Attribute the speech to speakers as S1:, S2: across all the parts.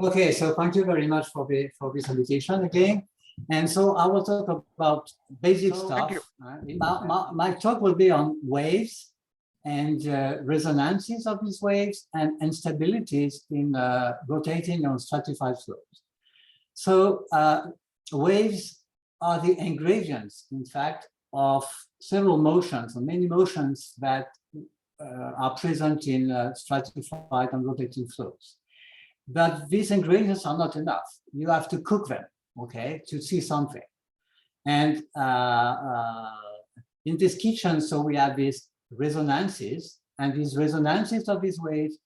S1: Okay, so thank you very much for this invitation again. And so I will talk about basic stuff. My talk will be on waves and resonances of these waves and instabilities in rotating on stratified flows. So waves are the ingredients, in fact, of several motions, or many motions that are present in stratified and rotating flows. But these ingredients are not enough. You have to cook them, okay, to see something. And in this kitchen, so we have these resonances, and these resonances of these waves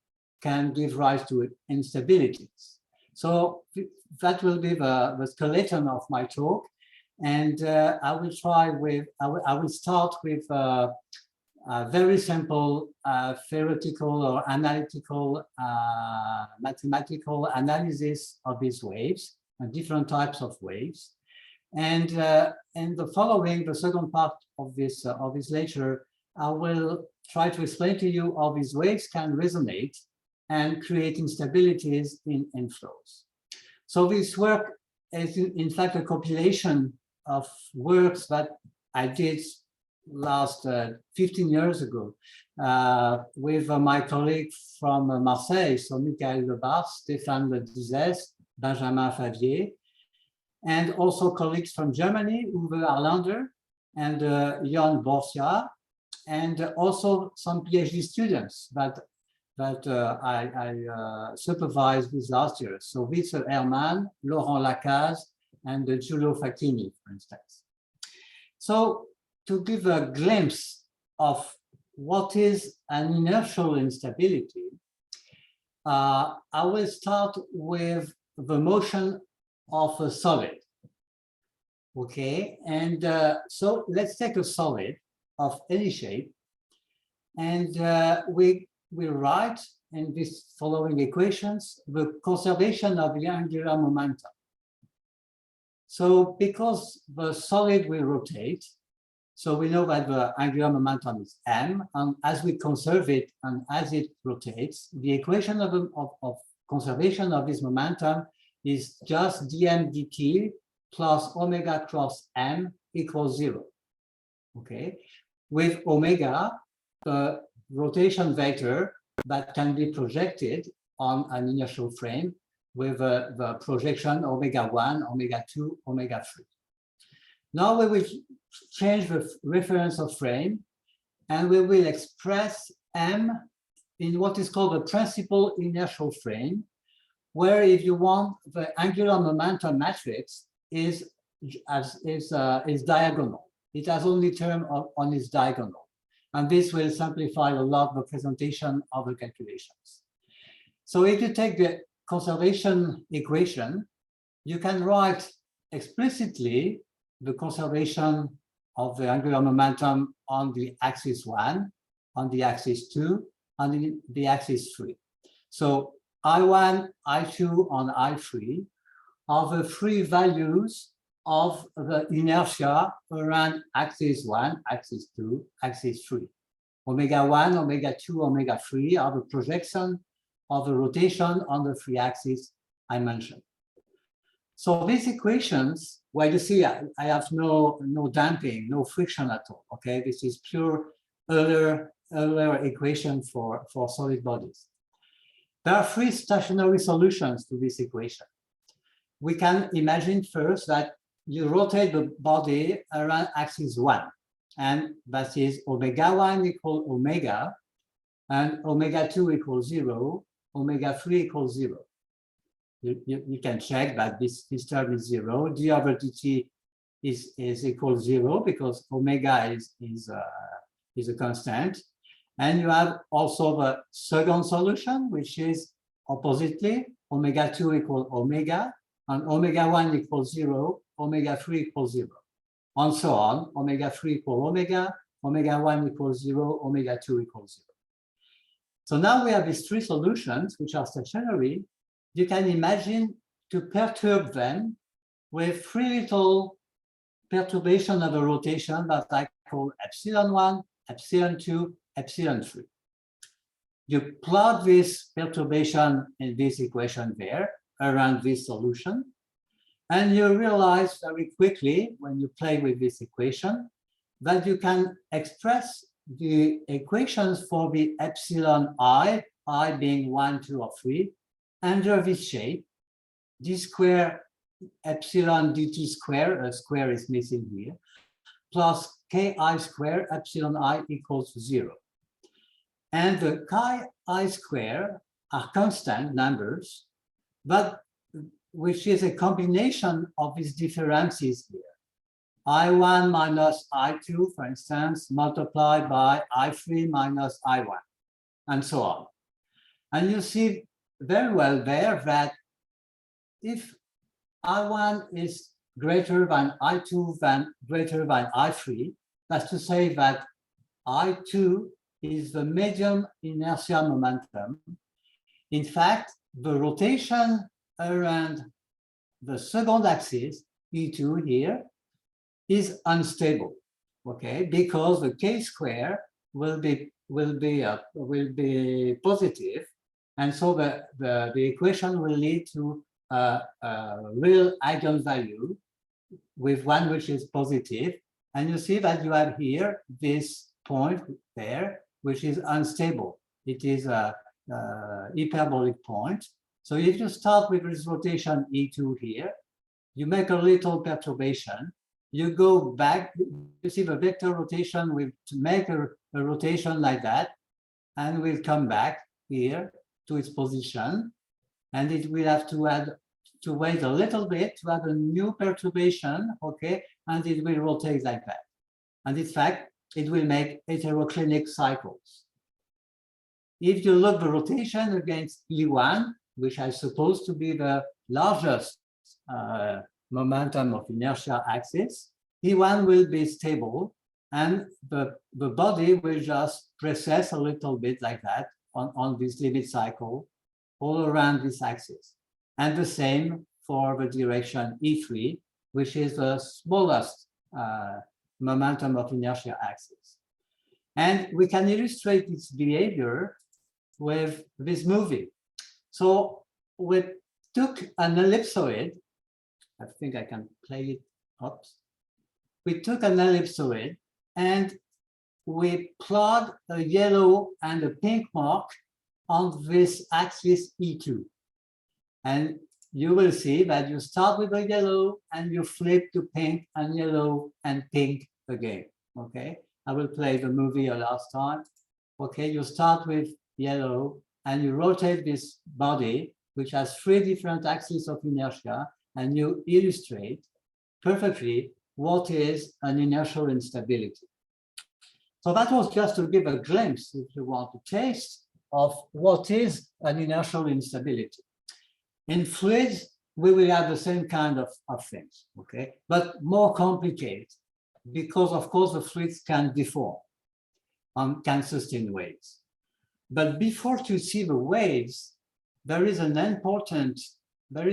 S1: can give rise to instabilities. So that will be the skeleton of my talk. And I will start with a very simple theoretical or analytical mathematical analysis of these waves and different types of waves. And the following, the second part of this lecture, I will try to explain to you how these waves can resonate and create instabilities in flows. So this work is in fact a compilation of works that I did last 15 years ago with my colleague from Marseille, so Michael Lebar, Stéphane Dizès, Benjamin Favier, and also colleagues from Germany, Uwe Arlander and Jan Borsia, and also some PhD students that I supervised this last year. So Witzel Hermann, Laurent Lacaze, and Giulio Facchini, for instance. So to give a glimpse of what is an inertial instability, I will start with the motion of a solid. Okay, and so let's take a solid of any shape, and we write in these following equations the conservation of the angular momentum. So because the solid will rotate, so we know that the angular momentum is m, and as we conserve it and as it rotates, the equation of conservation of this momentum is just dm dt plus omega cross m equals 0. Okay, with omega, the rotation vector that can be projected on an inertial frame with the projection omega 1, omega 2, omega 3. Now we will change the reference of frame, and we will express m in what is called the principal inertial frame, where, if you want, the angular momentum matrix is diagonal. It has only term on its diagonal, and this will simplify a lot the presentation of the calculations. So if you take the conservation equation, you can write explicitly the conservation of the angular momentum on the axis 1, on the axis 2, on the axis 3. So I1, I2, and I3 are the three values of the inertia around axis 1, axis 2, axis 3. Omega 1, omega 2, omega 3 are the projection of the rotation on the three axes I mentioned. So these equations, well, you see, I have no damping, no friction at all. Okay, this is pure Euler equation for solid bodies. There are three stationary solutions to this equation. We can imagine first that you rotate the body around axis 1, and that is omega 1 equals omega, and omega 2 equals 0, omega 3 equals 0. You can check that this term is 0. d over dt is equal 0 because omega is a constant. And you have also the second solution, which is oppositely omega 2 equals omega, and omega 1 equals 0, omega 3 equals 0, and so on. Omega 3 equals omega, omega 1 equals 0, omega 2 equals 0. So now we have these three solutions, which are stationary. You can imagine to perturb them with three little perturbation of a rotation that I call epsilon 1, epsilon 2, epsilon 3. You plot this perturbation in this equation there around this solution. And you realize very quickly when you play with this equation that you can express the equations for the epsilon I being 1, 2, or 3, under this shape, d square epsilon dt square, a square is missing here, plus ki square epsilon I equals 0. And the chi I square are constant numbers, but which is a combination of these differences here. I1 minus I2, for instance, multiplied by I3 minus I1, and so on. And you see very well there that if I1 is greater than I2 than greater than I3, that's to say that I2 is the medium inertia momentum. In fact, the rotation around the second axis, E2 here, is unstable, okay, because the k square will be positive, and so the equation will lead to a real eigenvalue with one which is positive, and you see that you have here this point there which is unstable. It is a hyperbolic point. So if you start with this rotation E2 here, you make a little perturbation, you go back, you see the vector rotation will make a rotation like that, and will come back here to its position, and it will have to wait a little bit to have a new perturbation, okay, and it will rotate like that. And in fact, it will make heteroclinic cycles. If you look the rotation against E1, which I suppose to be the largest momentum of inertia axis, E1 will be stable, and the body will just precess a little bit like that on this limit cycle all around this axis. And the same for the direction E3, which is the smallest momentum of inertia axis. And we can illustrate its behavior with this movie. So we took an ellipsoid. I think I can play it. Oops. We took an ellipsoid and we plot a yellow and a pink mark on this axis E2. And you will see that you start with a yellow and you flip to pink and yellow and pink again. Okay, I will play the movie a last time. Okay, you start with yellow and you rotate this body, which has 3 different axes of inertia, and you illustrate perfectly what is an inertial instability. So that was just to give a glimpse, if you want, a taste of what is an inertial instability. In fluids, we will have the same kind of things, okay, but more complicated, because of course the fluids can deform, can sustain waves. But before to see the waves, there is an important, I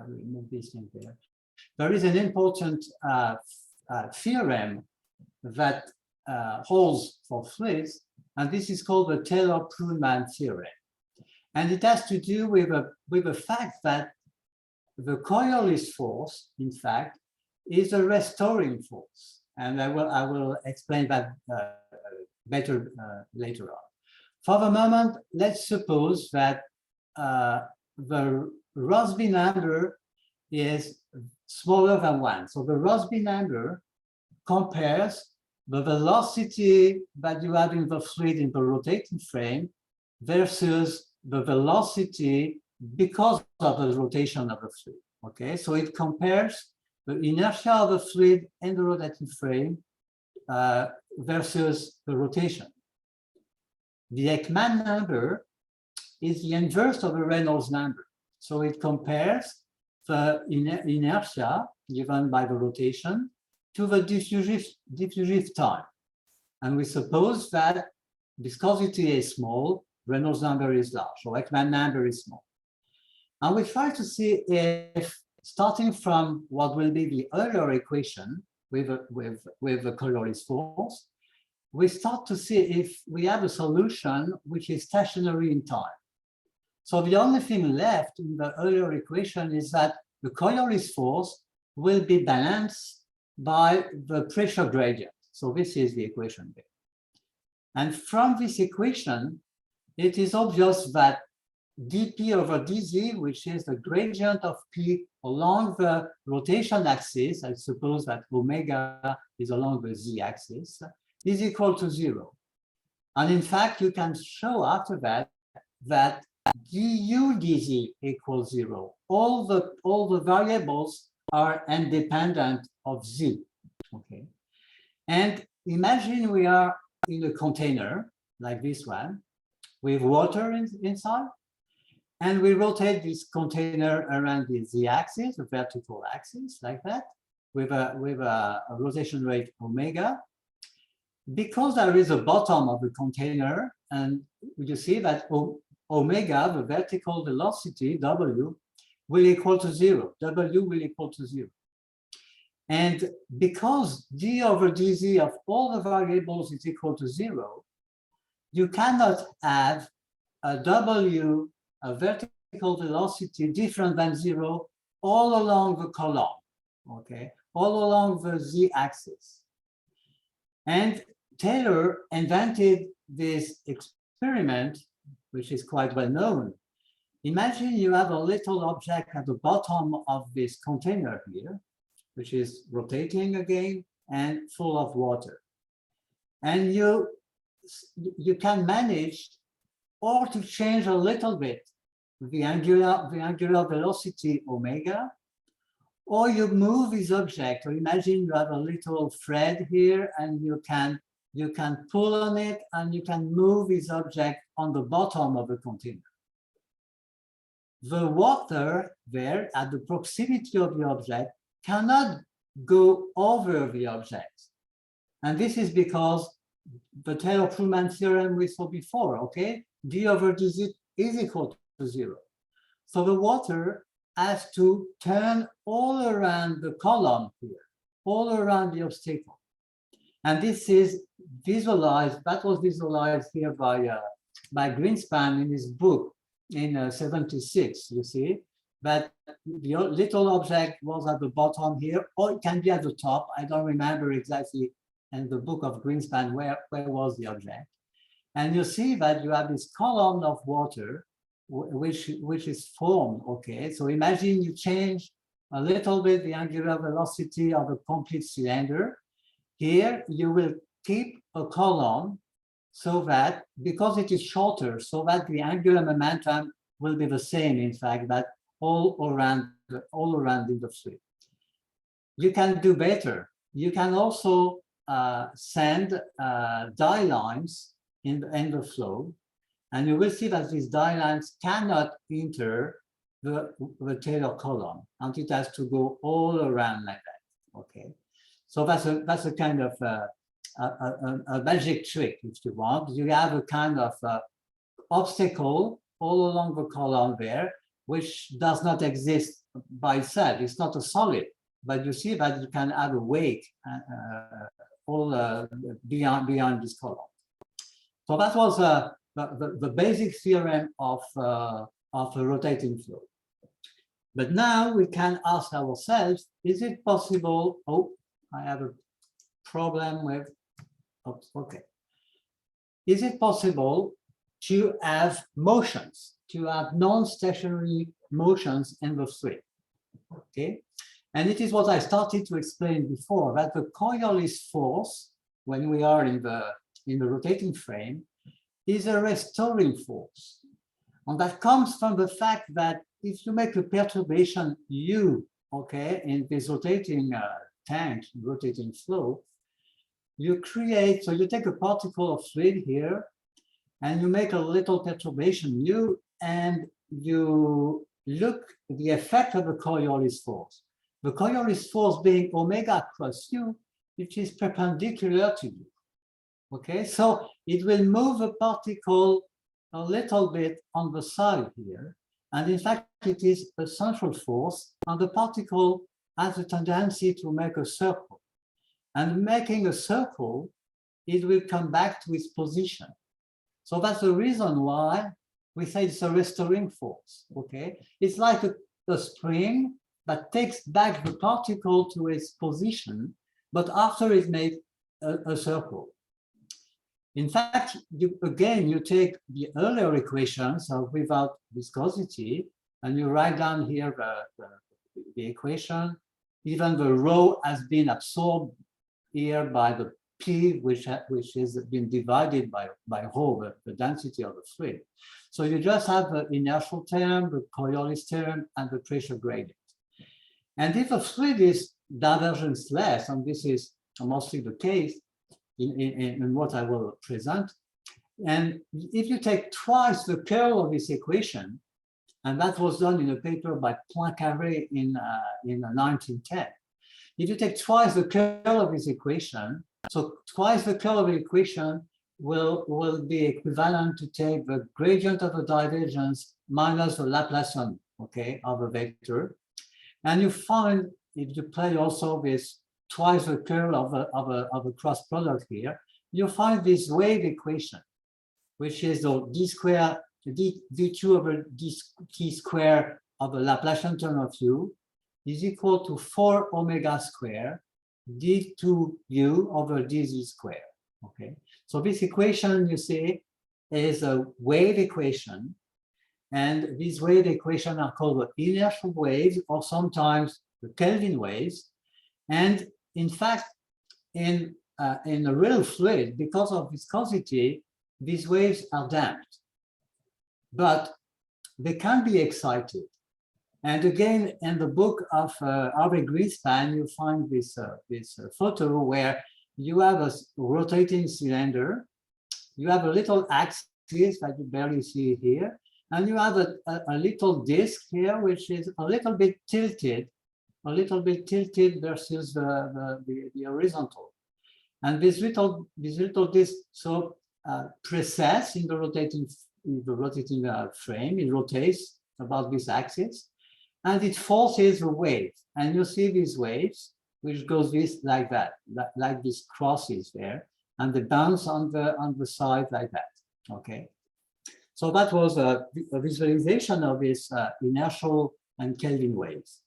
S1: will move this in there. There is an important theorem that holds for fluids, and this is called the Taylor-Prullman theorem. And it has to do with the fact that the Coriolis force, in fact, is a restoring force. And I will explain that better later on. For the moment, let's suppose that the Rossby number is smaller than 1. So the Rossby number compares the velocity that you have in the fluid in the rotating frame versus the velocity because of the rotation of the fluid. Okay, so it compares the inertia of the fluid in the rotating frame versus the rotation. The Ekman number is the inverse of the Reynolds number. So it compares the inertia given by the rotation to the diffusive time. And we suppose that viscosity is small, Reynolds number is large, so Ekman number is small. And we try to see if, starting from what will be the Euler equation with the Coriolis force, we start to see if we have a solution which is stationary in time. So the only thing left in the earlier equation is that the Coriolis force will be balanced by the pressure gradient. So this is the equation there. And from this equation, it is obvious that dp over dz, which is the gradient of p along the rotation axis, I suppose that omega is along the z-axis, is equal to 0. And in fact, you can show after that that du dz equals 0. All the variables are independent of z. Okay. And imagine we are in a container like this one with water inside, and we rotate this container around the z-axis, the vertical axis, like that, with a rotation rate omega. Because there is a bottom of the container, and you see that omega, the vertical velocity, w, will equal to 0. W will equal to 0. And because d over dz of all the variables is equal to 0, you cannot have a w, a vertical velocity different than 0 all along the column, okay, all along the z-axis. And Taylor invented this experiment, which is quite well known. Imagine you have a little object at the bottom of this container here, which is rotating again and full of water. And you can manage or to change a little bit the angular velocity omega, or you move this object. Or imagine you have a little thread here, and you can pull on it, and you can move this object on the bottom of the container. The water there at the proximity of the object cannot go over the object. And this is because the Taylor-Truman theorem we saw before, okay? d over dz is equal to 0. So the water has to turn all around the column here, all around the obstacle. And this is visualized, that was visualized here by Greenspan in his book in 76, you see, that the little object was at the bottom here, or it can be at the top. I don't remember exactly in the book of Greenspan where was the object. And you see that you have this column of water which is formed, okay? So imagine you change a little bit the angular velocity of a complete cylinder. Here you will keep a column so that, because it is shorter, so that the angular momentum will be the same, in fact, that all around in the fluid. You can do better. You can also send dye lines in the flow, and you will see that these dye lines cannot enter the Taylor column, and it has to go all around like that. Okay, so that's a kind of a magic trick, if you want. You have a kind of obstacle all along the column there, which does not exist by itself. It's not a solid, but you see that you can have a weight all beyond this column. So that was the basic theorem of a rotating flow. But now we can ask ourselves, is it possible? Oh, I have a problem with, oops, okay. Is it possible to have motions, to have non-stationary motions in the fluid? Okay. And it is what I started to explain before, that the Coriolis force, when we are in the rotating frame, is a restoring force. And that comes from the fact that if you make a perturbation U, okay, in this rotating tank, rotating flow, you create, so you take a particle of fluid here, and you make a little perturbation U, and you look at the effect of the Coriolis force. The Coriolis force being omega cross U, which is perpendicular to U. Okay, so it will move a particle a little bit on the side here. And in fact, it is a central force, and the particle has a tendency to make a circle. And making a circle, it will come back to its position. So that's the reason why we say it's a restoring force, okay? It's like a spring that takes back the particle to its position, but after it made a circle. In fact, you take the earlier equations of without viscosity, and you write down here the equation. Even the rho has been absorbed here by the P, which has been divided by rho, the density of the fluid. So you just have the inertial term, the Coriolis term, and the pressure gradient. And if a fluid is divergence-less, and this is mostly the case in what I will present, and if you take twice the curl of this equation, and that was done in a paper by Poincaré in 1910, if you take twice the curl of this equation, so twice the curl of the equation will be equivalent to take the gradient of the divergence minus the Laplacian, okay, of a vector. And you find, if you play also this twice the curl of a cross product here, you find this wave equation, which is the d square, d2 over t square of the Laplacian term of u is equal to 4 omega square d2u over dz square. Okay, so this equation, you see, is a wave equation, and these wave equations are called the inertial waves, or sometimes the Kelvin waves. And in fact, in a real fluid, because of viscosity, these waves are damped, but they can be excited. And again, in the book of Harvey Greenspan, you find this photo where you have a rotating cylinder, you have a little axis that you barely see here, and you have a little disc here, which is a little bit tilted versus the horizontal. And this little disc so precess in the rotating frame, it rotates about this axis, and it forces a wave. And you see these waves, which goes like that, like these crosses there, and they bounce on the side like that. Okay, so that was a visualization of this inertial and Kelvin waves.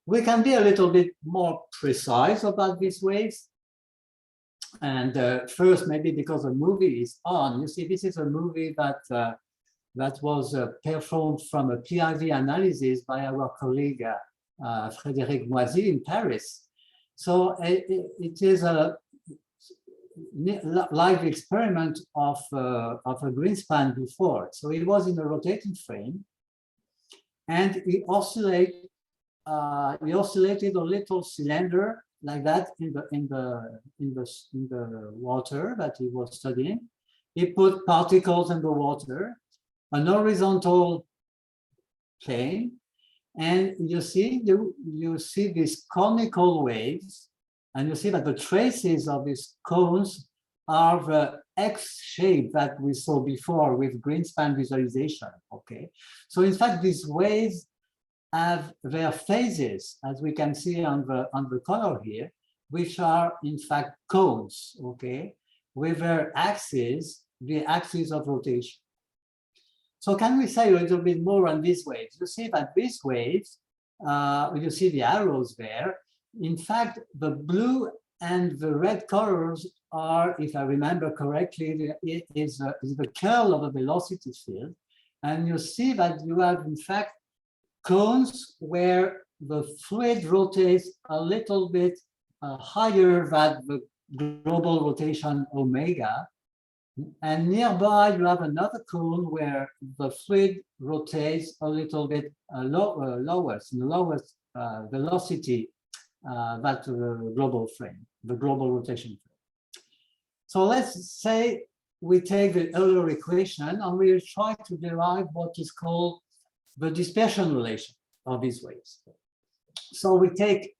S1: We can be a little bit more precise about these waves. And first, maybe because the movie is on, you see, this is a movie that was performed from a PIV analysis by our colleague Frédéric Moisy in Paris. So it is a live experiment of a Greenspan before. So it was in a rotating frame, and he oscillated a little cylinder like that in the water that he was studying. He put particles in the water, an horizontal plane, and you see these conical waves, and you see that the traces of these cones are the X shape that we saw before with Greenspan visualization. Okay, so in fact these waves have their phases, as we can see on the color here, which are in fact cones, okay, with their axis, the axis of rotation. So can we say a little bit more on these waves? You see that these waves, you see the arrows there. In fact, the blue and the red colors are, if I remember correctly, is the curl of a velocity field. And you see that you have, in fact, cones where the fluid rotates a little bit higher than the global rotation omega. And nearby, you have another cone where the fluid rotates a little bit lower, in the lowest velocity that the global frame, the global rotation frame. So let's say we take the Euler equation and we try to derive what is called the dispersion relation of these waves. So we take,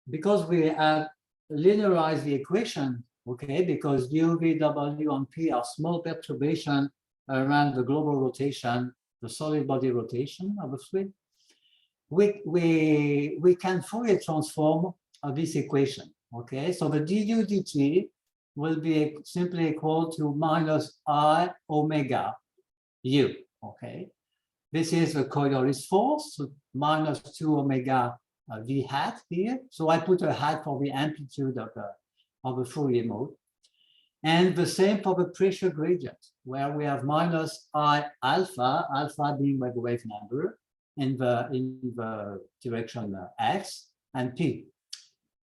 S1: because we have linearized the equation, okay, because U, V, W, and P are small perturbation around the global rotation, the solid body rotation of the fluid, we can Fourier transform this equation, okay? So the du dt will be simply equal to minus I omega u, okay? This is the Coriolis force, so minus 2 omega v hat here. So I put a hat for the amplitude of the Fourier mode. And the same for the pressure gradient, where we have minus I alpha, alpha being by the wave number in the direction x, and p.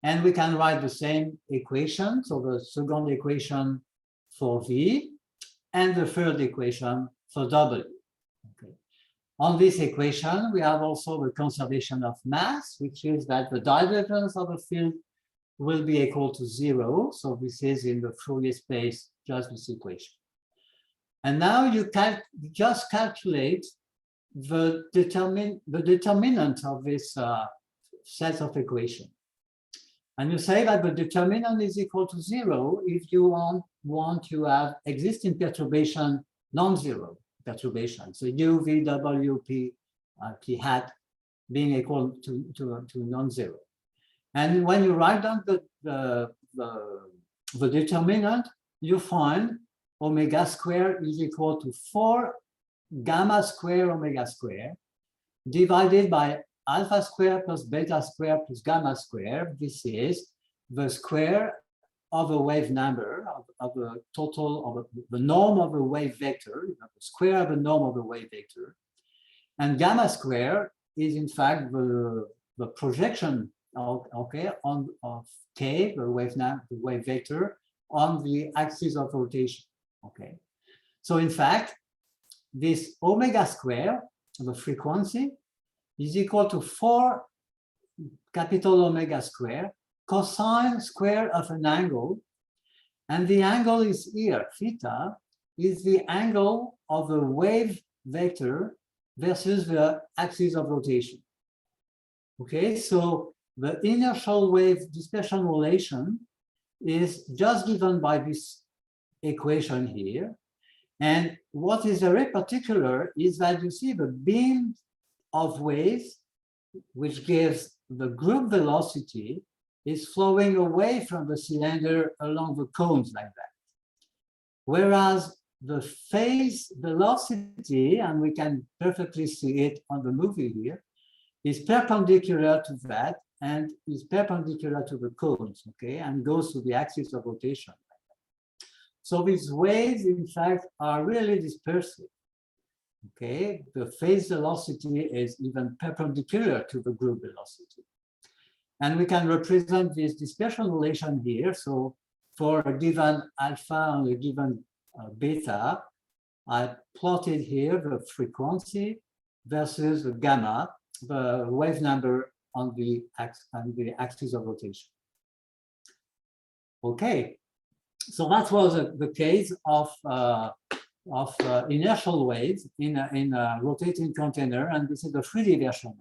S1: And we can write the same equation, so the second equation for v, and the third equation for w. Okay. On this equation, we have also the conservation of mass, which is that the divergence of the field will be equal to 0. So this is in the Fourier space, just this equation. And now you can just calculate the determinant of this set of equations. And you say that the determinant is equal to 0 if you want to have existing perturbation non-zero perturbation. So u, v, w, p, p hat being equal to non-zero. And when you write down the determinant, you find omega square is equal to 4 gamma square omega square divided by alpha square plus beta square plus gamma square. This is the square of a wave number of the total of the norm of a wave vector, the square of the norm of a wave vector. And gamma square is in fact the projection of k, the wave vector, on the axis of rotation. Okay. So in fact, this omega square, the frequency, is equal to 4 capital omega square cosine square of an angle, and the angle is here, theta, is the angle of the wave vector versus the axis of rotation. Okay, so the inertial wave dispersion relation is just given by this equation here. And what is very particular is that you see the beam of waves, which gives the group velocity, is flowing away from the cylinder along the cones like that. Whereas the phase velocity, and we can perfectly see it on the movie here, is perpendicular to that and is perpendicular to the cones, okay, and goes to the axis of rotation. So these waves, in fact, are really dispersive. Okay, the phase velocity is even perpendicular to the group velocity. And we can represent this dispersion relation here. So for a given alpha and a given beta, I plotted here the frequency versus the gamma, the wave number on the axis of rotation. Okay, so that was the case of inertial waves in a rotating container, and this is the 3D version.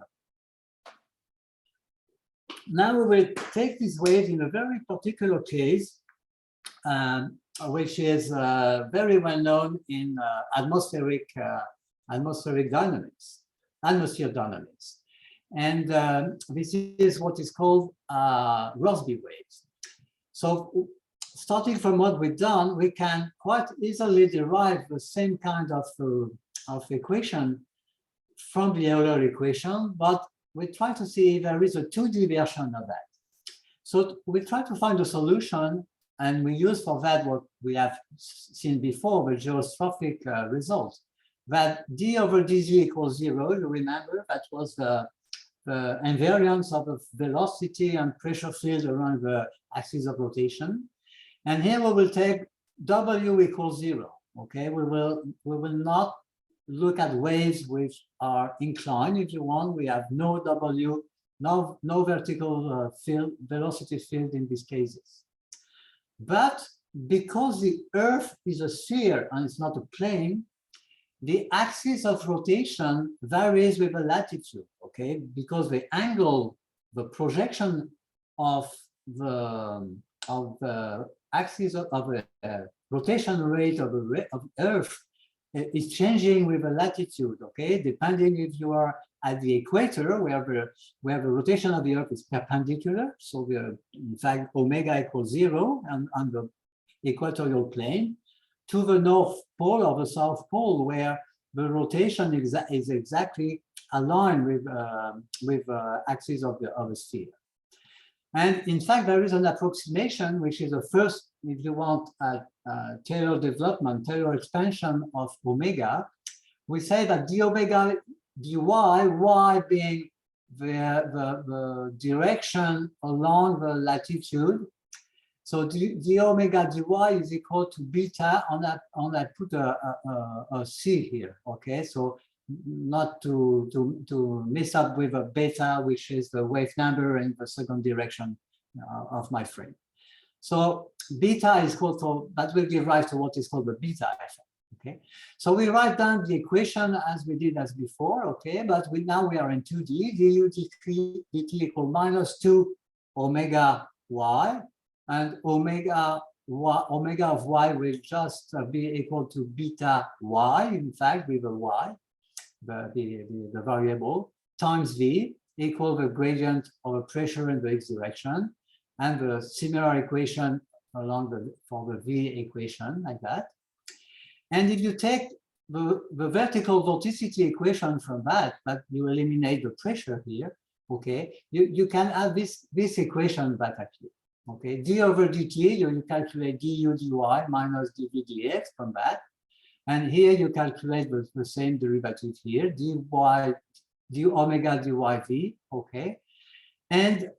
S1: Now we will take this wave in a very particular case, which is very well known in atmospheric dynamics, atmosphere dynamics. And this is what is called Rossby waves. So starting from what we've done, we can quite easily derive the same kind of equation from the Euler equation, but we try to see if there is a 2D version of that. So we try to find a solution, and we use for that what we have seen before, the geostrophic result, that d over dz equals 0. You remember that was the invariance of the velocity and pressure field around the axis of rotation. And here we will take w equals 0. Okay, we will not look at waves which are inclined. If you want, we have no w, no vertical field, velocity field in these cases. But because the Earth is a sphere and it's not a plane, the axis of rotation varies with the latitude, okay? Because the angle, the projection of the axis of the rotation rate of Earth is changing with the latitude, okay? Depending if you are at the equator, where the rotation of the Earth is perpendicular, so we are, in fact, omega equals 0, and equatorial plane to the North Pole or the South Pole, where the rotation is exactly aligned with axis of the sphere. And in fact, there is an approximation, which is the first, if you want, Taylor development, Taylor expansion of omega. We say that d omega dy, y being the direction along the latitude. So d omega dy is equal to beta, on that put a C here, okay? So not to mess up with a beta, which is the wave number in the second direction of my frame. So beta is called for, that will give rise to what is called the beta effect, okay? So we write down the equation as we did as before, okay? But now we are in 2D, du dt equal minus 2 omega y, and omega of y will just be equal to beta y, in fact, with a y, the variable, times v equal the gradient of the pressure in the x direction, and the similar equation along for the v equation, like that. And if you take the vertical vorticity equation from that, but you eliminate the pressure here, okay, you can add this equation back at you. Okay, d over dt, you calculate du dy minus dv dx from that. And here you calculate the same derivative here, d omega dyv, okay. And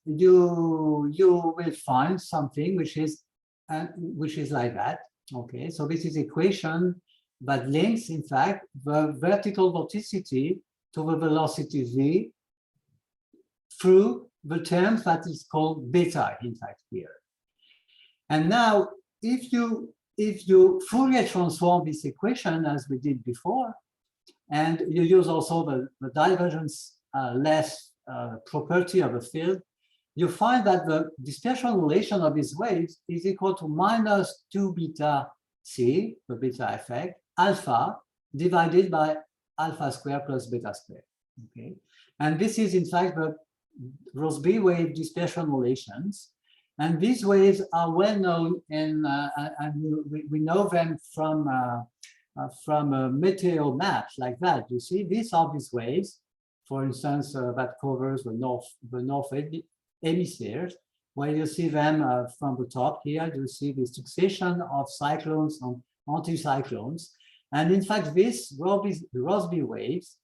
S1: you will find something which is like that, okay. So this is equation that links, in fact, the vertical vorticity to the velocity v through the term that is called beta, in fact, here. And now, if you Fourier transform this equation as we did before, and you use also the divergence less property of the field, you find that the dispersion relation of these waves is equal to minus 2 beta c, the beta effect, alpha, divided by alpha square plus beta square, okay? And this is, in fact, the Rossby wave dispersion relations. And these waves are well known, and we know them from meteor maps like that. You see, these are these waves, for instance, that covers the north hemispheres, where you see them from the top here. You see the succession of cyclones and anticyclones. And in fact, these Rossby waves,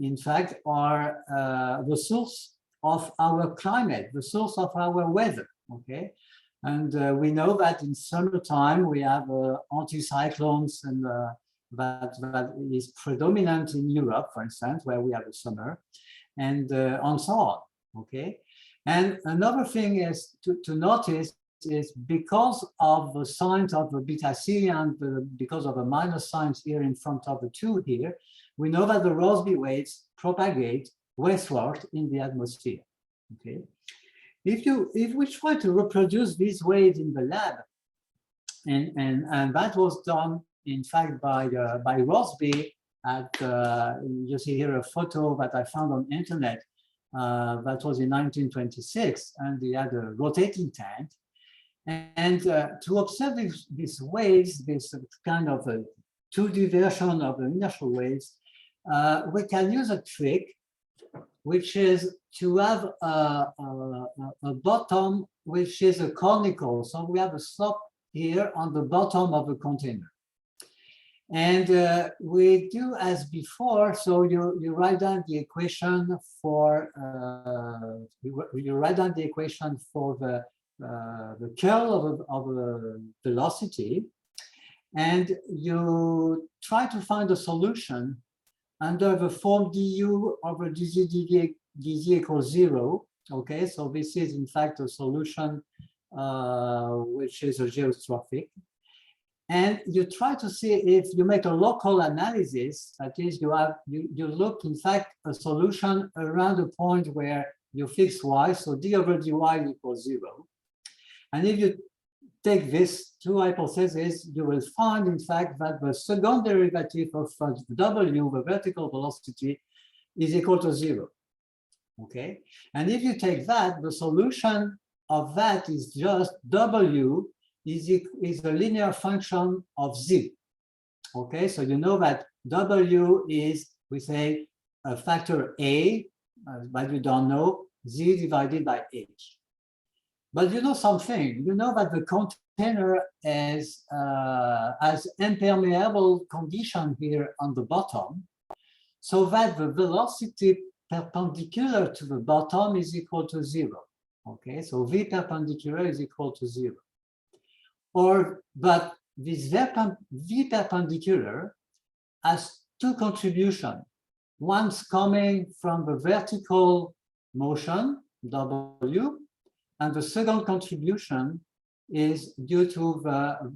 S1: in fact, are the source of our climate, the source of our weather, okay? And we know that in summertime we have anticyclones, and that is predominant in Europe, for instance, where we have a summer, and so on, okay? And another thing is to notice is because of the signs of the beta C and because of the minus signs here in front of the 2 here, we know that the Rossby waves propagate westward in the atmosphere, okay? If we try to reproduce these waves in the lab, and that was done, in fact, by Rossby at, you see here a photo that I found on internet, that was in 1926, and he had a rotating tank. And to observe these waves, this kind of a 2D version of the inertial waves, we can use a trick, which is to have a bottom which is a conical. So we have a slope here on the bottom of the container. And we do as before. So you write down the equation for the curl of a velocity, and you try to find a solution under the form du over dz equals 0. Okay, so this is in fact a solution which is a geostrophic. And you try to see if you make a local analysis, that is, you look in fact a solution around a point where you fix y, so d over dy equals 0. And if you take these two hypotheses, you will find, in fact, that the second derivative of w, the vertical velocity, is equal to 0. Okay? And if you take that, the solution of that is just w is a linear function of z. Okay, so you know that W is, we say, a factor A, but you don't know, Z divided by H. But you know something, you know that the container has impermeable condition here on the bottom, so that the velocity perpendicular to the bottom is equal to 0. Okay, so V perpendicular is equal to 0. But this V perpendicular has two contributions. One's coming from the vertical motion, W, and the second contribution is due to the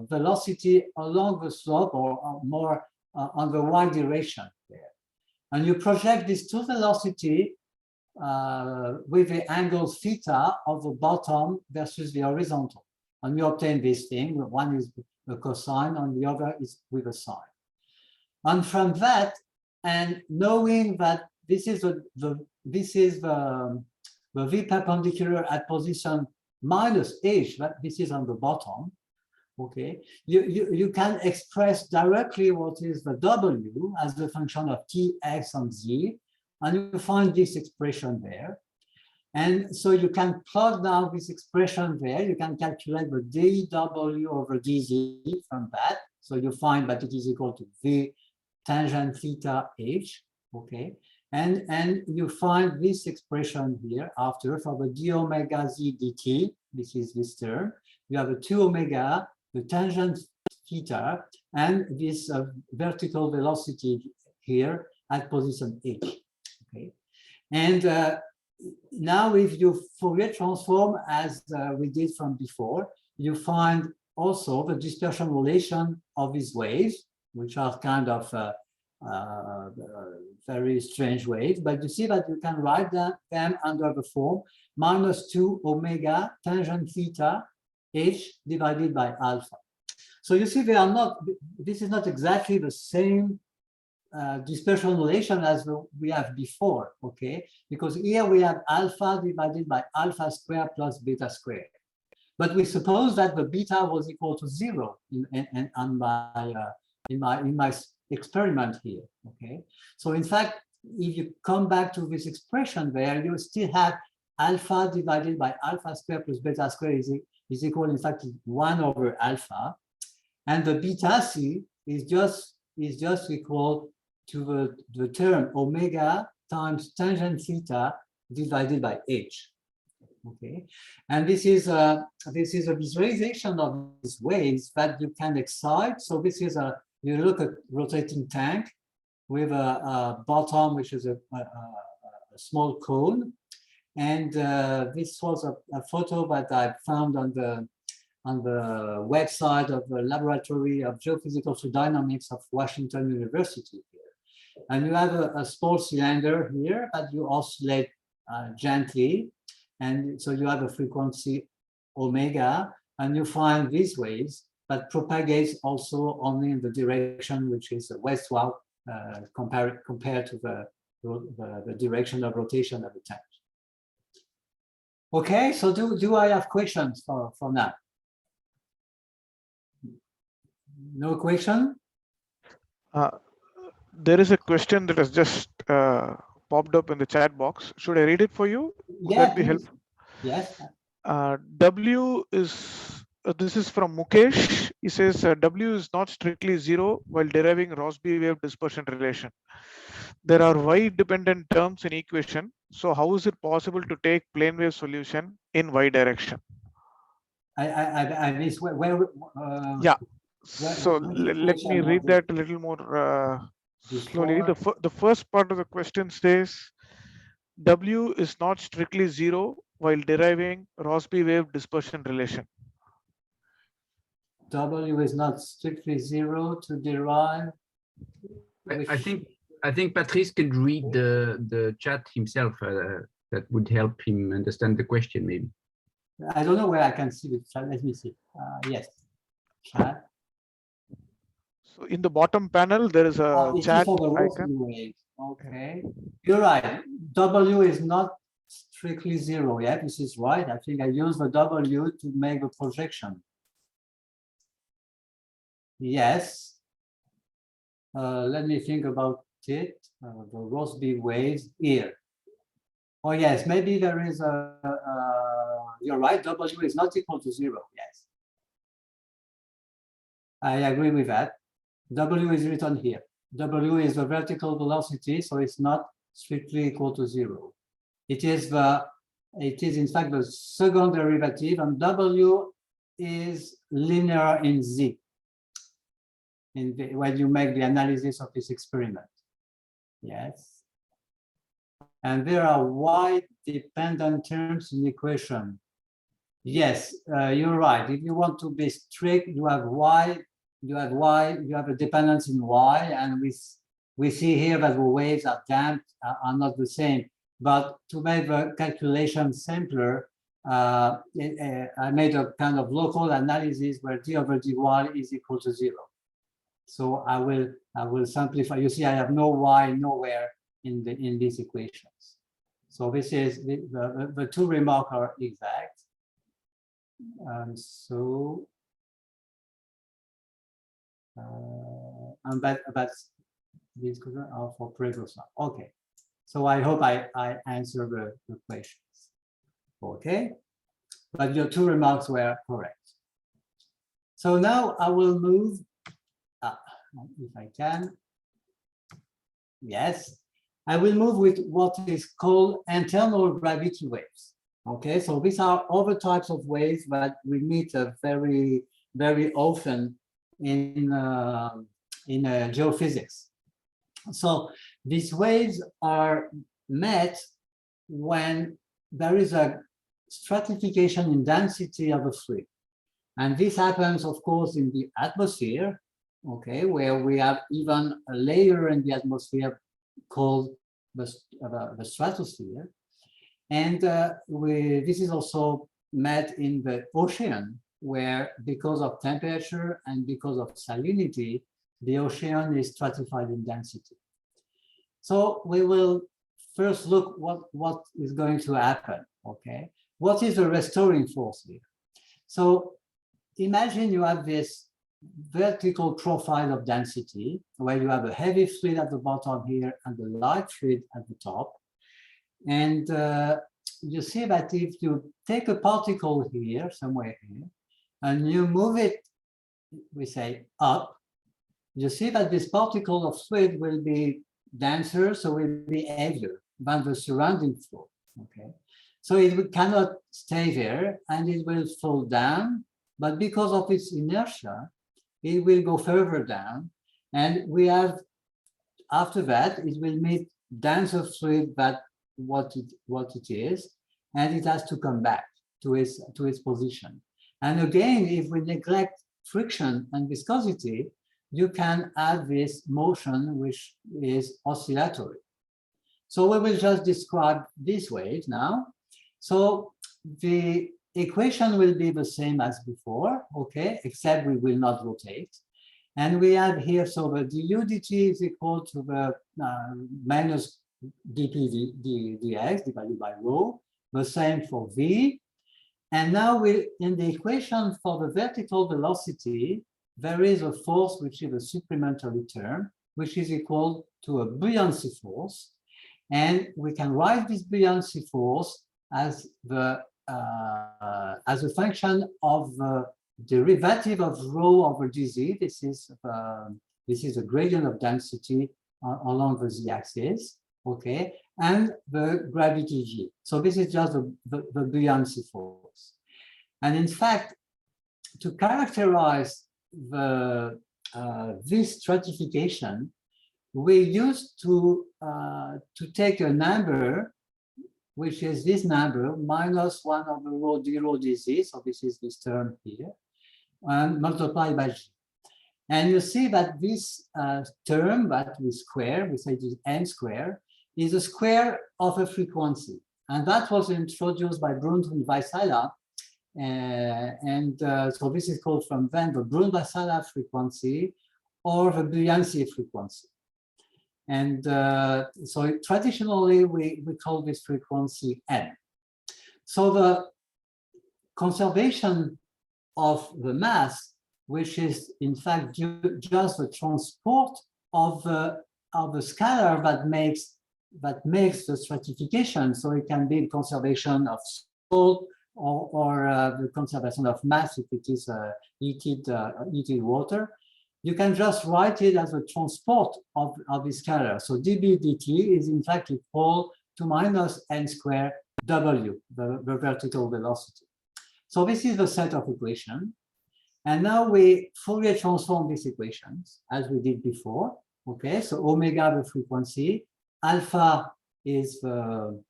S1: velocity along the slope, or more on the y direction there. And you project these two velocity with the angle theta of the bottom versus the horizontal. And you obtain this thing. One is the cosine, and the other is with a sine. And from that, and knowing that this is the V perpendicular at position minus h, that this is on the bottom, okay, you can express directly what is the W as the function of t, x, and z, and you find this expression there. And so you can plug down this expression there. You can calculate the dW over dz from that. So you find that it is equal to V tangent theta h, okay? And you find this expression here after for the d omega z dt, this is this term. You have a 2 omega, the tangent theta, and this vertical velocity here at position h, okay? And now if you Fourier transform as we did from before, you find also the dispersion relation of these waves, which are kind of very strange waves, but you see that you can write them under the form minus 2 omega tangent theta h divided by alpha. So you see they are not, this is not exactly the same dispersion relation as we have before, okay? Because here we have alpha divided by alpha squared plus beta squared. But we suppose that the beta was equal to 0 in my experiment here, okay? So in fact, if you come back to this expression there, you still have alpha divided by alpha squared plus beta squared is equal, in fact, 1 over alpha. And the beta c is just equal to the term omega times tangent theta divided by h. Okay, and this is a visualization of these waves that you can excite. So this is you look at rotating tank with a bottom which is a small cone, and this was a photo that I found on the website of the Laboratory of Geophysical Dynamics of Washington University here. And you have a small cylinder here that you oscillate gently. And so you have a frequency omega, and you find these waves that propagates also only in the direction which is westward compared to the direction of rotation of the tank. Okay, so do I have questions for now? No question?
S2: There is a question that has just popped up in the chat box. Should I read it for you? Would that be helpful?
S1: Yes.
S2: W is, this is from Mukesh. He says W is not strictly 0 while deriving Rossby wave dispersion relation. There are y-dependent terms in equation. So how is it possible to take plane wave solution in y direction?
S1: I missed where
S2: yeah. So let me read that a little more slowly. The first part of the question says W is not strictly 0 while deriving Rossby wave dispersion relation.
S1: W is not strictly 0 to derive.
S3: I think Patrice can read the chat himself. That would help him understand the question, maybe.
S1: I don't know where I can see the chat. Let me see. Yes. Chat.
S2: So in the bottom panel, there is a chat icon.
S1: Okay. You're right. W is not strictly zero. Yeah, this is right. I think I use the W to make the projection. Yes. Let me think about it. The Rossby waves here. Oh yes, maybe there is you're right, W is not equal to zero, yes. I agree with that. W is written here. W is the vertical velocity, so it's not strictly equal to zero. It is in fact the second derivative, and W is linear in Z when you make the analysis of this experiment. Yes. And there are y-dependent terms in the equation. Yes, you're right. If you want to be strict, you have y, you have a dependence in y, and we see here that the waves are damped, are not the same. But to make the calculation simpler, I made a kind of local analysis where d over dy is equal to 0. So I will simplify. You see, I have no y nowhere in these equations. So this is the two remarks are exact. And that's these are for previous one. Okay. So I hope I answered the questions. Okay. But your two remarks were correct. So now I will move, if I can. Yes. I will move with what is called internal gravity waves. Okay, so these are other types of waves that we meet very, very often in geophysics. So these waves are met when there is a stratification in density of a fluid. And this happens, of course, in the atmosphere, okay, where we have even a layer in the atmosphere called the stratosphere. And this is also met in the ocean, where because of temperature and because of salinity, the ocean is stratified in density. So we will first look what is going to happen, okay? What is the restoring force here? So imagine you have this vertical profile of density where you have a heavy fluid at the bottom here and a light fluid at the top. And you see that if you take a particle here, somewhere here, and you move it, we say up, you see that this particle of fluid will be denser, so will be heavier than the surrounding fluid, okay? So it cannot stay there and it will fall down, but because of its inertia, it will go further down. And we have, after that, it will meet denser fluid that what it is, and it has to come back to its position. And again, if we neglect friction and viscosity, you can have this motion which is oscillatory. So we will just describe these waves now. So the equation will be the same as before, okay, except we will not rotate. And we have here, so the du dt is equal to the minus dp dx divided by rho, the same for v. And now in the equation for the vertical velocity, there is a force which is a supplementary term, which is equal to a buoyancy force. And we can write this buoyancy force as a function of the derivative of rho over dz. This is a gradient of density along the z-axis, okay, and the gravity g. So this is just the buoyancy force. And in fact, to characterize this stratification, we used to take a number, which is this number, minus 1 over rho d rho dz, so this is this term here, and multiplied by g. And you see that this term that we square, we say it is n square, is a square of a frequency. And that was introduced by Bruns and Vaisala. So this is called from then the Bruns-Vaisala frequency or the buoyancy frequency. And so traditionally, we call this frequency n. So the conservation of the mass, which is in fact just the transport of the scalar that makes the stratification. So it can be conservation of salt or the conservation of mass if it is heated water. You can just write it as a transport of the scalar. So dB dt is in fact equal to minus n squared w, the vertical velocity. So this is the set of equations. And now we Fourier transform these equations as we did before. Okay, so omega the frequency, alpha is the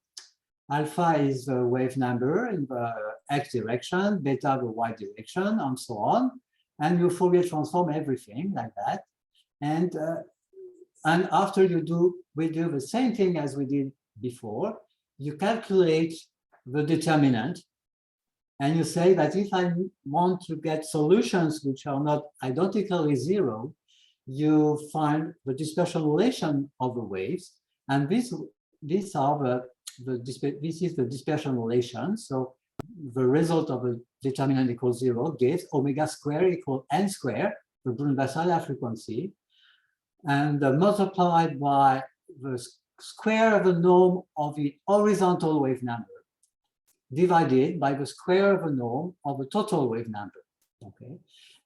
S1: wave number in the x direction, beta the y direction, and so on. And you Fourier transform everything like that. And after we do the same thing as we did before. You calculate the determinant, and you say that if I want to get solutions which are not identically zero, you find the dispersion relation of the waves, and this is the dispersion relation. So the result of the determinant equals 0 gives omega squared equals n squared, the Bruns-Vasarla frequency, and multiplied by the square of the norm of the horizontal wave number divided by the square of the norm of the total wave number. Okay,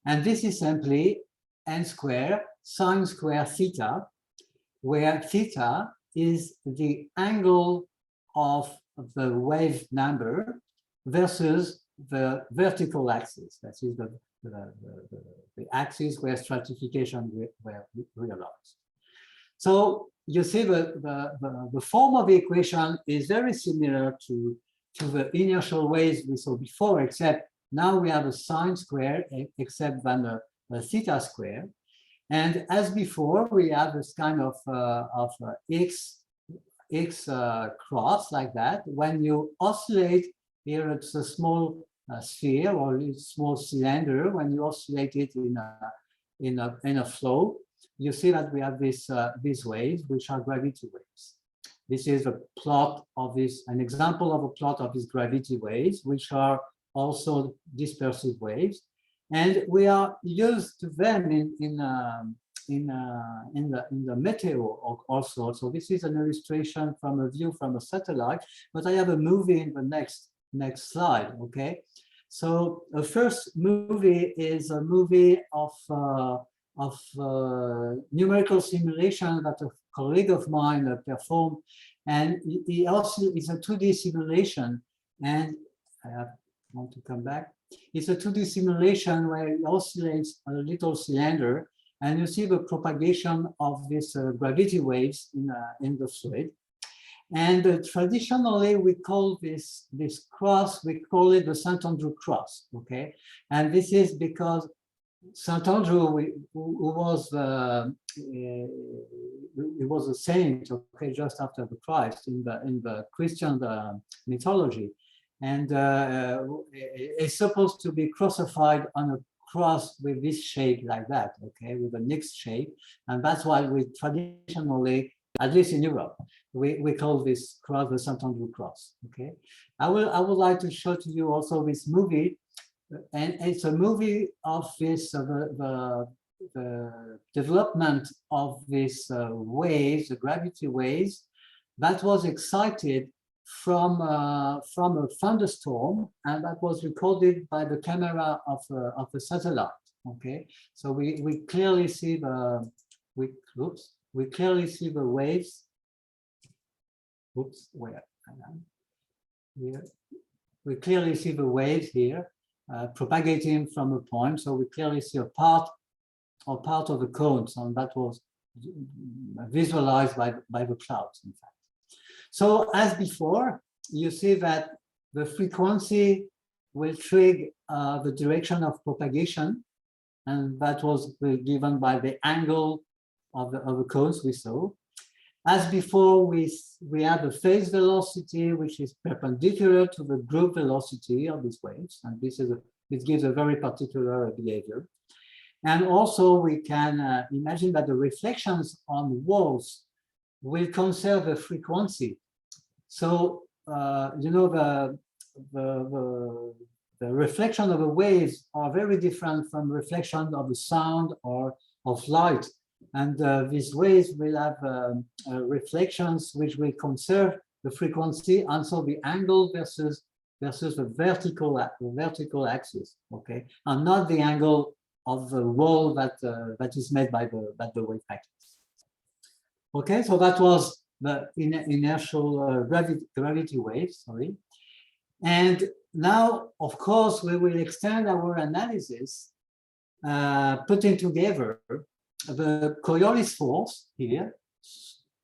S1: and this is simply n squared sine square theta, where theta is the angle of the wave number versus the vertical axis. That is the axis where stratification were realized. So you see the form of the equation is very similar to the inertial waves we saw before, except now we have a sine square except than a theta square. And as before, we have this kind of x cross like that. When you oscillate here, it's a small sphere or a small cylinder. When you oscillate it in a flow, you see that we have these waves, which are gravity waves. This is a plot of an example of a plot of these gravity waves, which are also dispersive waves, and we are used to them in the meteor also. So this is an illustration from a view from a satellite, but I have a movie in the next slide. Okay, so the first movie is a movie of numerical simulation that a colleague of mine performed, and he also is a 2D simulation. And I want to come back. It's a 2D simulation where it oscillates a little cylinder, and you see the propagation of these gravity waves in the fluid. And traditionally, we call this cross, we call it the St. Andrew cross. Okay, and this is because St. Andrew, who was a saint, okay, just after the Christ in the Christian mythology, and is supposed to be crucified on a cross with this shape like that, okay, with a mixed shape, and that's why we traditionally, at least in Europe, we call this cross the St. Andrew cross. Okay, I would like to show to you also this movie. And it's a movie of this the development of these waves, the gravity waves, that was excited from a thunderstorm, and that was recorded by the camera of a satellite. Okay, so we clearly see we clearly see the waves. Oops, where I am here. We clearly see the waves here. Propagating from a point, so we clearly see a part of the cones, and that was visualized by the clouds, in fact. So as before, you see that the frequency will trigger the direction of propagation, and that was given by the angle of the cones we saw. As before, we have a phase velocity, which is perpendicular to the group velocity of these waves, and this gives a very particular behavior. And also, we can imagine that the reflections on walls will conserve the frequency. So, you know, the reflection of the waves are very different from reflection of the sound or of light. And these waves will have reflections which will conserve the frequency, and so the angle versus the vertical axis, okay, and not the angle of the wall that is made by the wave factors. Okay, so that was the inertial gravity waves, sorry. And now, of course, we will extend our analysis, putting together the Coriolis force here.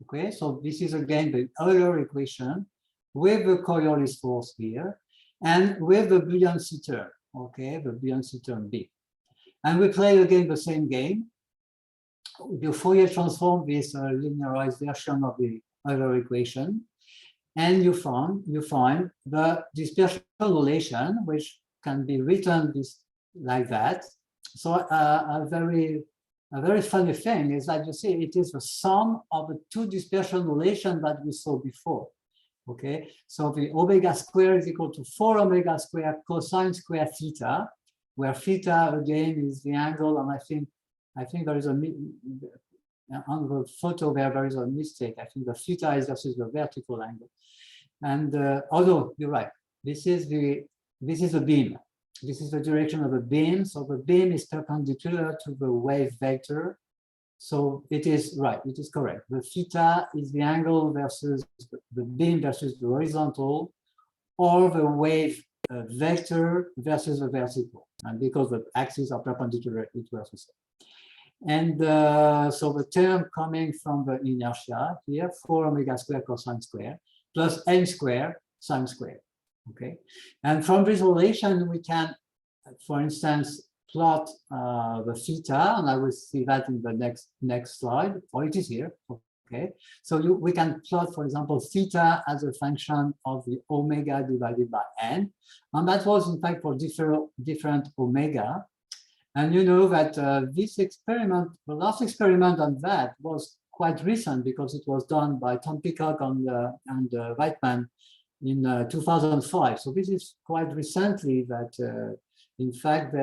S1: Okay, so this is again the Euler equation with the Coriolis force here and with the buoyancy term, okay, the buoyancy term B. And we play again the same game. You Fourier transform this linearized version of the Euler equation, and you find the dispersion relation, which can be written like that. So a very funny thing is that you see it is the sum of the two dispersion relations that we saw before. Okay, so the omega square is equal to 4 omega square cosine square theta, where theta again is the angle, and I think there is on the photo there is a mistake. I think the theta is versus the vertical angle. And although you're right, this is the beam. This is the direction of the beam. So the beam is perpendicular to the wave vector. So it is right, it is correct. The theta is the angle versus the beam versus the horizontal, or the wave vector versus the vertical. And because the axes are perpendicular, it works the same. And so the term coming from the inertia here, 4 omega square cosine square, plus n square sine square. Okay, and from this relation we can, for instance, plot the theta, and I will see that in the next slide. Or it is here. Okay, so we can plot, for example, theta as a function of the omega divided by n, and that was in fact for different omega. And you know that this experiment, the last experiment on that was quite recent because it was done by Tom Peacock and Weitman in 2005. So this is quite recently that, in fact,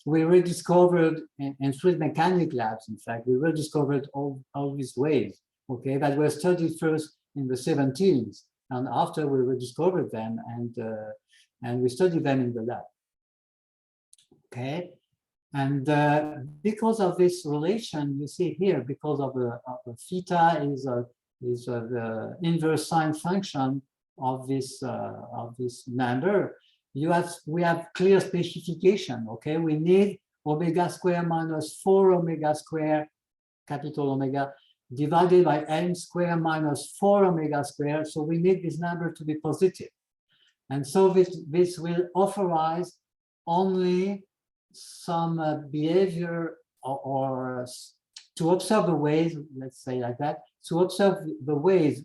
S1: we rediscovered in fluid mechanics labs, in fact, we rediscovered all these waves, okay, that were studied first in the 70s. And after we rediscovered them and we studied them in the lab, okay. And because of this relation, you see here, because of the theta is the inverse sine function of this number, we have clear specification. Okay, we need omega square minus 4 omega square, capital omega, divided by n square minus 4 omega square. So we need this number to be positive, and so this will authorize only some behavior or to observe the waves, let's say like that, to observe the waves,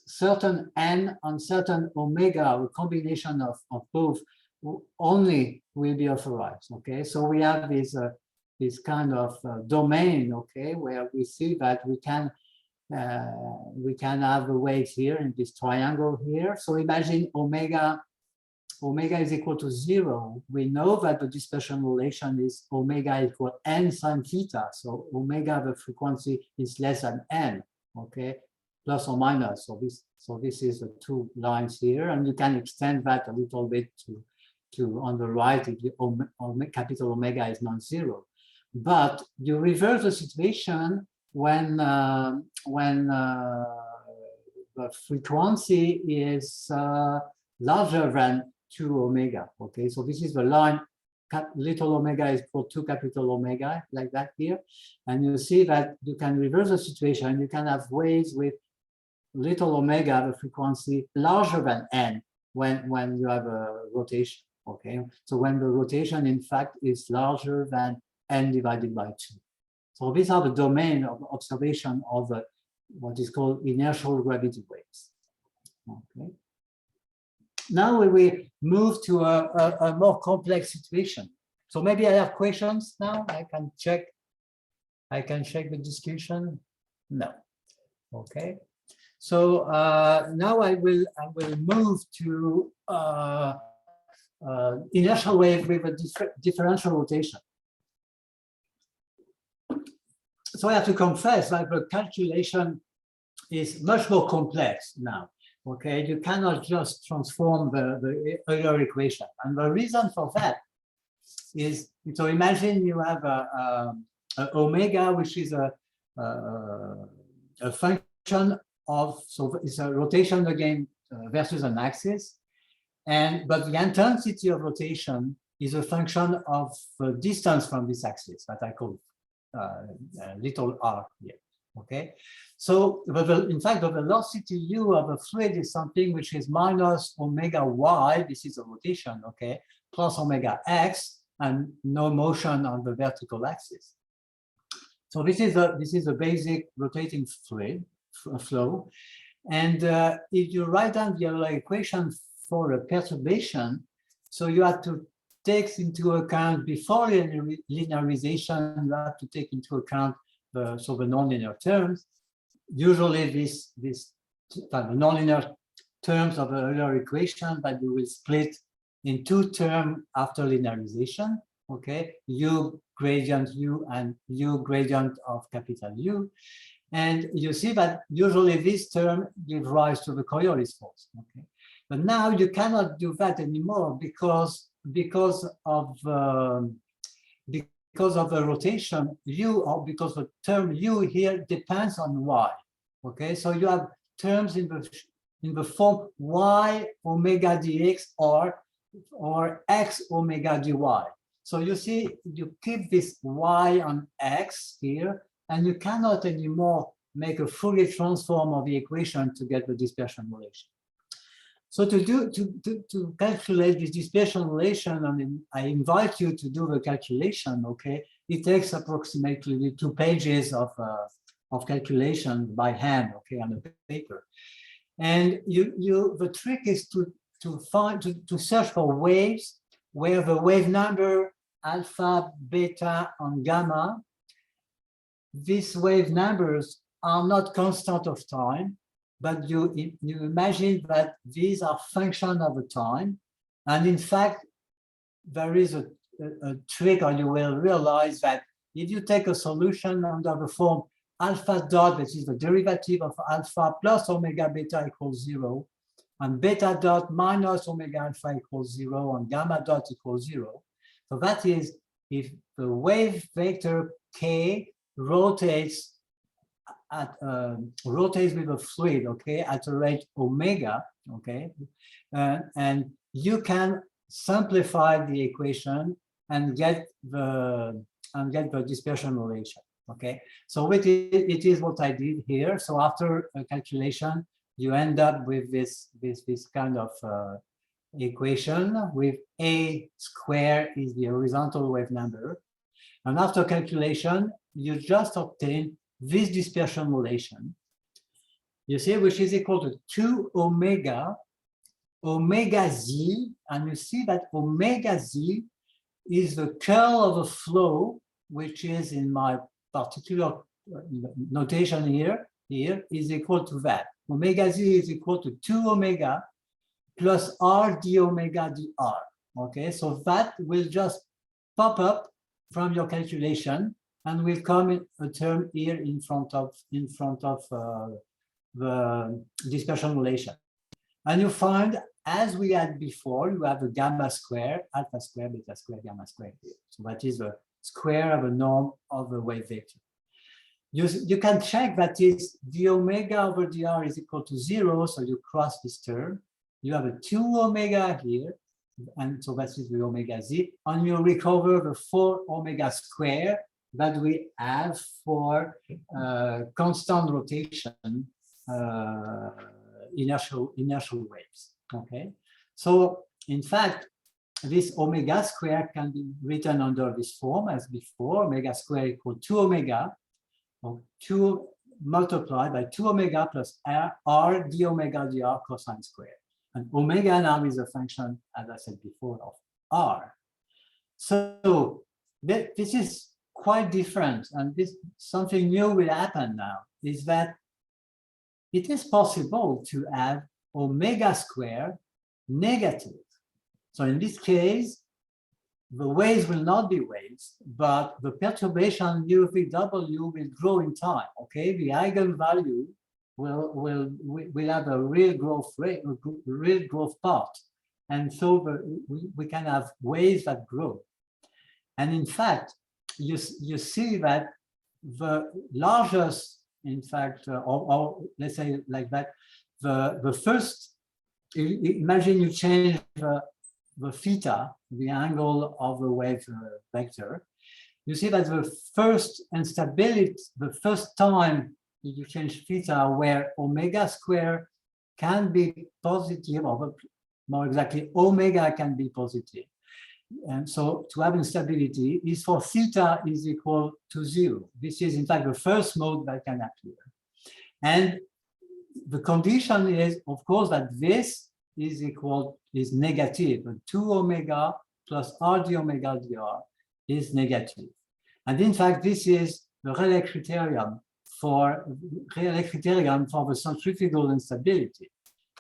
S1: certain n and certain omega, a combination of both only will be authorized. Okay, so we have this kind of domain, okay, where we see that we can have the waves here in this triangle here. So imagine omega is equal to 0. We know that the dispersion relation is omega equal n sine theta. So omega, the frequency is less than n, okay, plus or minus. So this is the two lines here, and you can extend that a little bit to on the right if the capital omega is non-zero. But you reverse the situation when the frequency is larger than 2 omega. Okay, so this is the line, little omega is equal to capital omega, like that here. And you see that you can reverse the situation. You can have waves with little omega, the frequency larger than n when you have a rotation. Okay, so when the rotation in fact is larger than n divided by 2. So these are the domain of observation of what is called inertial gravity waves. Okay. Now we will move to a more complex situation. So maybe I have questions now. I can check the discussion. No. Okay. So now I will move to inertial wave with a differential rotation. So I have to confess that the calculation is much more complex now. Okay, you cannot just transform the Euler equation, and the reason for that is, so imagine you have a omega, which is a function of, so it's a rotation again versus an axis, but the intensity of rotation is a function of the distance from this axis that I call little r here. Okay, so in fact the velocity u of a fluid is something which is minus omega y, this is a rotation, okay, plus omega x, and no motion on the vertical axis. So this is a basic rotating fluid flow, and if you write down the Euler equation for a perturbation, so you have to take into account, before linearization, you have to take into account the nonlinear terms. Usually the nonlinear terms of the Euler equation that we will split in two terms after linearization, okay, u gradient u and u gradient of capital U. And you see that usually this term gives rise to the Coriolis force, okay. But now you cannot do that anymore because of the rotation u, or because the term u here depends on y. Okay, so you have terms in the form y omega dx or x omega dy. So you see, you keep this y on x here, and you cannot anymore make a Fourier transform of the equation to get the dispersion relation. So to calculate this dispersion relation, I mean, I invite you to do the calculation. Okay, it takes approximately 2 pages of calculation by hand, okay, on the paper. And the trick is to search for waves where the wave number alpha, beta, and gamma, these wave numbers are not constant of time, but you imagine that these are function of the time. And in fact, there is a trick, or you will realize that if you take a solution under the form alpha dot, which is the derivative of alpha plus omega beta equals 0, and beta dot minus omega alpha equals 0, and gamma dot equals 0. So that is, if the wave vector k rotates with a fluid, okay, at a rate omega, okay, and you can simplify the equation and get the dispersion relation. Okay, so it is what I did here. So after a calculation, you end up with this kind of equation with a square is the horizontal wave number, and after calculation, you just obtain this dispersion relation, you see, which is equal to 2 omega z, and you see that omega z is the curl of the flow, which is in my particular notation here is equal to that. Omega z is equal to 2 omega plus r d omega dr. Okay, so that will just pop up from your calculation and will come in a term here in front of the dispersion relation. And you find, as we had before, you have a gamma square, alpha square, beta square, gamma square here. So that is the square of a norm of the wave vector. You can check that is d omega over dr is equal to 0, so you cross this term. You have a 2 omega here, and so that is the omega z, and you recover the 4 omega square that we have for constant rotation inertial waves. Okay, so in fact, this omega square can be written under this form as before: omega square equal 2 omega, or 2 multiplied by 2 omega plus r d omega dr cosine square. And omega now is a function, as I said before, of r. So this is quite different, and this something new will happen now, is that it is possible to have omega square negative. So in this case, the waves will not be waves, but the perturbation UVW will grow in time. Okay, the eigenvalue will have a real growth rate, a real growth part, and so we can have waves that grow. And in fact, you see that the largest, in fact, or let's say like that, the first, imagine you change the theta, the angle of the wave vector, you see that the first instability, the first time you change theta where omega square can be positive, or more exactly, omega can be positive. And so to have instability is for theta is equal to 0. This is in fact the first mode that can appear. And the condition is, of course, that this is negative. 2 omega plus r d omega dr is negative. And in fact, this is the Rayleigh criterion for the centrifugal instability.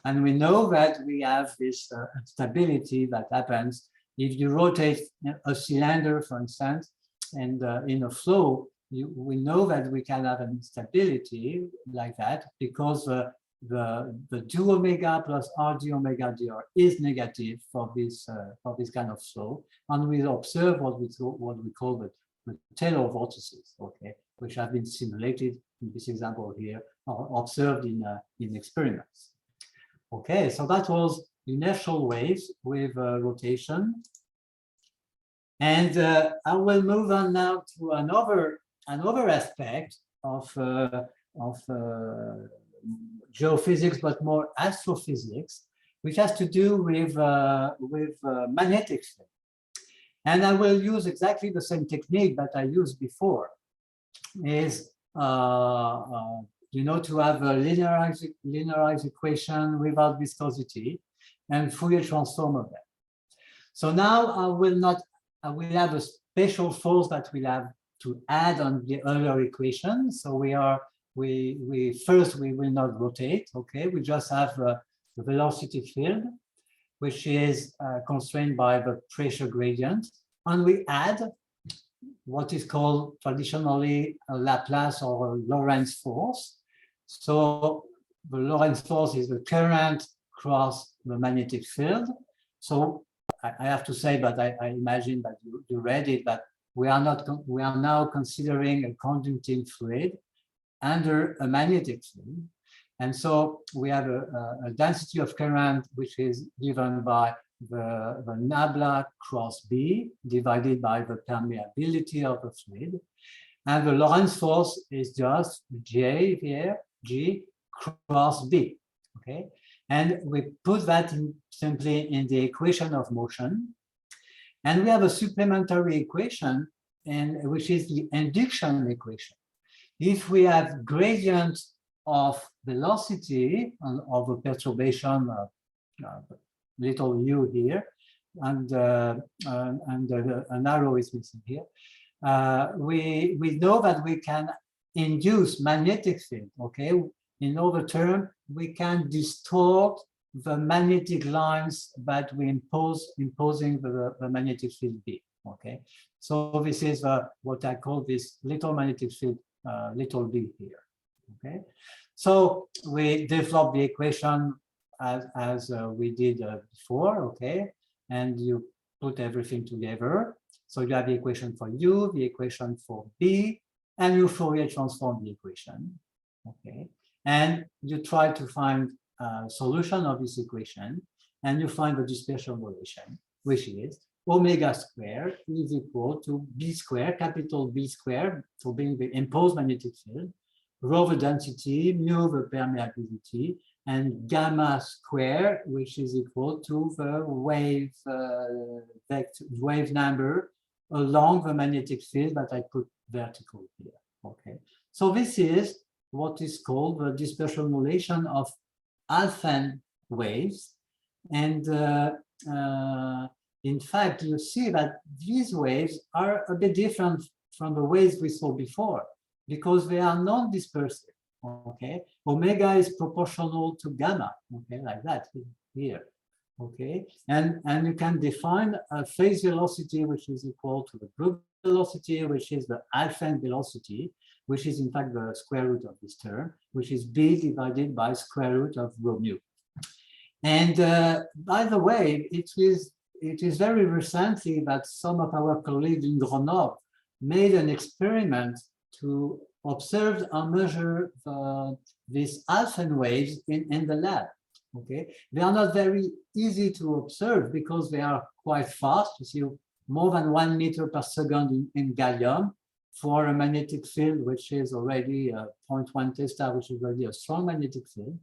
S1: And we know that we have this instability that happens if you rotate a cylinder, for instance, and in a flow, we know that we can have an instability like that because the 2 omega plus r d omega dr is negative for this kind of flow, and we observe what we call the Taylor vortices, okay, which have been simulated in this example here, or observed in experiments. Okay, so that was inertial waves with rotation, and I will move on now to another aspect of geophysics, but more astrophysics, which has to do with magnetic field. And I will use exactly the same technique that I used before, is to have a linearized equation without viscosity and Fourier transform of them. So now I will have a special force that we'll have to add on the earlier equation. So we will not rotate, okay? We just have the velocity field, which is constrained by the pressure gradient. And we add what is called traditionally a Laplace or a Lorentz force. So the Lorentz force is the current cross the magnetic field. So I have to say, but I imagine that you read it, that we are now considering a conducting fluid under a magnetic field. And so we have a density of current, which is given by the nabla cross B divided by the permeability of the fluid. And the Lorentz force is just J here, G cross B, okay? And we put that simply in the equation of motion. And we have a supplementary equation, which is the induction equation. If we have gradient of velocity of a perturbation, little u here, and an arrow is missing here, we know that we can induce magnetic field, okay? In other terms, we can distort the magnetic lines that we imposing the magnetic field B, okay? So this is what I call this little magnetic field, little b here, okay? So we develop the equation as we did before, okay? And you put everything together. So you have the equation for U, the equation for B, and you Fourier transform the equation, okay? And you try to find a solution of this equation, and you find the dispersion relation, which is omega squared is equal to B squared, capital B squared, for being the imposed magnetic field, rho the density, mu the permeability, and gamma squared, which is equal to the wave number along the magnetic field that I put vertical here, okay? So this is what is called the dispersion relation of Alfvén waves. And in fact, you see that these waves are a bit different from the waves we saw before because they are non-dispersive. Okay, omega is proportional to gamma. Okay, like that here. Okay, and you can define a phase velocity which is equal to the group velocity, which is the alpha velocity, which is in fact the square root of this term, which is b divided by square root of rho mu. And by the way, it is very recently that some of our colleagues in Grenoble made an experiment to observe and measure these alpha waves in the lab. Okay, they are not very easy to observe because they are quite fast. You see more than 1 meter per second in gallium for a magnetic field, which is already 0.1 tesla, which is already a strong magnetic field.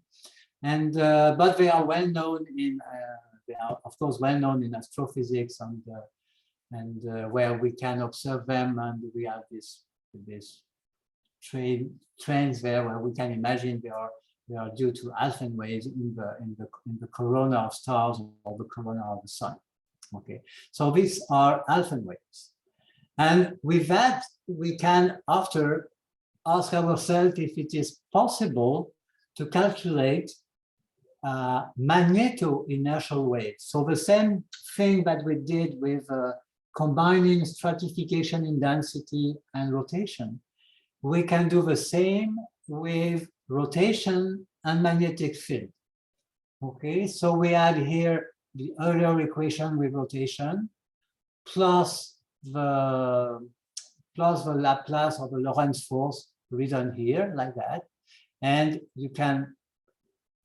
S1: And but they are well known in they are of course well known in astrophysics and where we can observe them, and we have this trains there where we can imagine they are due to alpha waves in the corona of stars or the corona of the sun. Okay, so these are alpha waves, and with that we can after ask ourselves if it is possible to calculate magneto-inertial waves. So the same thing that we did with combining stratification in density and rotation, we can do the same with rotation and magnetic field. Okay, so we add here the earlier equation with rotation plus the Laplace of the Lorentz force written here like that, and you can,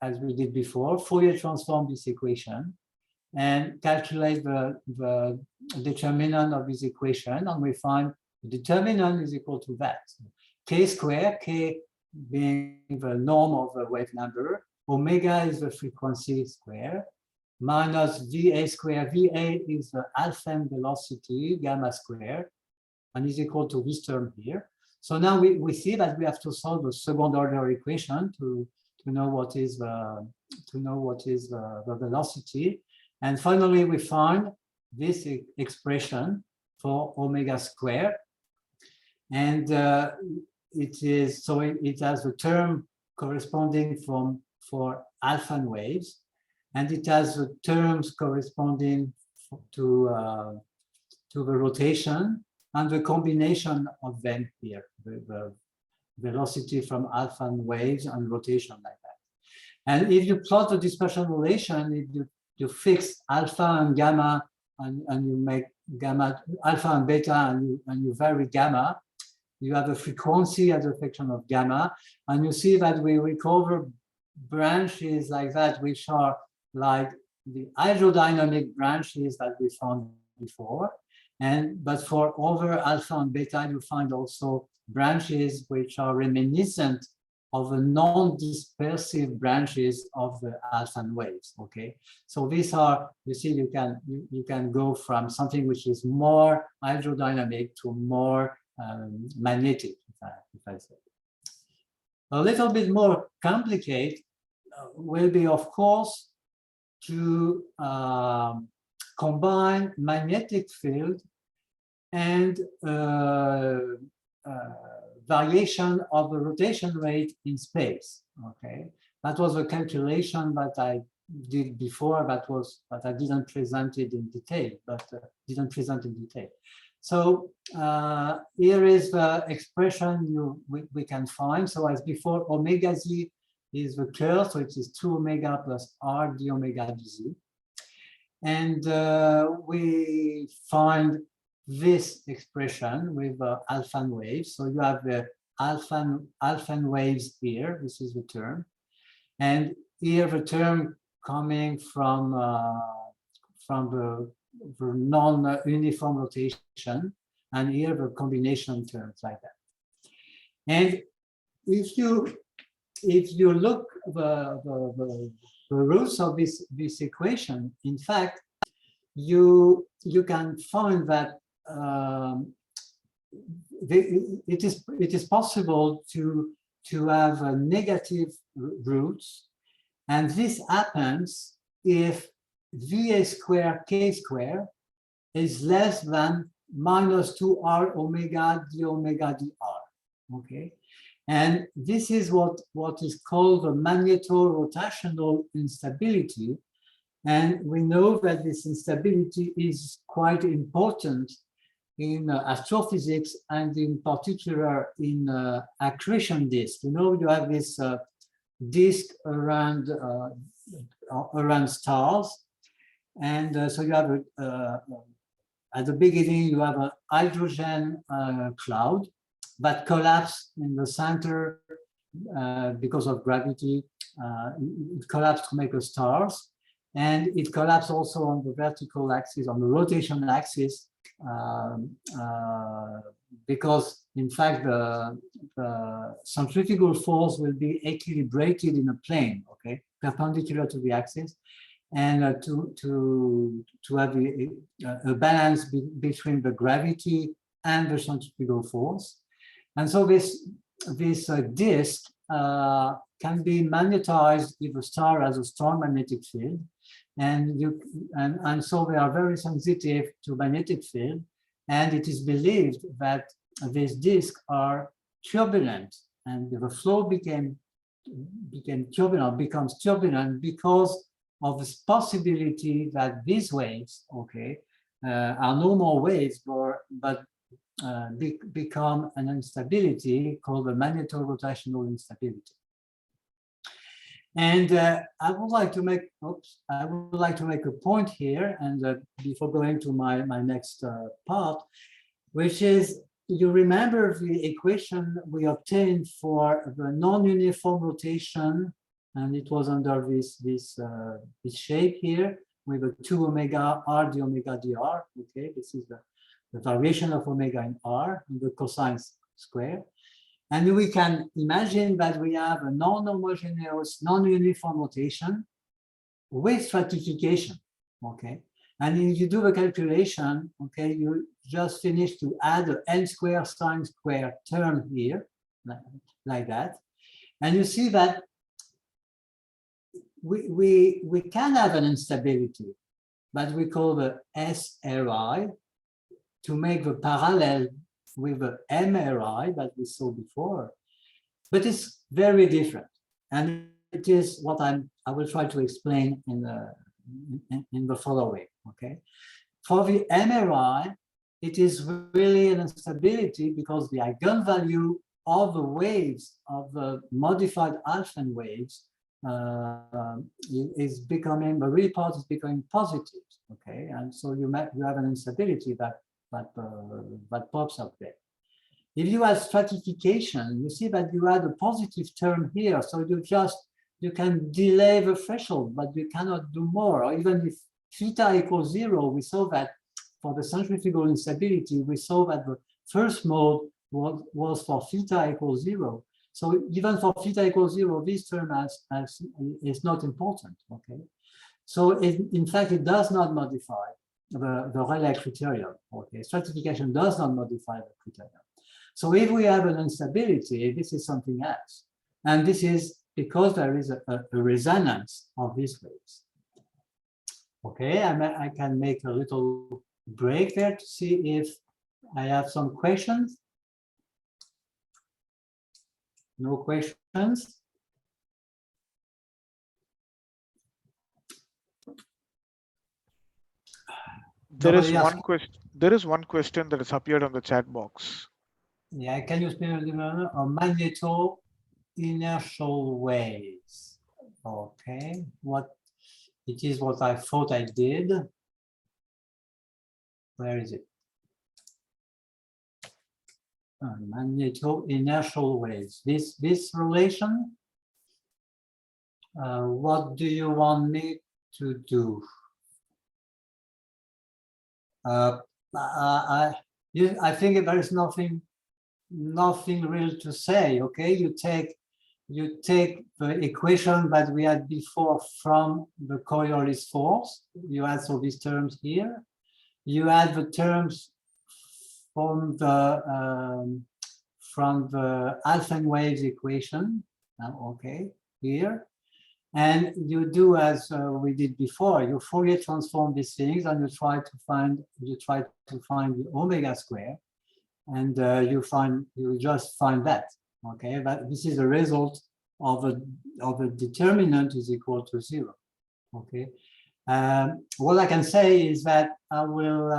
S1: as we did before, Fourier transform this equation and calculate the determinant of this equation, and we find the determinant is equal to that. K squared, K being the norm of the wave number, omega is the frequency square, minus VA squared. VA is the alpha velocity, gamma squared, and is equal to this term here. So now we see that we have to solve the second order equation to know what is the velocity, and finally we find this expression for omega squared, and it has a term corresponding for alpha waves, and it has the terms corresponding to the rotation and the combination of them here, the velocity from alpha waves and rotation like that. And if you plot the dispersion relation, if you fix alpha and gamma and you make gamma, alpha and beta, and you vary gamma, you have a frequency as a function of gamma, and you see that we recover branches like that, which are like the hydrodynamic branches that we found before. But for over alpha and beta, you find also branches which are reminiscent of the non-dispersive branches of the alpha waves. Okay, so these are, you see, you can go from something which is more hydrodynamic to more magnetic, if I say. A little bit more complicated will be, of course, to combine magnetic field and variation of the rotation rate in space. Okay, that was a calculation that I did before. But I didn't present it in detail. So here is the expression we can find. So as before, omega z is the curve, so it is 2 omega plus r d omega dz. And we find this expression with alpha waves. So you have the alpha waves here. This is the term, and here the term coming from the non-uniform rotation, and here the combination terms like that. And if you look the roots of this equation, in fact, you can find that it is possible to have negative roots, and this happens if VA squared K squared is less than minus 2R omega d dr. Okay, And this is what is called the magneto-rotational instability. And we know that this instability is quite important in astrophysics and in particular in accretion disk. You know, you have this disk around stars. And so you have at the beginning, you have a hydrogen cloud that collapsed in the center because of gravity. It collapsed to make the stars. And it collapsed also on the vertical axis, on the rotation axis, because in fact the centrifugal force will be equilibrated in a plane, okay, perpendicular to the axis, and to have a balance between the gravity and the centrifugal force. And so this disk can be magnetized if a star has a strong magnetic field, and so they are very sensitive to magnetic field, and it is believed that these disks are turbulent, and the flow becomes turbulent because of this possibility that these waves, okay, are no more waves, but become an instability called the magneto-rotational instability. And I would like to make a point here, and before going to my next part, which is, you remember the equation we obtained for the non-uniform rotation, and it was under this shape here with a 2 omega r d omega dr. Okay, this is the variation of omega in r and the cosine square. And we can imagine that we have a non-homogeneous, non-uniform rotation with stratification, okay? And if you do the calculation, okay, you just finish to add an n square sine square term here, like that. And you see that we can have an instability that we call the SRI to make the parallel with the MRI that we saw before, but it's very different, and it is what I will try to explain in the following. Okay, for the MRI, it is really an instability because the eigenvalue of the waves of the modified Alfvén waves is becoming, the real part is becoming positive. Okay, and so you have an instability that pops up there. If you have stratification, you see that you add a positive term here, so you can delay the threshold, but you cannot do more. Or even if theta equals 0, we saw that for the centrifugal instability, we saw that the first mode was for theta equals 0. So even for theta equals 0, this term is not important. Okay, so in fact it does not modify the Rayleigh criterion. Okay, stratification does not modify the criterion. So if we have an instability, this is something else, and this is because there is a resonance of these waves. Okay, I can make a little break there to see if I have some questions. No questions?
S2: There is one question that has appeared on the chat box.
S1: Yeah, can you spell a magneto inertial waves? Okay, it is what I thought I did. Where is it? Magneto inertial waves. This relation. What do you want me to do? I think there is nothing real to say. Okay, you take the equation that we had before from the Coriolis force. You add so these terms here. You add the terms from the Alfvén waves equation. Okay, here. And you do as we did before. You Fourier transform these things, and you try to find the omega square, and you just find that. Okay, but this is a result of a determinant is equal to 0. Okay, what I can say is that I will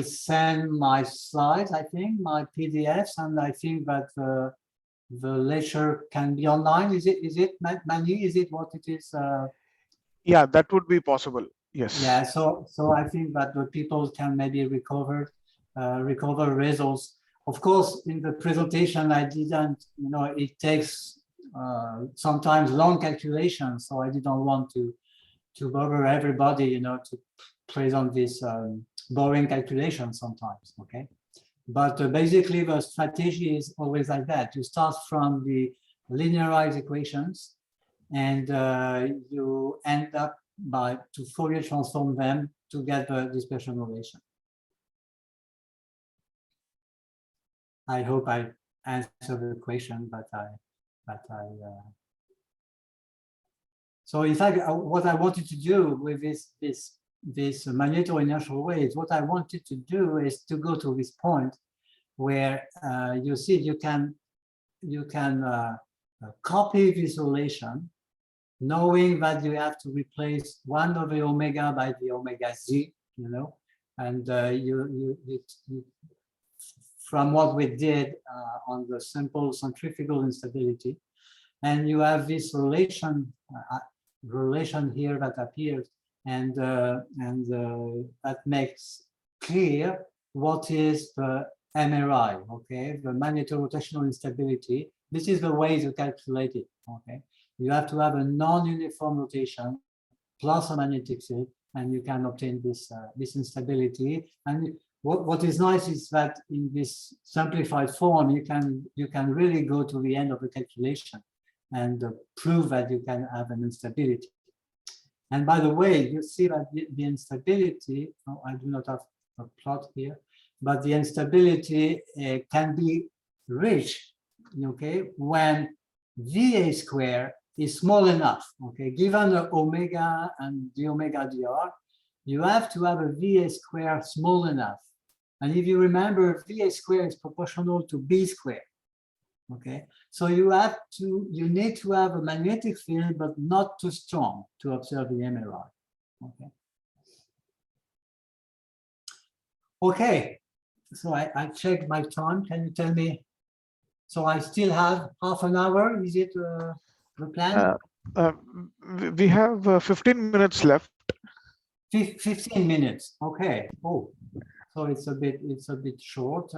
S1: send my slides, I think, my PDFs, and I think that the lecture can be online. Is it, Manu? Is it what it is?
S2: Yeah, that would be possible. Yes.
S1: Yeah, so I think that the people can maybe recover results. Of course, in the presentation, I didn't, it takes sometimes long calculations, so I didn't want to bother everybody, to present this boring calculation sometimes, okay? But basically, the strategy is always like that. You start from the linearized equations, and you end up to Fourier transform them to get the dispersion relation. I hope I answered the question, so in fact, what I wanted to do with this magneto-inertial waves, what I wanted to do is to go to this point where you see you can copy this relation, knowing that you have to replace 1 over omega by the omega z, and from what we did on the simple centrifugal instability, and you have this relation here that appears, and that makes clear what is the MRI, okay, the magneto-rotational instability. This is the way to calculate it, okay. You have to have a non-uniform rotation plus a magnetic field, and you can obtain this instability. And what is nice is that in this simplified form, you can really go to the end of the calculation and prove that you can have an instability. And by the way, you see that the instability, I do not have a plot here, but the instability can be reached, okay, when VA square is small enough, okay, given the omega and the omega dr, you have to have a VA square small enough. And if you remember, VA square is proportional to B square. Okay, so you need to have a magnetic field, but not too strong to observe the MRI. Okay. Okay, so I checked my time. Can you tell me? So I still have half an hour. Is it the plan?
S2: We have 15 minutes left.
S1: 15 minutes. Okay. Oh, so it's a bit short.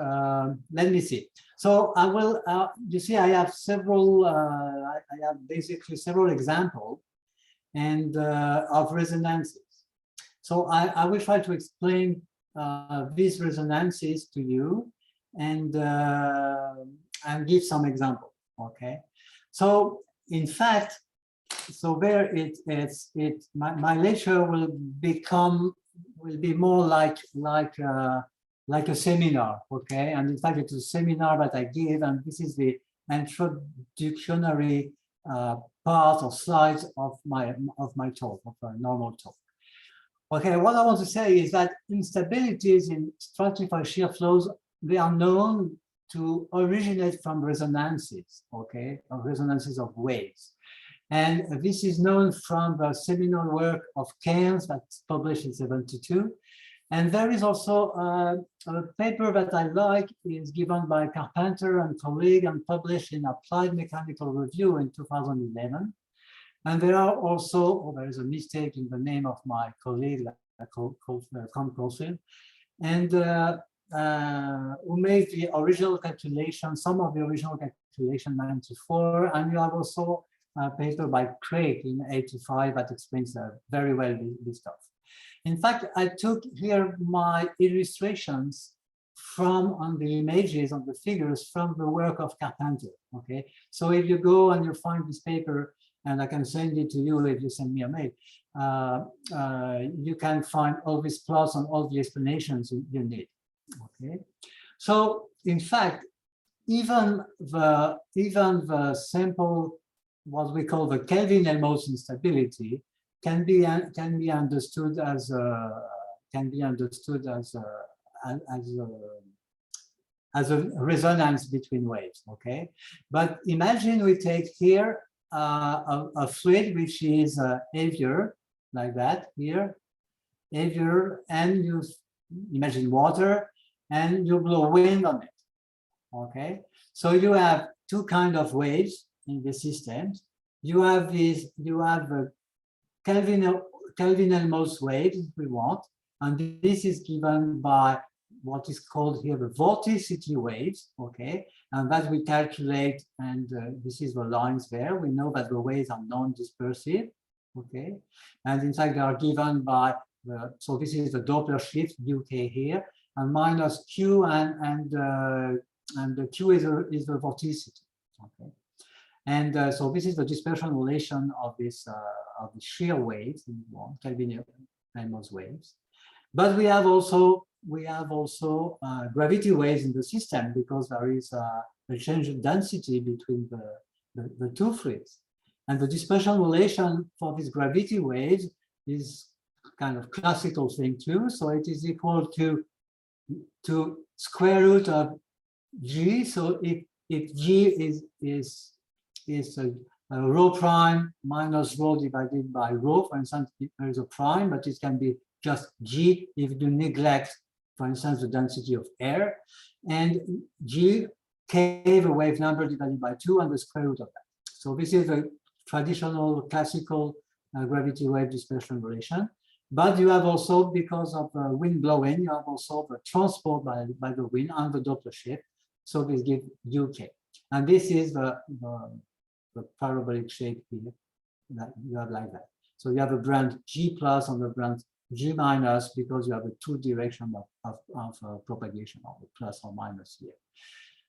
S1: Let me see. So I will. You see, I have several. I have basically several examples, and of resonances. So I will try to explain these resonances to you, and give some examples. Okay. So in fact, so there my lecture will be more like a seminar, okay? And in fact, it's a seminar that I give, and this is the introductory part or slides of my talk, of a normal talk. Okay, what I want to say is that instabilities in stratified shear flows, they are known to originate from resonances, okay, or resonances of waves. And this is known from the seminal work of Keynes that's published in '72. And there is also a paper that I like, is given by Carpenter and colleague and published in Applied Mechanical Review in 2011. And there are also, there is a mistake in the name of my colleague, and who made the original calculation, some of the original calculation 94, and you have also a paper by Craig in 85 that explains very well this stuff. In fact, I took here my illustrations on the images, on the figures from the work of Carpenter, okay? So if you go and you find this paper, and I can send it to you if you send me a mail, you can find all these plots and all the explanations you need, okay? So in fact, even the simple, what we call the Kelvin-Helmholtz instability, can be understood as as a resonance between waves, okay? But imagine we take here a fluid which is heavier, like that here, heavier, and you imagine water, and you blow wind on it, okay? So you have two kinds of waves in the systems. You have the Kelvin-Helmholtz waves, if we want, and this is given by what is called here the vorticity waves, okay? And that we calculate, and this is the lines there. We know that the waves are non-dispersive, okay? And in fact, they are given by so this is the Doppler shift UK here, and minus Q, and the Q is the vorticity, okay? And so this is the dispersion relation of this of the shear waves, Kelvin-Helmholtz waves. But we have also gravity waves in the system, because there is a change of density between the two fluids. And the dispersion relation for these gravity waves is kind of classical thing too. So it is equal to square root of G. So if G is rho prime minus rho divided by rho, for instance, there is a prime, but it can be just G if you neglect, for instance, the density of air, and G, K, the wave number divided by 2, and the square root of that. So this is the traditional classical gravity wave dispersion relation. But you have also, because of wind blowing, you have also the transport by the wind and the Doppler shift. So this gives UK. And this is the parabolic shape here that you have like that. So you have a brand G plus and the brand G minus, because you have a two direction of propagation, of the plus or minus here.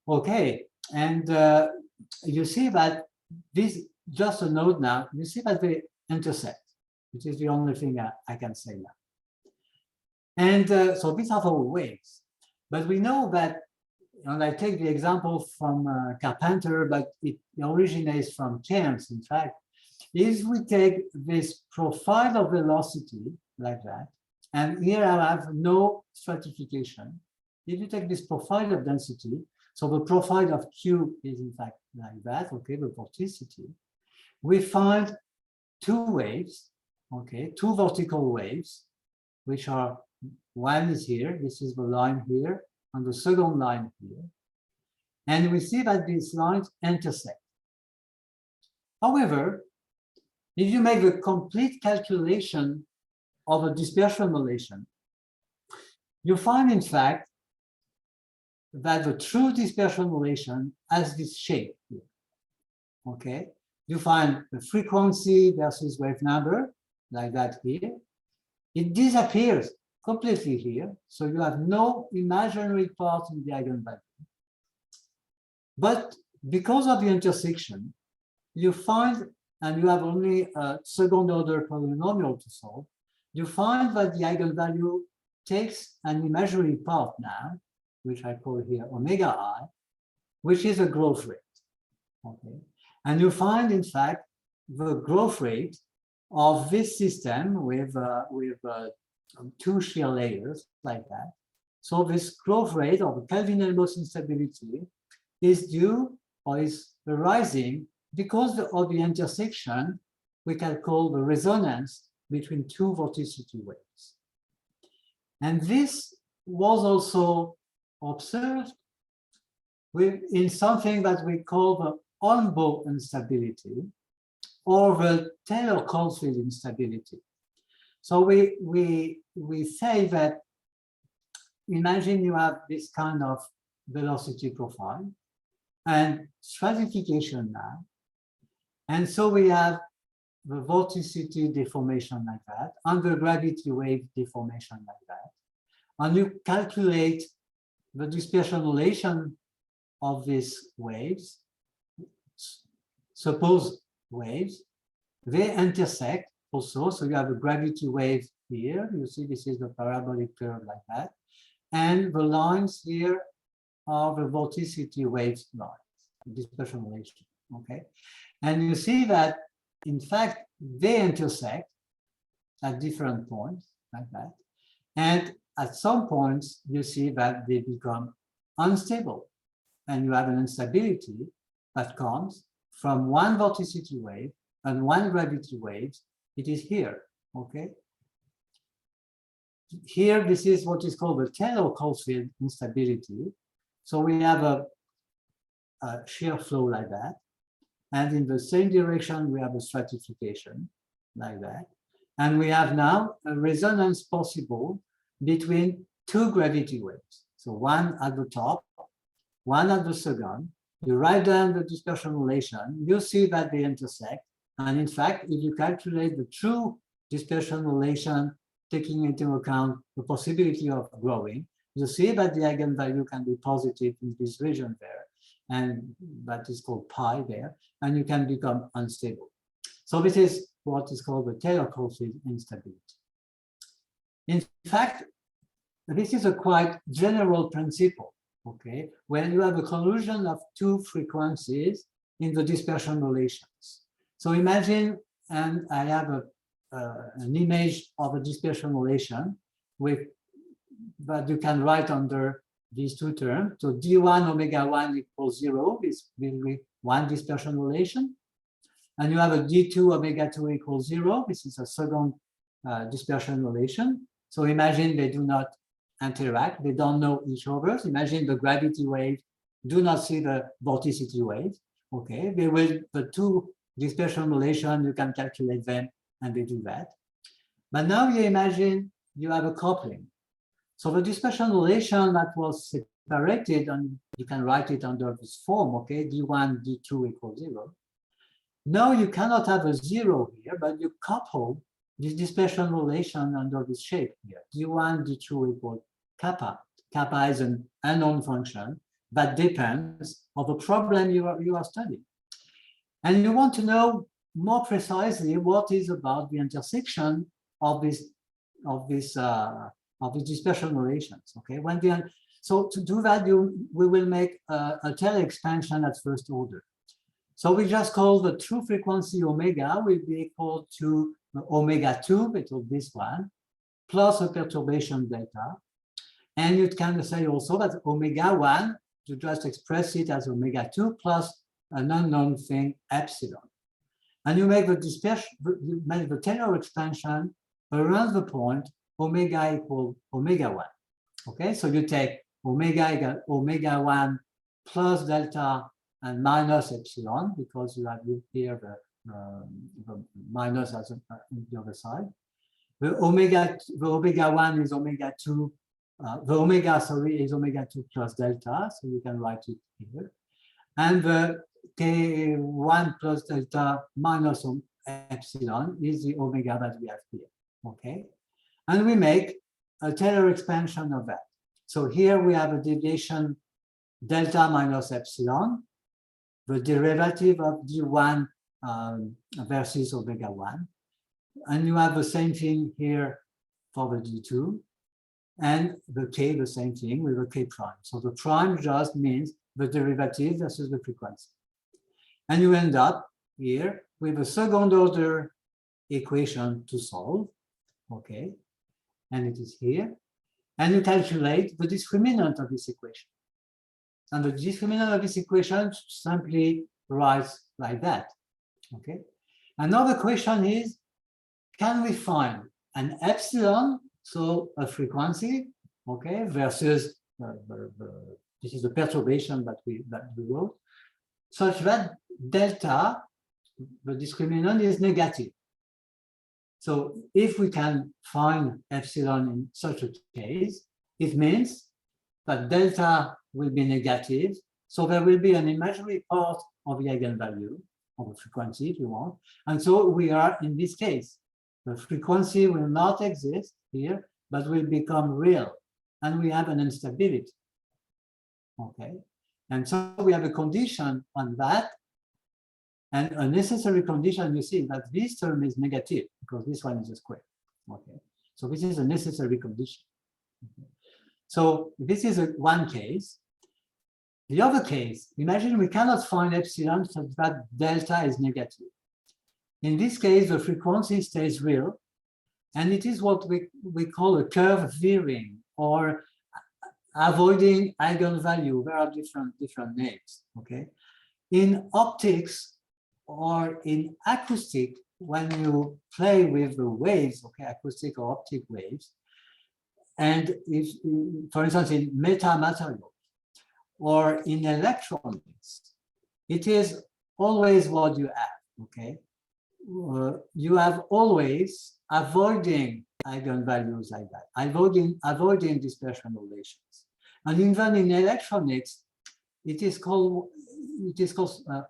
S1: Okay, and you see that this, just a note now, you see that they intersect, which is the only thing I can say now. And so these are all waves. But we know that, and I take the example from Carpenter, but it originates from Cairns, in fact, is we take this profile of velocity like that, and here I have no stratification. If you take this profile of density, so the profile of Q is in fact like that, okay, the vorticity, we find two waves, okay, two vertical waves, which are, one is here, this is the line here, and the second line here. And we see that these lines intersect. However, if you make a complete calculation of a dispersion relation, you find, in fact, that the true dispersion relation has this shape here, okay? You find the frequency versus wave number, like that here. It disappears completely here, so you have no imaginary part in the eigenvalue. But because of the intersection, you find, and you have only a second order polynomial to solve, you find that the eigenvalue takes an imaginary part now, which I call here omega I, which is a growth rate, okay? And you find, in fact, the growth rate of this system with two shear layers like that. So this growth rate of Kelvin-Helmholtz instability is due, or is arising, because of the intersection we can call the resonance between two vorticity waves. And this was also observed in something that we call the Joubaud instability, or the Taylor-Caulfield instability. So we say that, imagine you have this kind of velocity profile and stratification now. And so we have the vorticity deformation like that, and the gravity wave deformation like that. And you calculate the dispersion relation of these waves, suppose waves, they intersect also. So you have a gravity wave here. You see this is the parabolic curve like that. And the lines here are the vorticity waves lines, dispersion relation, okay? And you see that, in fact, they intersect at different points like that. And at some points, you see that they become unstable. And you have an instability that comes from one vorticity wave and one gravity wave. It is here, okay? Here, this is what is called the Taylor-Caulfield instability. So we have a shear flow like that. And in the same direction, we have a stratification like that. And we have now a resonance possible between two gravity waves. So one at the top, one at the second. You write down the dispersion relation, you see that they intersect. And in fact, if you calculate the true dispersion relation, taking into account the possibility of growing, you see that the eigenvalue can be positive in this region there. And that is called pi there. And you can become unstable. So this is what is called the Taylor-Caulfield instability. In fact, this is a quite general principle, okay? When you have a collision of two frequencies in the dispersion relations. So imagine, and I have an image of a dispersion relation with that you can write under these two terms. So d1 omega 1 equals 0 is really one dispersion relation. And you have a d2 omega 2 equals 0. This is a second dispersion relation. So imagine they do not interact. They don't know each other. Imagine the gravity wave do not see the vorticity wave. Okay, they will, the two dispersion relation, you can calculate them and they do that. But now you imagine you have a coupling. So the dispersion relation that was separated, and you can write it under this form, okay, d1, d2 equals 0. Now you cannot have a 0 here, but you couple this dispersion relation under this shape here, d1, d2 equals kappa. Kappa is an unknown function that depends on the problem you are studying. And you want to know more precisely what is about the intersection of these dispersion relations. Okay, so to do that, we will make a Taylor expansion at first order. So we just call the true frequency omega will be equal to omega 2, because this one, plus a perturbation delta. And you can say also that omega 1, you just express it as omega 2 plus an unknown thing, epsilon. And you make the dispersion, you make the Taylor expansion around the point omega equal omega 1. Okay, so you take omega equal omega 1 plus delta and minus epsilon, because you have here the minus as on the other side. The omega 1 is omega 2, the omega, sorry, is omega 2 plus delta, so you can write it here. And the K1 plus delta minus epsilon is the omega that we have here, okay? And we make a Taylor expansion of that. So here we have a deviation delta minus epsilon, the derivative of d1 versus omega 1. And you have the same thing here for the d2. And the k, the same thing with the k prime. So the prime just means the derivative versus the frequency. And you end up here with a second order equation to solve, okay? And it is here. And you calculate the discriminant of this equation. And the discriminant of this equation simply writes like that, okay? Another question is, can we find an epsilon, so a frequency, okay, versus this is the perturbation that we wrote, such that delta, the discriminant, is negative. So if we can find epsilon in such a case, it means that delta will be negative. So there will be an imaginary part of the eigenvalue, of the frequency, if you want. And so we are in this case. The frequency will not exist here, but will become real. And we have an instability. Okay. And so we have a condition on that. And a necessary condition, you see, that this term is negative because this one is a square. Okay. So this is a necessary condition. Okay. So this is one case. The other case, imagine we cannot find epsilon such that delta is negative. In this case, the frequency stays real, and it is what we call a curve veering, or avoiding eigenvalue. There are different names, okay? In optics or in acoustic, when you play with the waves, okay, acoustic or optic waves, and if, for instance, in metamaterials or in electronics, it is always what you have, okay? You have always avoiding eigenvalues like that, avoiding dispersion relations. And even in electronics, it is called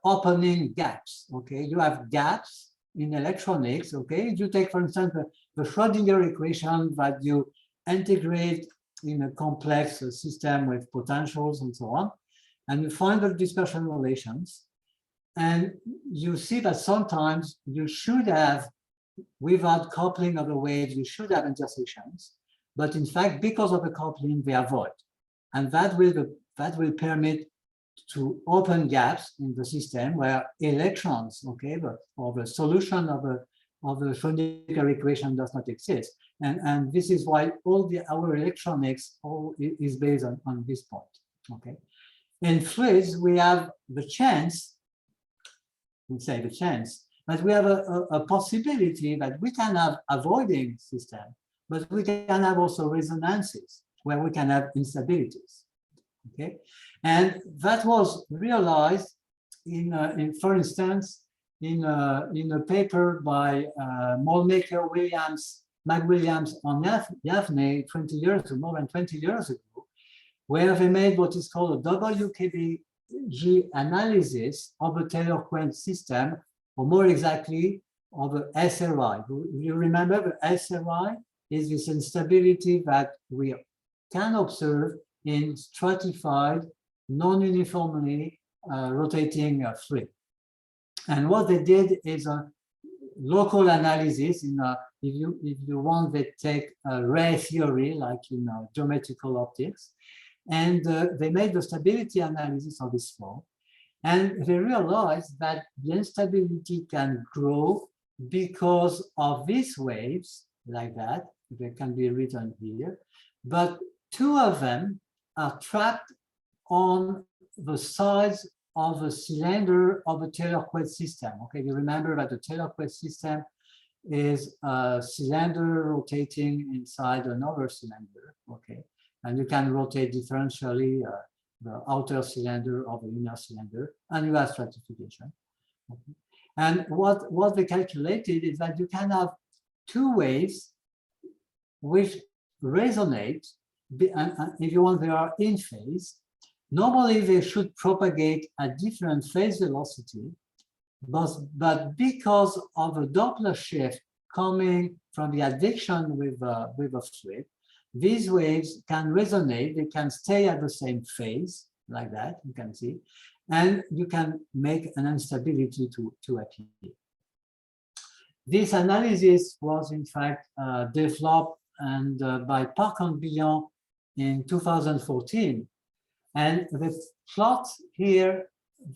S1: opening gaps, okay? You have gaps in electronics, okay? You take, for instance, the Schrödinger equation that you integrate in a complex system with potentials and so on, and you find the dispersion relations, and you see that sometimes you should have, without coupling of the waves, you should have intersections, but in fact, because of the coupling, they avoid, and that will permit to open gaps in the system where electrons, okay, or the solution of the Schrödinger equation does not exist. And this is why our electronics is based on this point, okay? In fluids, we have the chance, but we have a possibility that we can have avoiding system, but we can have also resonances where we can have instabilities, okay? And that was realized for instance, in a paper by Mollmaker, McWilliams on Yavne more than 20 years ago, where they made what is called a WKBG analysis of a Taylor-Quinn system, or more exactly, of the SRI. You remember the SRI is this instability that we can observe in stratified, non-uniformly rotating fluid. And what they did is a local analysis. If you want, they take a ray theory, like in geometrical optics, and they made the stability analysis of this flow. And they realized that the instability can grow because of these waves, like that. They can be written here, but two of them are trapped on the sides of a cylinder of a Taylor-Quinn system. Okay, you remember that the Taylor-Quinn system is a cylinder rotating inside another cylinder. Okay, and you can rotate differentially the outer cylinder or the inner cylinder, and you have stratification. Okay. And what they calculated is that you can have two waves which resonate, and if you want, they are in phase. Normally, they should propagate at different phase velocity, but because of a Doppler shift coming from the advection with a fluid, these waves can resonate. They can stay at the same phase, like that, you can see, and you can make an instability to appear. This analysis was, in fact, developed and by Park and Billon in 2014. And they plot here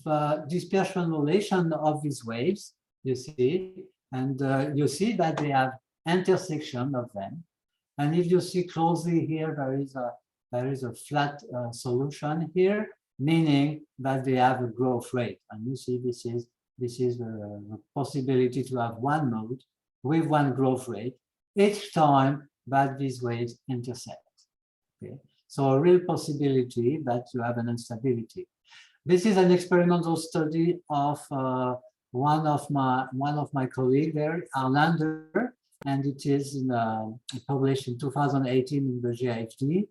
S1: the dispersion relation of these waves, you see, and you see that they have intersection of them. And if you see closely here, there is a flat solution here, meaning that they have a growth rate. And you see this is the possibility to have one mode with one growth rate each time that these waves intersect. Okay. So a real possibility that you have an instability. This is an experimental study of one of my colleagues there, Arlander, and it is published in 2018 in the GIFD.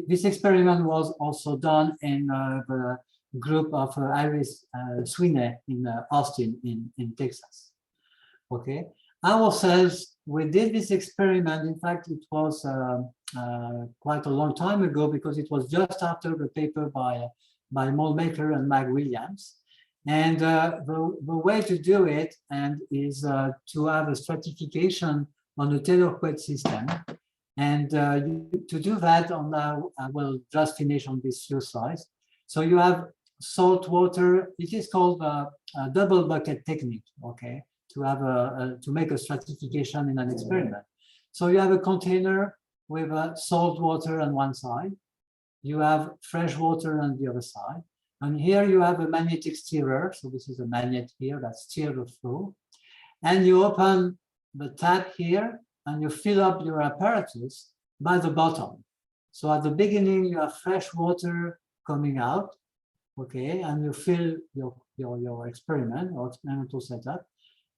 S1: This experiment was also done in the group of Iris Sweeney in Austin, in Texas. Okay, ourselves, we did this experiment. In fact, it was quite a long time ago, because it was just after the paper by Mollmaker and McWilliams. And the way to do it is to have a stratification on a Taylor-Quinn system. And to do that, I will just finish on these few slides. So you have salt water. It is called a double bucket technique, okay, to have to make a stratification in an experiment. So you have a container with salt water on one side. you have fresh water on the other side. And here you have a magnetic stirrer. So this is a magnet here that steers the flow. And you open the tap here and you fill up your apparatus by the bottom. So at the beginning, you have fresh water coming out, okay, and you fill your experiment or experimental setup.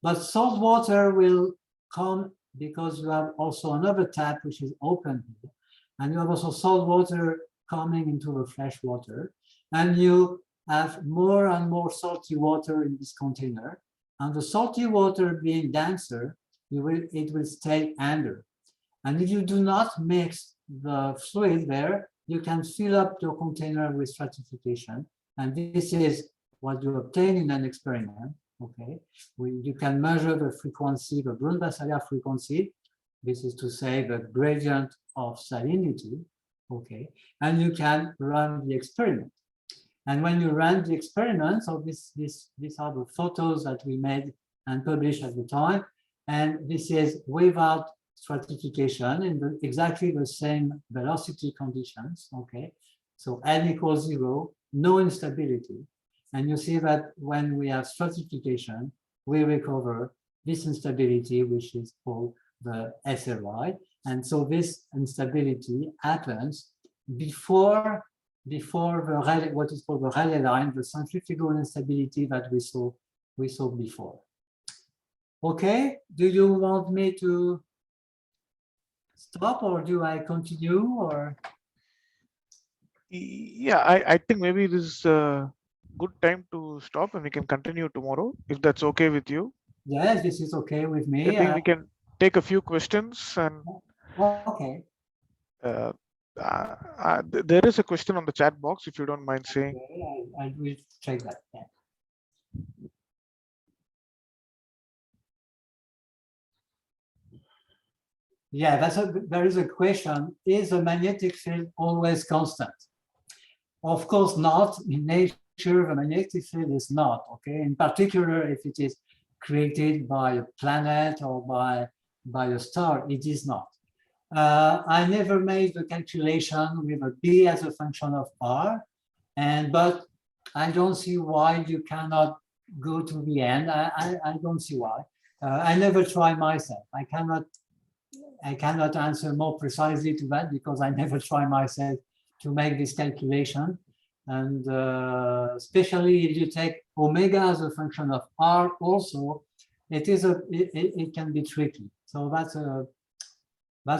S1: But salt water will come because you have also another tap which is open here. And you have also salt water coming into the fresh water. And you have more and more salty water in this container. And the salty water being denser, it will stay under. And if you do not mix the fluid there, you can fill up your container with stratification. And this is what you obtain in an experiment. Okay, you can measure the frequency, the Brun-Bassalia frequency. This is to say the gradient of salinity. Okay, and you can run the experiment. And when you run the experiment, so these are the photos that we made and published at the time. And this is without stratification in exactly the same velocity conditions. Okay, so n equals 0, no instability. And you see that when we have stratification, we recover this instability, which is called the SLY. And so this instability happens before the what is called the Rayleigh line, the centrifugal instability that we saw before. Okay, do you want me to stop or do I continue or?
S2: Yeah, I think maybe this is a good time to stop and we can continue tomorrow if that's okay with you.
S1: Yes, this is okay with me.
S2: I think we can take a few questions and.
S1: Okay.
S2: There is a question on the chat box, if you don't mind saying.
S1: Okay, I will check that. Yeah. Yeah, there is a question. Is the magnetic field always constant? Of course not. In nature, the magnetic field is not, okay? In particular, if it is created by a planet or by a star, it is not. I never made the calculation with a B as a function of R, but I don't see why you cannot go to the end. I don't see why. I never try myself. I cannot answer more precisely to that because I never try myself to make this calculation. And especially if you take omega as a function of R also, it can be tricky. So that's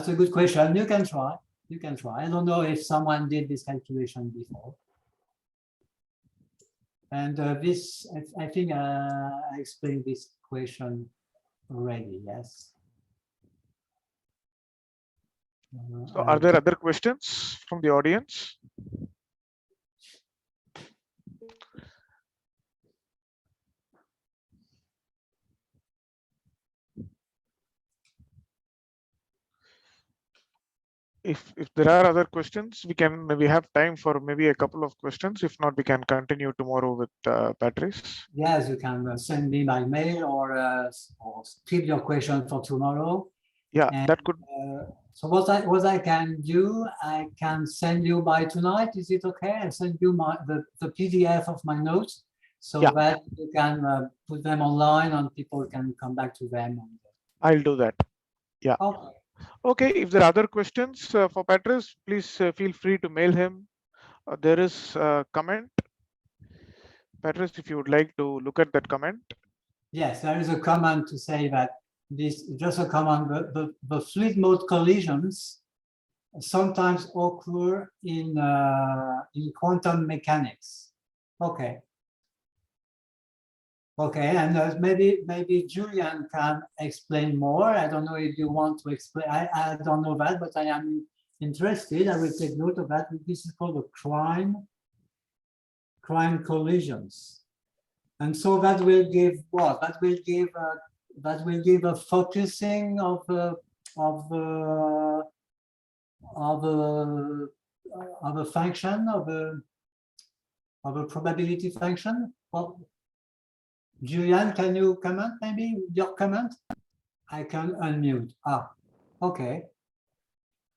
S1: a good question. You can try. You can try. I don't know if someone did this calculation before. And this, I think I explained this question already. Yes.
S2: So are there other questions from the audience? If there are other questions, we have time for maybe a couple of questions. If not, we can continue tomorrow with Patrice.
S1: Yes, you can send me by mail or keep your question for tomorrow.
S2: Yeah,
S1: and,
S2: that could.
S1: So what I can do, I can send you by tonight. Is it okay? I send you the PDF of my notes so that you can put them online and people can come back to them.
S2: I'll do that. Yeah.
S1: Okay.
S2: Okay, if there are other questions for Patrice, please feel free to mail him. There is a comment. Patrice, if you would like to look at that comment.
S1: Yes, there is a comment to say that this just a comment. The fluid mode collisions sometimes occur in quantum mechanics. Okay. Okay, and maybe Julian can explain more. I don't know if you want to explain. I don't know that, but I am interested. I will take note of that. This is called a crime collisions, and so that will give what? That will give a focusing of a function of a probability function. Well, Julian, can you comment maybe your comment? I can unmute. Ah, okay.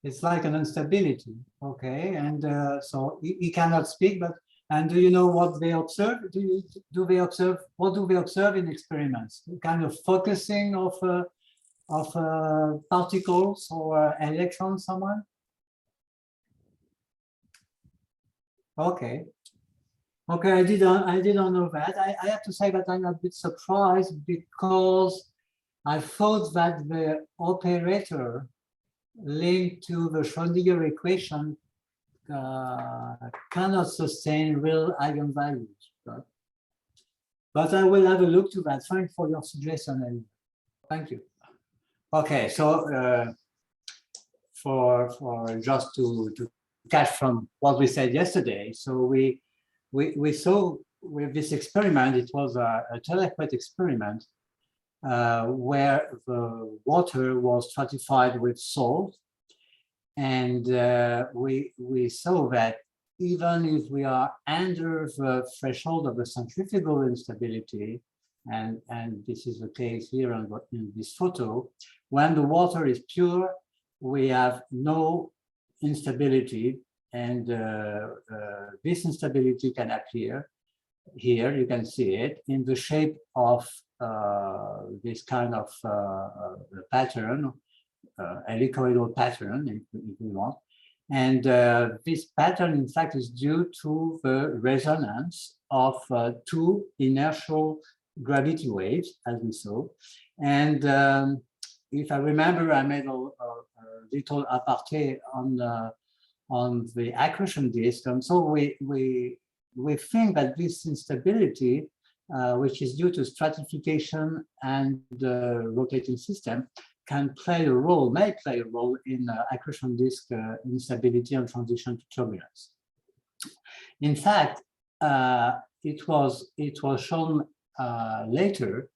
S1: It's like an instability, okay? And so he cannot speak, but, and do you know what they observe? Do they observe, what do they observe in experiments? Kind of focusing of particles or electrons, someone? Okay. Okay, I didn't know that. I have to say that I'm a bit surprised because I thought that the operator linked to the Schrödinger equation cannot sustain real eigenvalues. But I will have a look to that. Thanks for your suggestion, and thank you. Okay, so for just to catch from what we said yesterday, so we saw with this experiment, it was a telequet experiment where the water was stratified with salt. And we saw that even if we are under the threshold of the centrifugal instability, and this is the case here in this photo, when the water is pure, we have no instability, and this instability can appear here. You can see it in the shape of this kind of pattern, helicoidal pattern, if we want. And this pattern, in fact, is due to the resonance of two inertial gravity waves, as we saw. And if I remember, I made a little aparté on the accretion disk. And so we think that this instability, which is due to stratification and the rotating system, can play a role, may play a role in accretion disk instability and transition to turbulence. In fact, it was shown later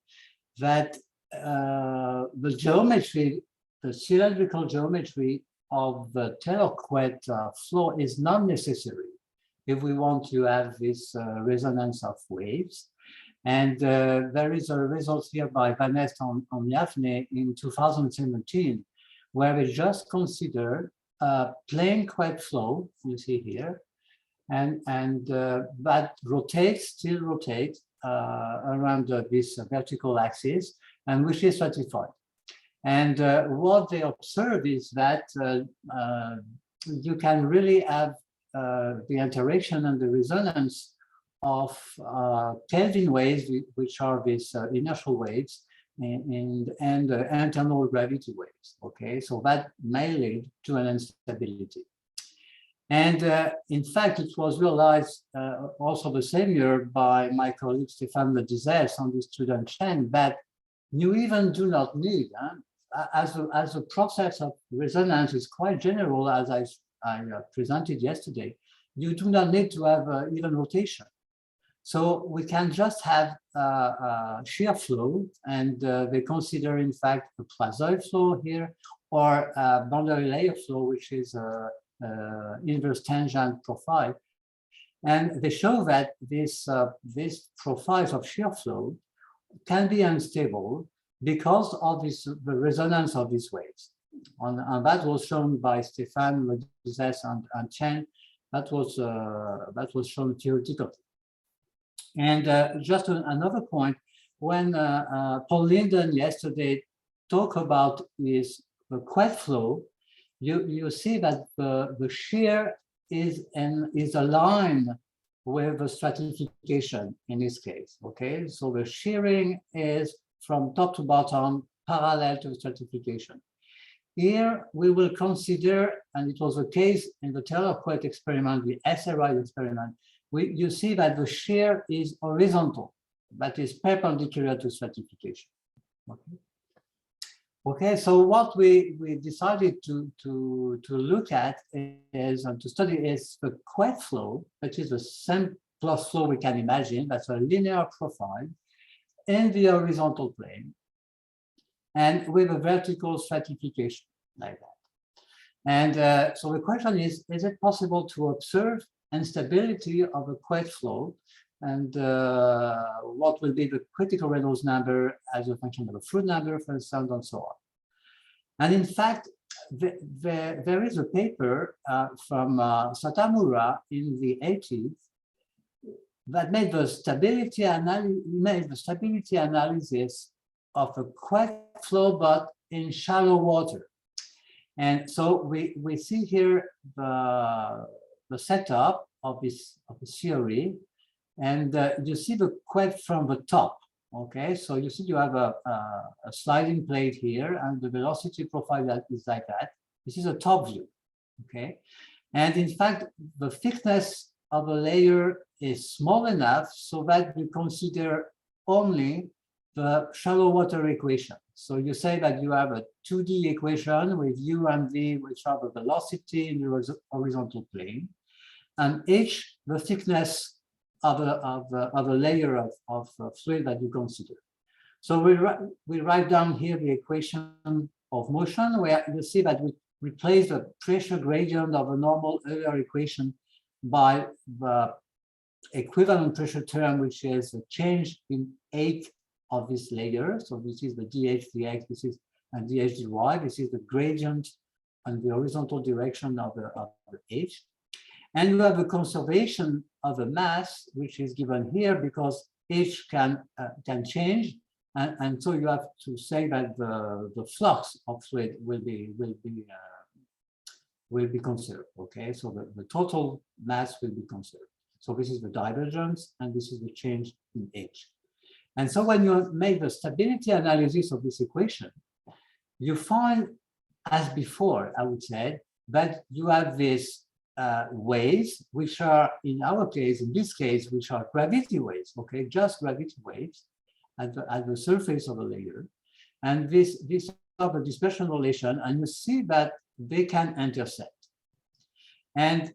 S1: that the geometry, the cylindrical geometry of the telequet flow is not necessary if we want to have this resonance of waves. And there is a result here by Van Est on Yafne in 2017, where we just consider plain quet flow, you see here, and that rotates, still rotates around this vertical axis, and which is stratified. And what they observe is that you can really have the interaction and the resonance of Kelvin waves, which are these inertial waves, and internal gravity waves. Okay, so that may lead to an instability. And in fact, it was realized also the same year by my colleague Stéphane Ledizès and his student Chen that you even do not need, as a process of resonance is quite general, as I presented yesterday, you do not need to have even rotation. So we can just have shear flow, and they consider, in fact, a plazoid flow here, or a boundary layer flow, which is inverse tangent profile. And they show that these profiles of shear flow can be unstable because of the resonance of these waves. And that was shown by Stéphane Ledizès and Chen. That was shown theoretically. And just another point, when Paul Linden yesterday talked about the quet flow, you see that the shear is aligned with the stratification in this case. Okay, so the shearing is from top to bottom parallel to the stratification. Here we will consider, and it was the case in the telequet experiment, the SRI experiment, you see that the shear is horizontal, that is perpendicular to stratification. Okay. Okay, so what we decided to look at is, and to study, is the quet flow, which is the simplest flow we can imagine. That's a linear profile in the horizontal plane, and with a vertical stratification like that. And so the question is it possible to observe instability of a quet flow, and what will be the critical Reynolds number as a function of a Froude number, for instance, and so on. And in fact, there is a paper from Satamura in the 80s that made the stability analysis of a quake flow, but in shallow water. And so we see here the setup of this theory, and you see the quake from the top. Okay, so you see you have a sliding plate here, and the velocity profile that is like that. This is a top view. Okay, and in fact, the thickness of a layer is small enough so that you consider only the shallow water equation. So you say that you have a 2D equation with u and v, which are the velocity in the horizontal plane, and h, the thickness of a layer of fluid that you consider. So we write down here the equation of motion, where you see that we replace the pressure gradient of a normal Euler equation by the equivalent pressure term, which is a change in h of this layer. So this is the dh dx, this is and dh dy. This is the gradient and the horizontal direction of the h. And you have a conservation of the mass, which is given here because h can change, and so you have to say that the flux of fluid will be conserved. Okay, so the total mass will be conserved. So this is the divergence, and this is the change in h. And so when you make the stability analysis of this equation, you find, as before, I would say, that you have these waves, which are, in our case, in this case, which are gravity waves, okay, just gravity waves at the surface of a layer. And these are the dispersion relation, and you see that they can intersect. And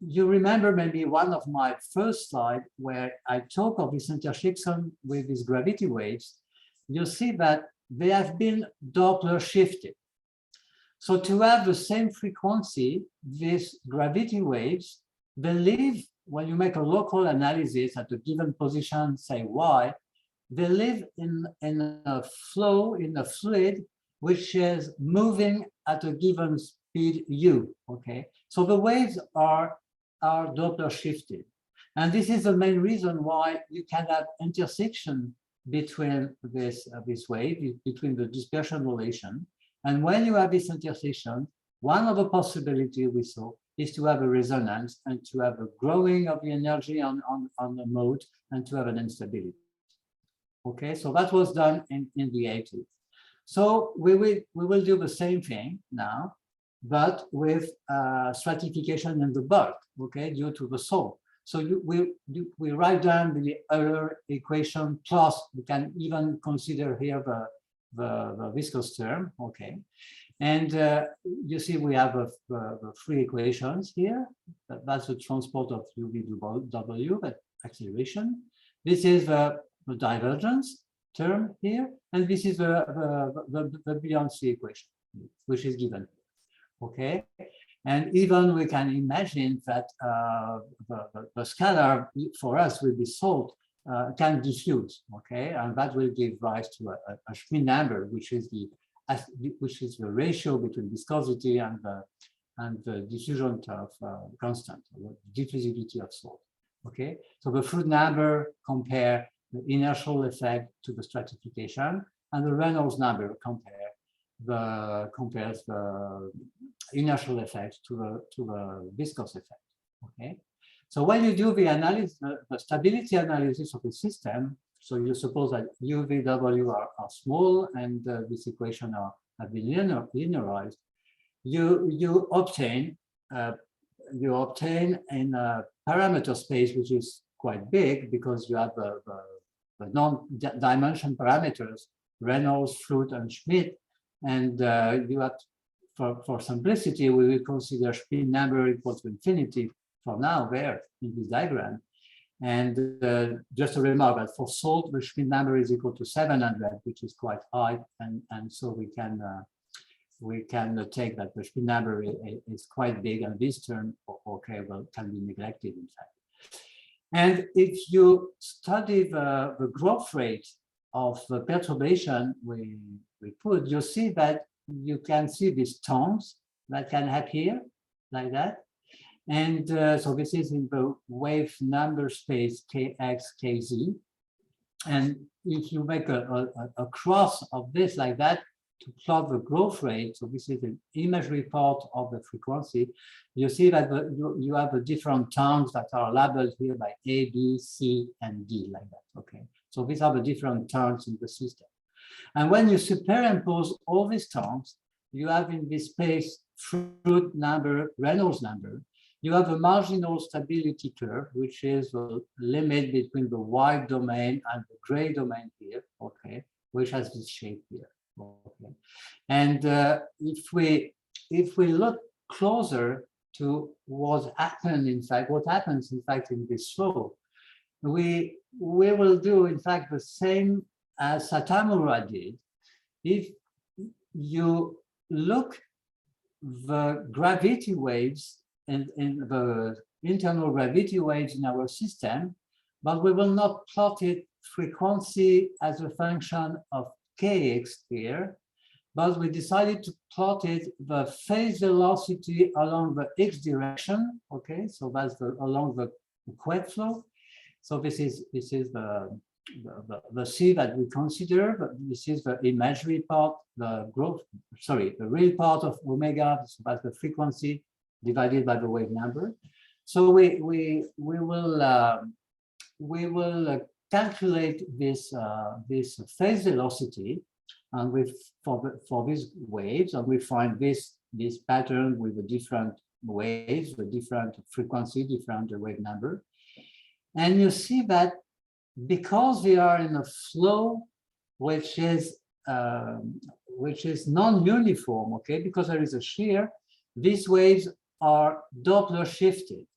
S1: you remember maybe one of my first slides where I talk of this intersection with these gravity waves. You see that they have been Doppler shifted. So to have the same frequency, these gravity waves, they live, when you make a local analysis at a given position, say y, they live in a flow, in a fluid, which is moving at a given speed u, okay? So the waves are Doppler shifted. And this is the main reason why you can have intersection between this wave, between the dispersion relation. And when you have this intersection, one of the possibilities we saw is to have a resonance and to have a growing of the energy on the mode and to have an instability. Okay, so that was done in the 80s. So we will do the same thing now, but with stratification in the bulk, okay, due to the salt. So we write down the Euler equation, plus we can even consider here the viscous term, okay. And you see we have the three equations here. That's the transport of UV/W, that acceleration. This is the divergence term here, and this is the buoyancy equation, which is given. Okay, and even we can imagine that the scalar for us will be salt can diffuse. Okay, and that will give rise to a Schmidt number, which is the ratio between viscosity and the diffusion of constant, or diffusivity of salt. Okay, so the Schmidt number compare the inertial effect to the stratification, and the Reynolds number compares the inertial effect to the viscous effect. Okay, so when you do the analysis, the stability analysis of the system, so you suppose that UVW are small and this equation have been linearized, you obtain in a parameter space which is quite big, because you have the non-dimension parameters, Reynolds, Flood, and Schmidt, and you have, for simplicity, we will consider Schmidt number equal to infinity for now there in this diagram. And just a remark that for salt, the Schmidt number is equal to 700, which is quite high, and so we can take that the Schmidt number is quite big, and this term, okay, well, can be neglected in fact. And if you study the growth rate of the perturbation we put, you see that you can see these tongues that can appear like that. And so this is in the wave number space kx, kz. And if you make a cross of this like that to plot the growth rate, so this is an imagery part of the frequency, you see that you have the different tongues that are labeled here by A, B, C, and D like that, okay? So these are the different tongues in the system. And when you superimpose all these tongues, you have in this space Fruit number, Reynolds number. You have a marginal stability curve, which is the limit between the white domain and the gray domain here, okay, which has this shape here, okay. And if we look closer to what happened, in fact, what happens, in fact, in this flow, we will do, in fact, the same as Satamura did. If you look the gravity waves in the internal gravity waves in our system, but we will not plot it frequency as a function of kx here, but we decided to plot it the phase velocity along the x direction, okay? So that's along the quad flow. So this is the C that we consider, but this is the imaginary part, the real part of omega, so that's the frequency divided by the wave number. So we will calculate this phase velocity, and for these waves, and we find this pattern with the different waves, the different frequency, different wave number, and you see that because we are in a flow which is non-uniform, okay, because there is a shear, these waves are Doppler shifted.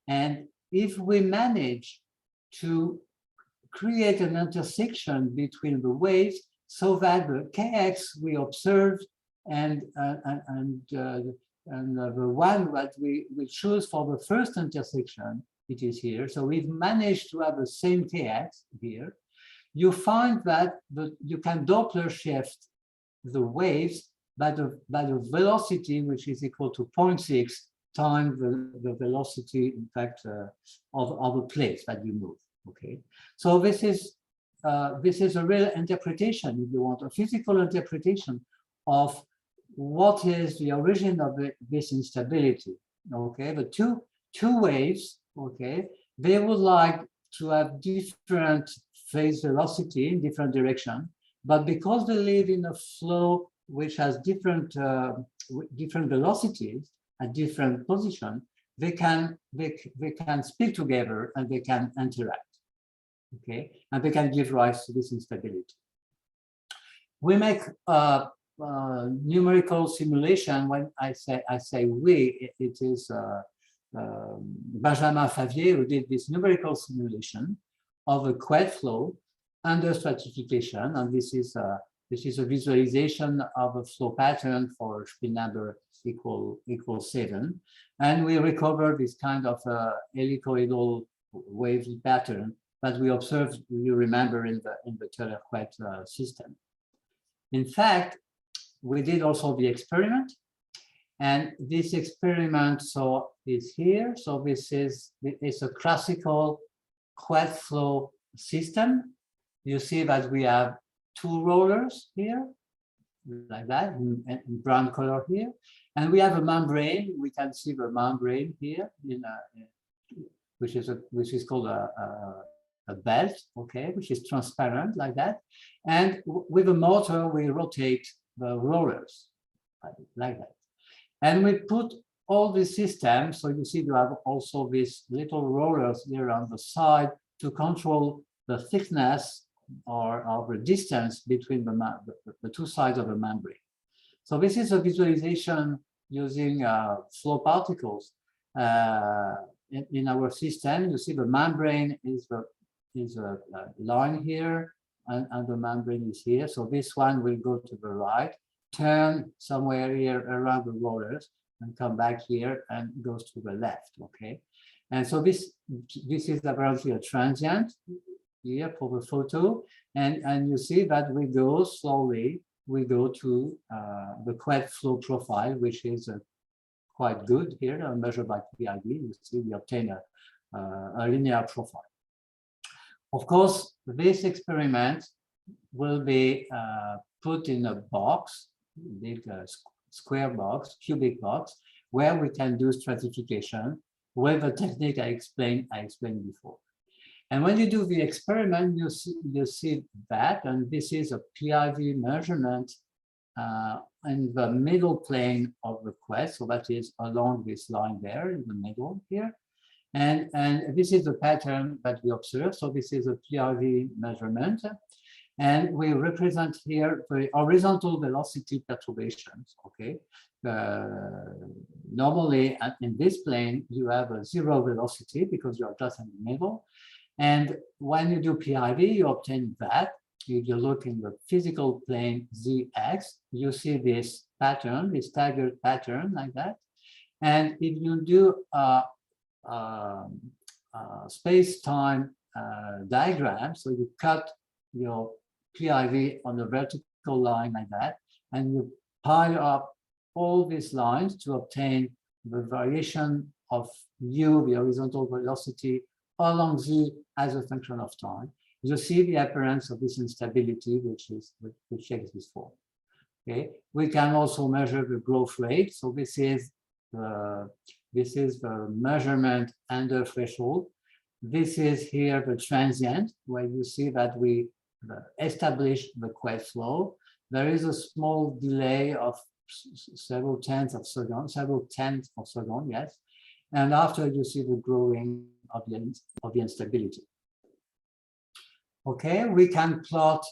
S1: And if we manage to create an intersection between the waves so that the kx we observed and the one that we choose for the first intersection, it is here. So we've managed to have the same kx here. You find that you can Doppler shift the waves by the velocity, which is equal to 0.6 times the velocity, in fact, of a place that you move. Okay, so this is a real interpretation, if you want, a physical interpretation of what is the origin of this instability. Okay, the two waves, okay, they would like to have different phase velocity in different direction, but because they live in a flow which has different velocities at different position, they can speak together and they can interact. Okay, and they can give rise to this instability. We make numerical simulation. When I say we, it is Benjamin Favier who did this numerical simulation of a quad flow under stratification, and this is a visualization of a flow pattern for spin number equal 7, and we recover this kind of helicoidal wave pattern that we observed, you remember, in the Taylor quad system. In fact, we did also the experiment, and this experiment is here. So this is a classical quad flow system. You see that we have two rollers here, like that, in brown color here, and we have a membrane. We can see the membrane here, which is called a belt, okay, which is transparent like that. And with a motor, we rotate the rollers like that. And we put all the systems, so you see you have also these little rollers here on the side to control the thickness or the distance between the two sides of the membrane. So this is a visualization using flow particles in our system. You see the membrane is a line here, and the membrane is here. So this one will go to the right, turn somewhere here around the rollers, and come back here and goes to the left. Okay, and so this is apparently a transient here for the photo, and you see that we go slowly we go to the quad flow profile, which is quite good here, measured by PIV. You see, we obtain a linear profile. Of course, this experiment will be put in a box, big square box, cubic box, where we can do stratification with the technique I explained before. And when you do the experiment, you see that, and this is a PIV measurement in the middle plane of the quest, so that is along this line there in the middle here. And this is the pattern that we observe. So this is a PIV measurement. And we represent here the horizontal velocity perturbations, okay? Normally in this plane, you have a zero velocity because you're just in the middle. And when you do PIV, you obtain that. If you look in the physical plane ZX, you see this pattern, this staggered pattern like that. And if you do space-time diagram, so you cut your PIV on a vertical line like that, and you pile up all these lines to obtain the variation of u, the horizontal velocity, along z as a function of time. You see the appearance of this instability, which takes this form. Okay, we can also measure the growth rate. So this is the measurement under threshold. This is here the transient, where you see that we establish the quad flow. There is a small delay of several tenths of a second, yes. And after you see the growing of the instability. Okay, we can plot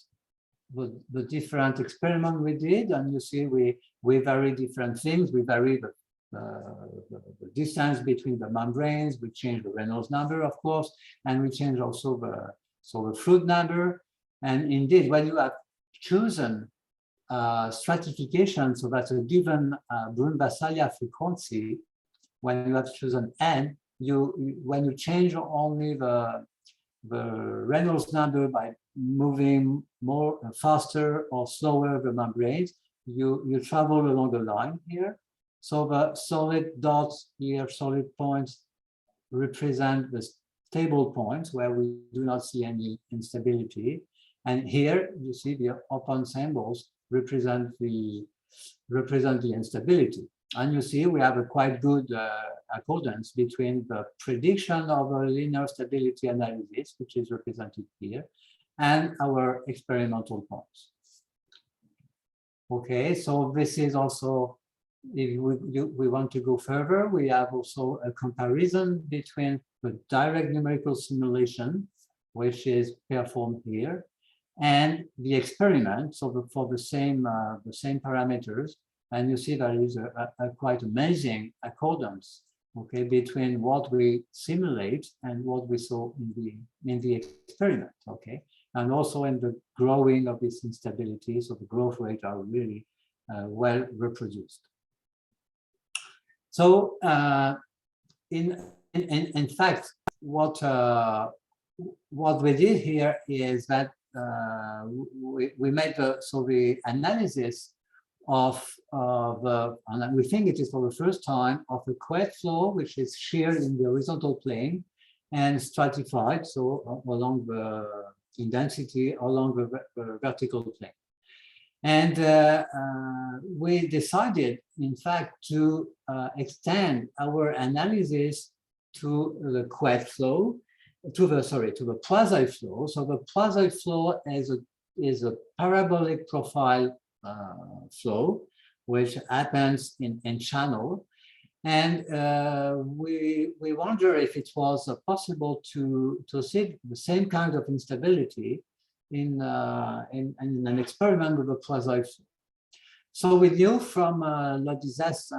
S1: the different experiment we did, and you see we vary different things. We vary the distance between the membranes. We change the Reynolds number, of course, and we change also the fluid number. And indeed, when you have chosen stratification, so that's a given Brun-Basaya frequency, when you have chosen n, when you change only the Reynolds number by moving more faster or slower the membranes, you travel along the line here. So the solid dots here, solid points, represent the stable points where we do not see any instability. And here you see the open symbols represent the instability. And you see we have a quite good accordance between the prediction of a linear stability analysis, which is represented here, and our experimental points. Okay, so this is also, if we want to go further, we have also a comparison between the direct numerical simulation, which is performed here, and the experiment, so for the same parameters. And you see there is a quite amazing accordance, okay, between what we simulate and what we saw in the experiment, okay, and also in the growing of this instability. So the growth rates are really well reproduced. So in fact, what we did here is that we made the analysis of and we think it is for the first time, of the quad flow, which is sheared in the horizontal plane and stratified, so along in density along the vertical plane. And we decided, in fact, to extend our analysis to the quad flow, to the quasi flow. So the quasi flow is a parabolic profile flow, which happens in channel. And we wonder if it was possible to see the same kind of instability in an experiment with a quasi flow. So we knew from Lodizes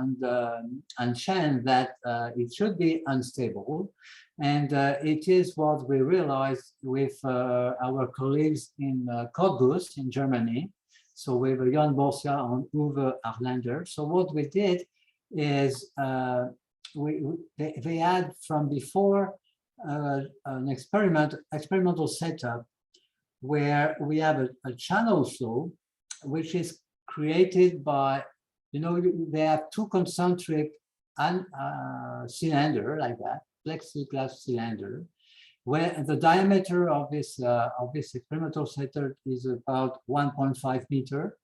S1: and Chen that it should be unstable. And it is what we realized with our colleagues in Cottbus in Germany. So with Jan Borsia and Uwe Arlander. So what we did is they had from before an experimental setup where we have a channel flow, which is created by, they have two concentric cylinder like that, plexiglass cylinder, where the diameter of this experimental setup is about 1.5 meter.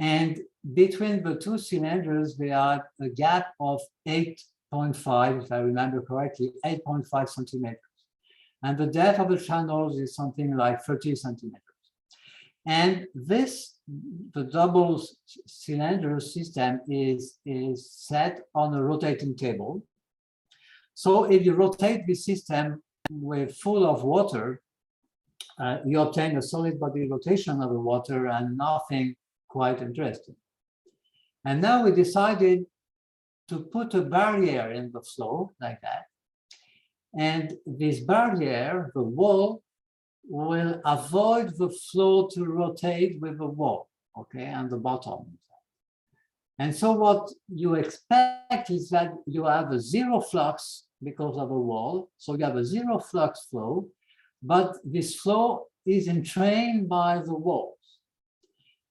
S1: And between the two cylinders, there are a gap of 8.5, if I remember correctly, 8.5 centimeters. And the depth of the channels is something like 30 centimeters. And the double cylinder system is set on a rotating table. So if you rotate the system with full of water, you obtain a solid body rotation of the water and nothing quite interesting. And now we decided to put a barrier in the flow like that. And this barrier, the wall, will avoid the flow to rotate with the wall, okay, and the bottom. And so what you expect is that you have a zero flux because of the wall. So you have a zero flux flow, but this flow is entrained by the walls.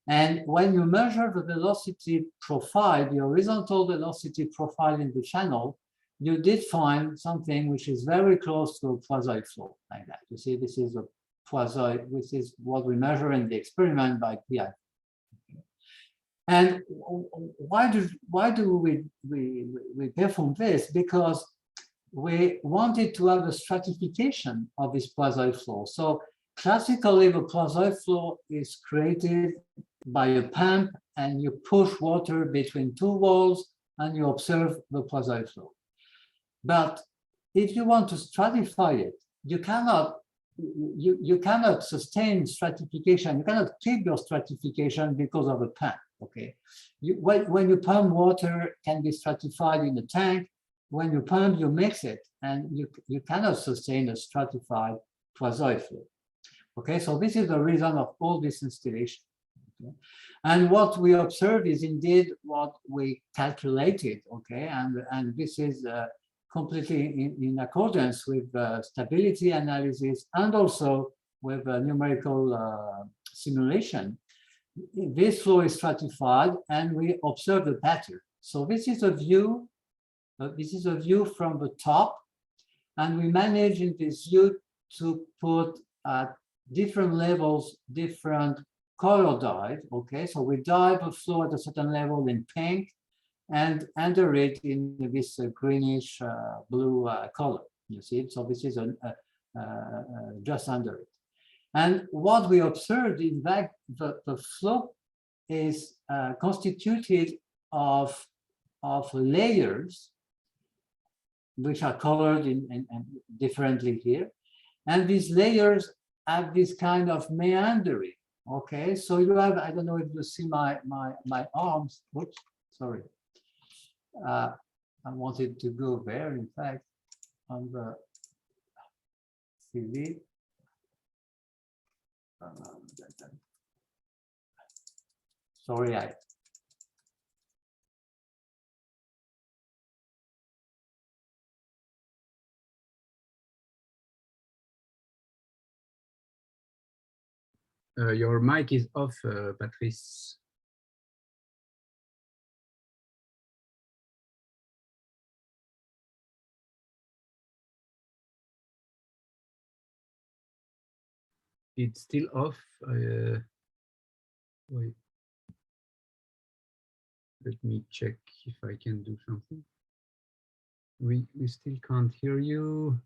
S1: And when you measure the velocity profile, the horizontal velocity profile in the channel, you did find something which is very close to a Poisson flow like that. You see, this is a Poisson, which is what we measure in the experiment by PI. And why do we perform this? Because we wanted to have a stratification of this Poisson flow. So classically, the Poisson flow is created by a pump, and you push water between two walls, and you observe the Poisson flow. But if you want to stratify it, you cannot sustain stratification. You cannot keep your stratification because of a pump. Okay, when you pump water, it can be stratified in a tank. When you pump, you mix it, and you cannot sustain a stratified Poisson flow. Okay, so this is the reason of all this installation. Okay? And what we observe is indeed what we calculated. Okay, and this is completely in accordance with stability analysis and also with numerical simulation. This flow is stratified, and we observe the pattern. So this is a view. This is a view from the top, and we manage in this view to put at different levels different color dyes. Okay, so we dye the flow at a certain level in pink, and under it in this greenish blue color. You see, so this is just under it. And what we observed, in fact, the flow is constituted of layers, which are colored in differently here. And these layers have this kind of meandering. Okay, so you have, I don't know if you see my arms. Oops, sorry. I wanted to go there, in fact, on the Philippe. Sorry,
S3: your mic is off, Patrice. It's still off. Wait. Let me check if I can do something. We still can't hear you.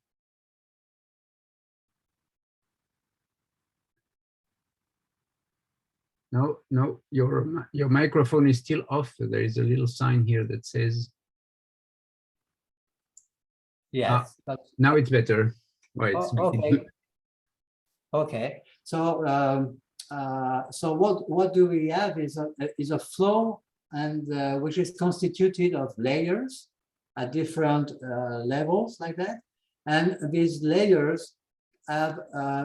S3: No, your microphone is still off. There is a little sign here that says.
S1: Yes.
S3: Now it's better. Well, it's
S1: okay. Okay. So so what do we have is a flow, and which is constituted of layers at different levels like that, and these layers have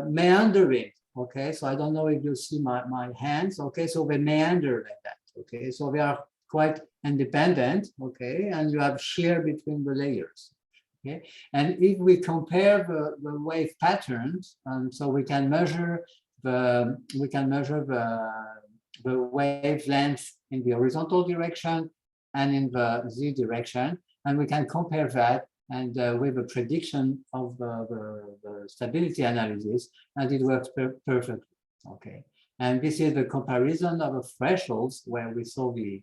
S1: meandering. Okay, so I don't know if you see my hands. Okay, so they meander like that. Okay, so they are quite independent. Okay, and you have shear between the layers. Okay, and if we compare the wave patterns, and so we can measure the the wavelength in the horizontal direction and in the z direction, and we can compare that and with a prediction of the stability analysis, and it works perfectly. Okay, and this is the comparison of the thresholds where we saw the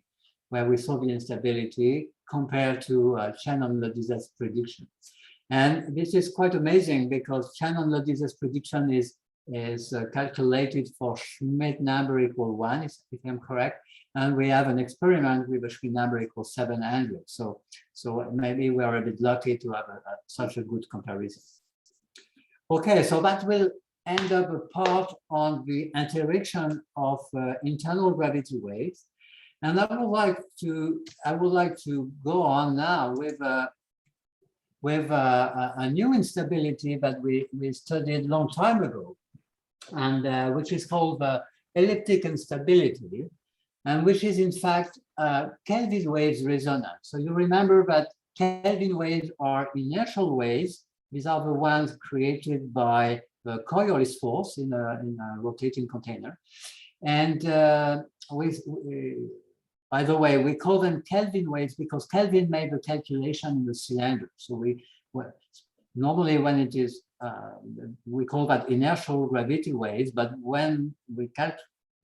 S1: instability compared to Shannon-Lodiz's prediction. And this is quite amazing because Shannon-Lodiz's prediction is calculated for Schmidt number equal 1, if I'm correct, and we have an experiment with a Schmidt number equal 700. So maybe we are a bit lucky to have such a good comparison. Okay, so that will end up a part on the interaction of internal gravity waves. And I would like to go on now with a new instability that we studied a long time ago, and which is called the elliptic instability, and which is in fact Kelvin waves resonance. So you remember that Kelvin waves are inertial waves. These are the ones created by the Coriolis force in a rotating container. And by the way, we call them Kelvin waves because Kelvin made the calculation in the cylinder. So normally when it is, we call that inertial gravity waves, but when we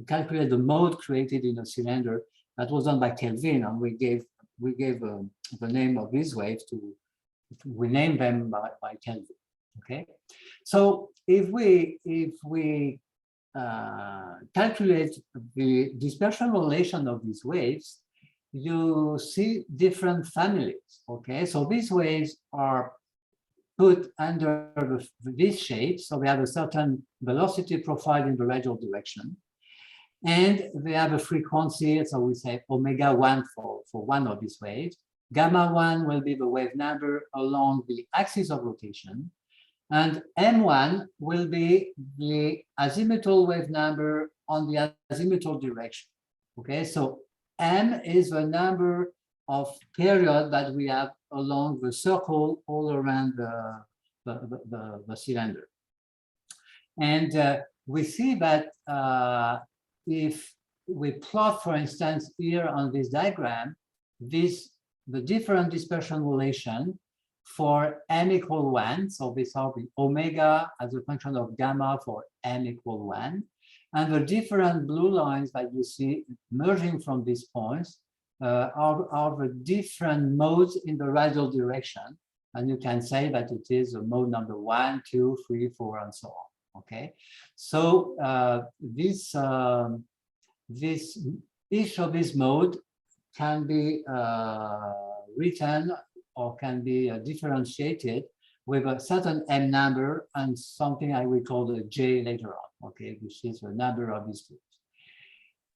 S1: calculate the mode created in a cylinder, that was done by Kelvin, and we gave the name of these waves we named them by Kelvin. Okay, so if we calculate the dispersion relation of these waves, you see different families. Okay, so these waves are put under this shape. So we have a certain velocity profile in the radial direction, and they have a frequency. So we say omega 1 for one of these waves. Gamma 1 will be the wave number along the axis of rotation. And M1 will be the azimuthal wave number on the azimuthal direction. Okay, so M is the number of period that we have along the circle all around the cylinder. And we see that if we plot, for instance, here on this diagram, the different dispersion relation for m equal 1, so these are the omega as a function of gamma for m equal 1, and the different blue lines that you see merging from these points are the different modes in the radial direction, and you can say that it is a mode number 1, 2, 3, 4, and so on. Okay, so each of these modes can be written or can be differentiated with a certain m number and something I will call the j later on, okay, which is the number of these groups.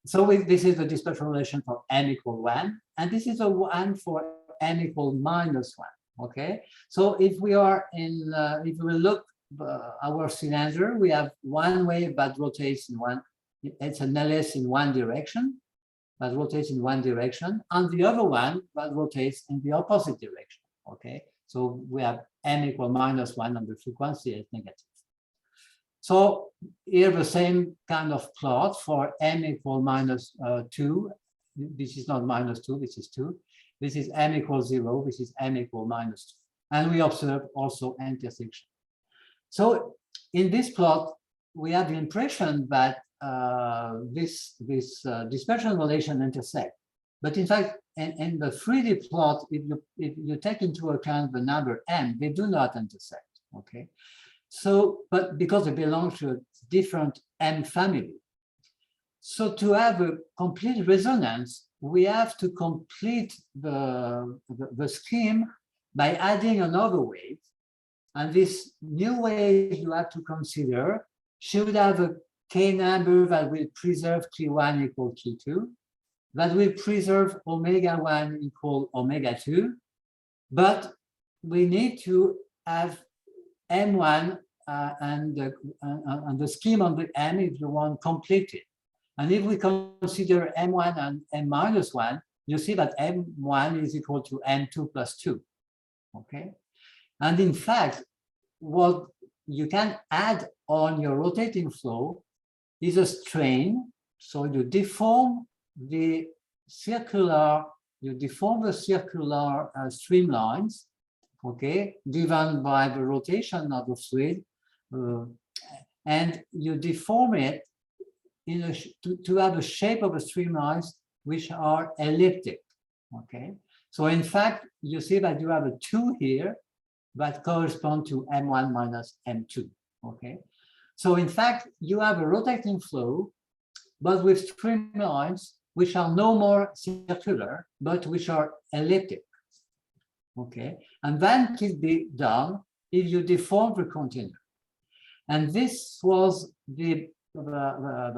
S1: So this is the dispersion relation for m equal 1, and this is a 1 for m equal minus 1, okay? So if we are in, if we look our cylinder, we have one wave that rotates in one, it's an LS in one direction, that rotates in one direction, and the other one that rotates in the opposite direction, okay? So we have m equal minus 1 and the frequency is negative. So here the same kind of plot for m equal minus 2. This is not minus 2, this is 2. This is m equals 0, this is m equal minus 2. And we observe also intersection. So in this plot, we have the impression that this dispersion relation intersect. But in fact, in the 3D plot, if you take into account the number m, they do not intersect, okay? So, but because they belong to a different m family. So to have a complete resonance, we have to complete the scheme by adding another wave. And this new wave you have to consider should have a k number that will preserve T1 equal T2, that will preserve omega 1 equal omega 2, but we need to have M1 and the scheme on the M, if you want, completed. And if we consider M1 and M minus 1, you see that M1 is equal to M2 plus 2, okay? And in fact, what you can add on your rotating flow is a strain. so you deform the circular streamlines, okay, given by the rotation of the fluid, and you deform it to have the shape of the streamlines which are elliptic, okay. So in fact, you see that you have a 2 here that correspond to M1 minus M2, okay. So in fact, you have a rotating flow, but with streamlines which are no more circular, but which are elliptic, okay. And that can be done if you deform the container. And this was the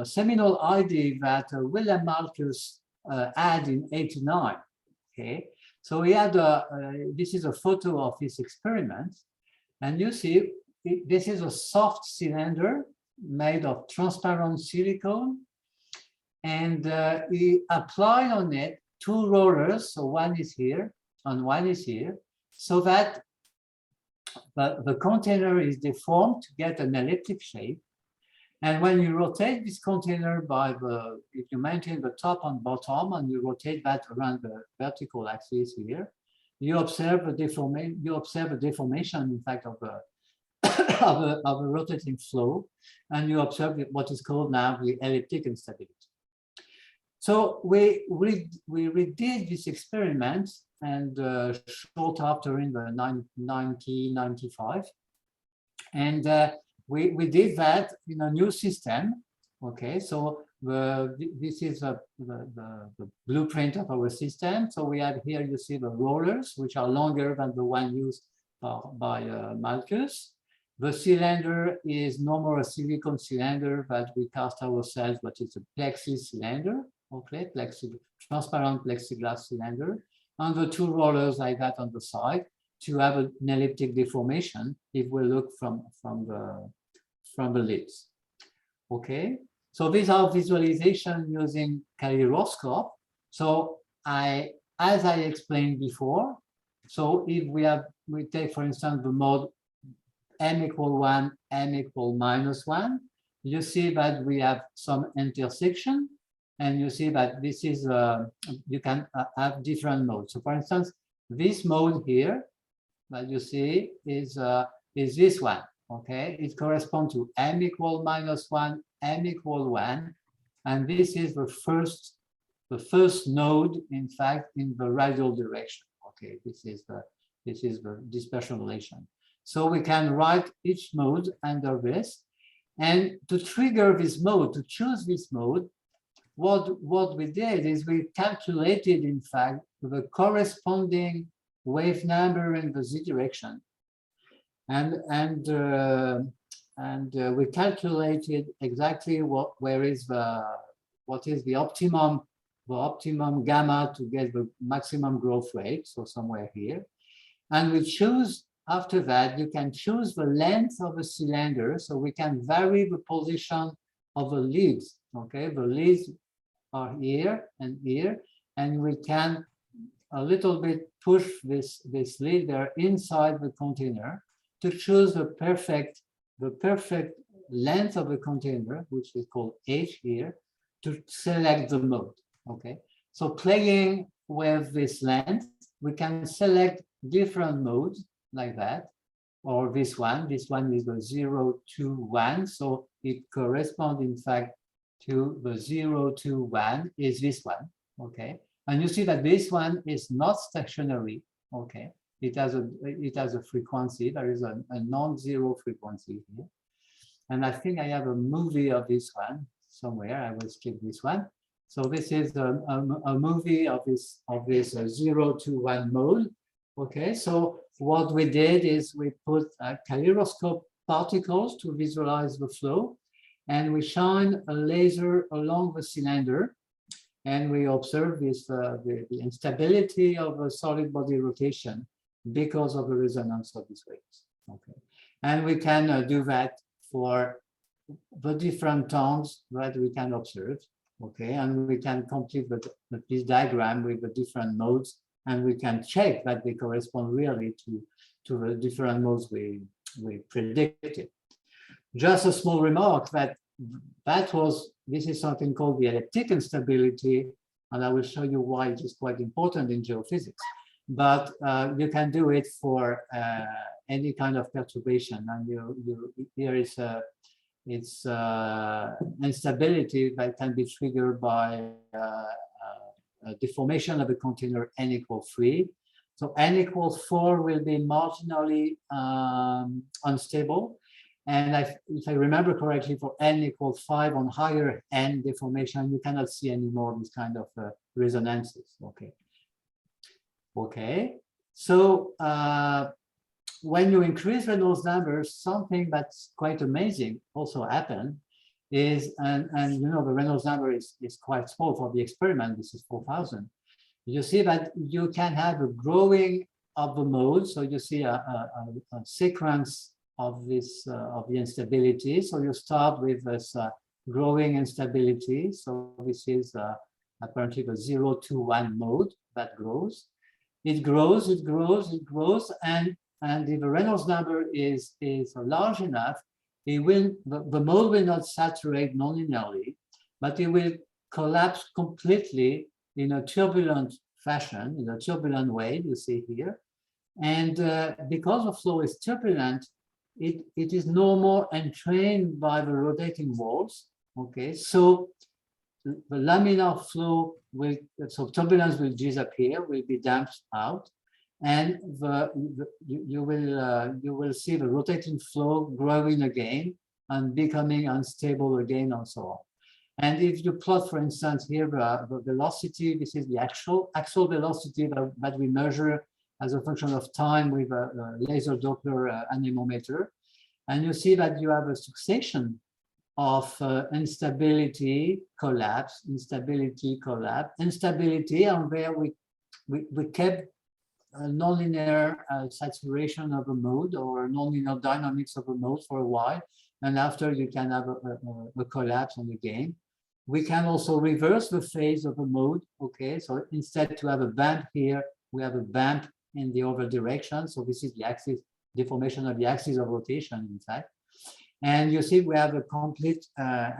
S1: seminal idea that Wilhelm Malthus had in '89, okay. So he had this is a photo of his experiment, and you see this is a soft cylinder made of transparent silicone, and he applied on it 2 rollers, so one is here and one is here, so that the container is deformed to get an elliptic shape. And when you rotate this container if you maintain the top and bottom and you rotate that around the vertical axis here, you observe a deformation, in fact, of a rotating flow, and you observe what is called now the elliptic instability. So we redid this experiment, and short after in the 1995, and we did that in a new system. Okay, so this is the blueprint of our system. So we have here, you see the rollers, which are longer than the one used by Malthus. The cylinder is no more a silicon cylinder that we cast ourselves, but it's a plexi cylinder, okay, transparent plexiglass cylinder, and the 2 rollers like that on the side to have an elliptic deformation if we look from the lids. Okay, so these are visualization using caliroscope. So as I explained before, so if we take, for instance, the mode m equal 1, m equal minus 1, you see that we have some intersection, and you see that this is you can have different modes. So for instance, this mode here that you see is this one. Okay, it corresponds to m equal minus 1, m equal 1, and this is the first node, in fact, in the radial direction. Okay, this is the dispersion relation. So we can write each mode under this, and to trigger this mode, to choose this mode, what we did is we calculated, in fact, the corresponding wave number in the z direction. And we calculated exactly what is the optimum gamma to get the maximum growth rate, so somewhere here. And we choose, after that, you can choose the length of the cylinder, so we can vary the position of the leads. Okay, the leads are here and here, and we can a little bit push this lead there inside the container to choose the perfect length of the container, which is called H here, to select the mode. Okay, so playing with this length, we can select different modes like that, or this one is the 0, 2, 1, so it corresponds, in fact, to the 0, 2, 1 is this one. Okay, and you see that this one is not stationary. Okay, it has a frequency. There is a non-zero frequency here, and I think I have a movie of this one somewhere. I will skip this one. So this is a movie of this 0 to 1 mode. Okay, so what we did is we put caliroscope particles to visualize the flow, and we shine a laser along the cylinder, and we observe this the instability of a solid body rotation because of the resonance of these waves. Okay, and we can do that for the different tones that we can observe. Okay, and we can complete this diagram with the different modes, and we can check that they correspond really to the different modes we predicted. Just a small remark that was this is something called the elliptic instability, and I will show you why it is quite important in geophysics. But you can do it for any kind of perturbation, and here is it's instability that can be triggered by a deformation of a container n equals 3. So n equals 4 will be marginally unstable. And if I remember correctly, for n equals 5 on higher n deformation, you cannot see anymore this kind of resonances. Okay. Okay. So when you increase Reynolds numbers, something that's quite amazing also happened is, and you know, the Reynolds number is quite small for the experiment. This is 4,000. You see that you can have a growing of the mode. So you see a sequence of this of the instability. So you start with this growing instability. So this is apparently the 0 to 1 mode that grows. It grows, it grows, it grows, and if the Reynolds number is large enough, it will the mode will not saturate nonlinearly, but it will collapse completely in a turbulent fashion, in a turbulent way. You see here, and because the flow is turbulent, it is no more entrained by the rotating walls. Okay, so the laminar flow will, so turbulence will disappear, will be damped out, and you will see the rotating flow growing again and becoming unstable again, and so on. And if you plot, for instance, here the velocity, this is the actual velocity that we measure as a function of time with a laser Doppler anemometer, and you see that you have a succession of instability, collapse, instability, collapse, instability, and where we kept a nonlinear saturation of a mode or nonlinear dynamics of a mode for a while, and after you can have a collapse on the gain. We can also reverse the phase of a mode. Okay, so instead to have a bump here, we have a bump in the other direction. So this is the axis deformation of the axis of rotation, in fact. And you see we have a complete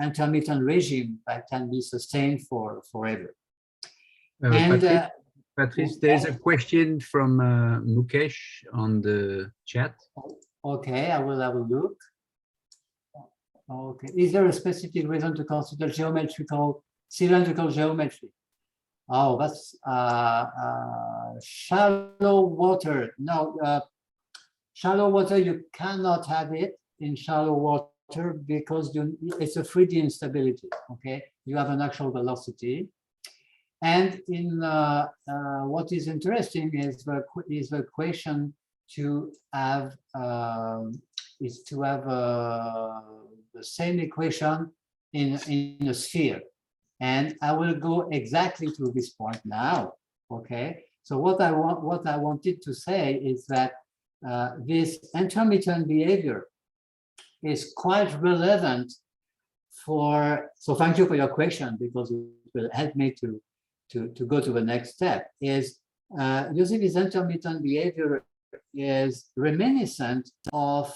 S1: intermittent regime that can be sustained for forever.
S3: Patrice, there's a question from Mukesh on the chat.
S1: Okay, I will have a look. Okay, is there a specific reason to consider cylindrical geometry? Oh, that's shallow water. No, shallow water, you cannot have it in shallow water because it's a 3D instability. Okay, you have an actual velocity. And in what is interesting is the question to have the same equation in a sphere. And I will go exactly to this point now. Okay, so what I wanted to say is that this intermittent behavior is quite relevant for. So thank you for your question, because it will help me to go to the next step. Is you see, this intermittent behavior is reminiscent of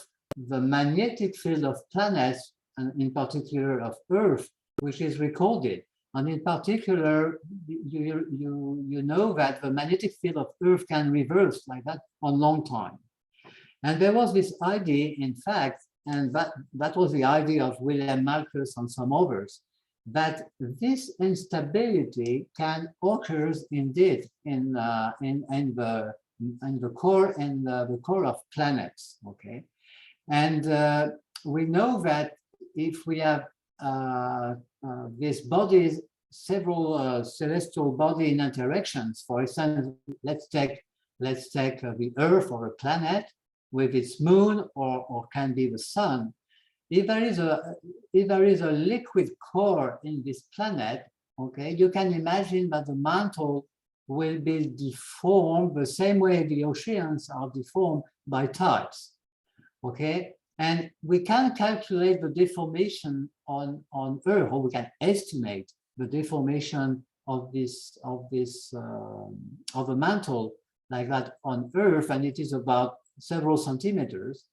S1: the magnetic field of planets, and in particular of Earth, which is recorded. And in particular, you know that the magnetic field of Earth can reverse like that on long time. And there was this idea, in fact, and that was the idea of Wilhelm Malthus and some others, that this instability can occur indeed in the core of planets. Okay, and we know that if we have these bodies, several celestial body in interactions, for instance, let's take the Earth or a planet with its moon, or can be the sun. If there is a liquid core in this planet, okay, you can imagine that the mantle will be deformed the same way the oceans are deformed by tides. Okay, and we can calculate the deformation on Earth, or we can estimate the deformation of the mantle like that on Earth, and it is about several centimeters.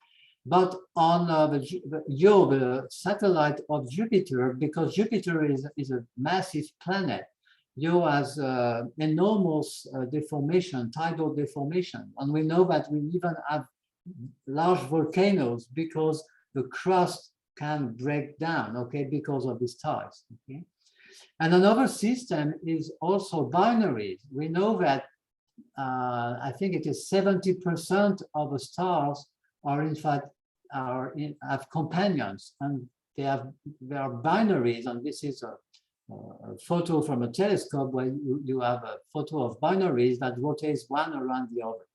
S1: But on the satellite of Jupiter, because Jupiter is a massive planet, Io has enormous deformation, tidal deformation. And we know that we even have large volcanoes because the crust can break down, okay, because of these tides, okay? And another system is also binaries. We know that I think it is 70% of the stars are in fact have companions, and they are binaries, and this is a photo from a telescope where you have a photo of binaries that rotates one around the other.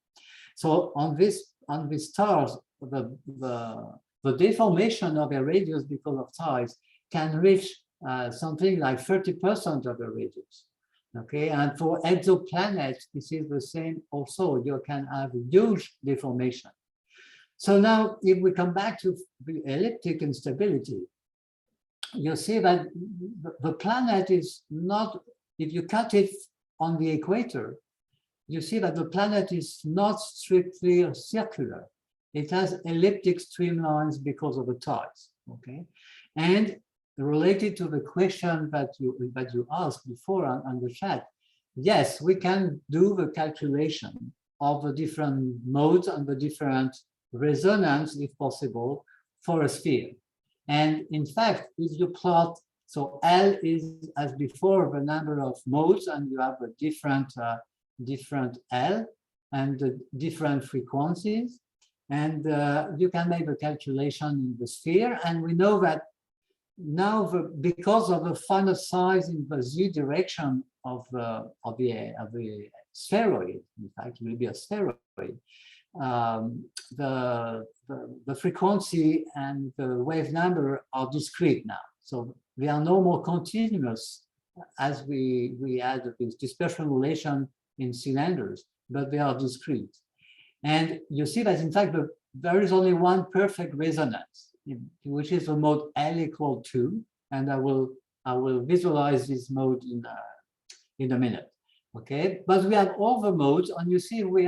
S1: So on these stars, the deformation of a radius because of tides can reach something like 30% of the radius. Okay, and for exoplanets, this is the same also. You can have huge deformation. So now, if we come back to the elliptic instability, you see that the planet is not, if you cut it on the equator, you see that the planet is not strictly circular. It has elliptic streamlines because of the tides, okay? And related to the question that you asked before on the chat, yes, we can do the calculation of the different modes and the different resonance, if possible, for a sphere. And in fact, if you plot, so L is, as before, the number of modes, and you have a different L and the different frequencies, and you can make a calculation in the sphere. And we know that now, because of the finite size in the z direction of the spheroid, in fact, it will be a spheroid. The frequency and the wave number are discrete now, so they are no more continuous as we had this dispersion relation in cylinders, but they are discrete. And you see that in fact there is only one perfect resonance, which is the mode L equal 2, and I will visualize this mode in a minute. Okay, but we have all the modes, and you see we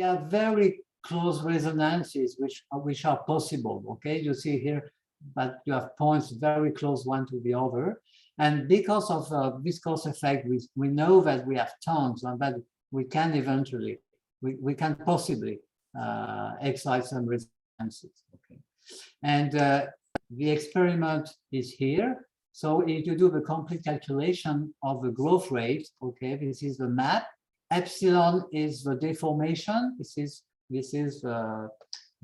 S1: have very close resonances which are possible. Okay, you see here that you have points very close one to the other, and because of viscous effect, we know that we have tons, and that we can eventually we can possibly excite some resonances. Okay, and the experiment is here. So if you do the complete calculation of the growth rate, okay, this is the map. Epsilon is the deformation. This is the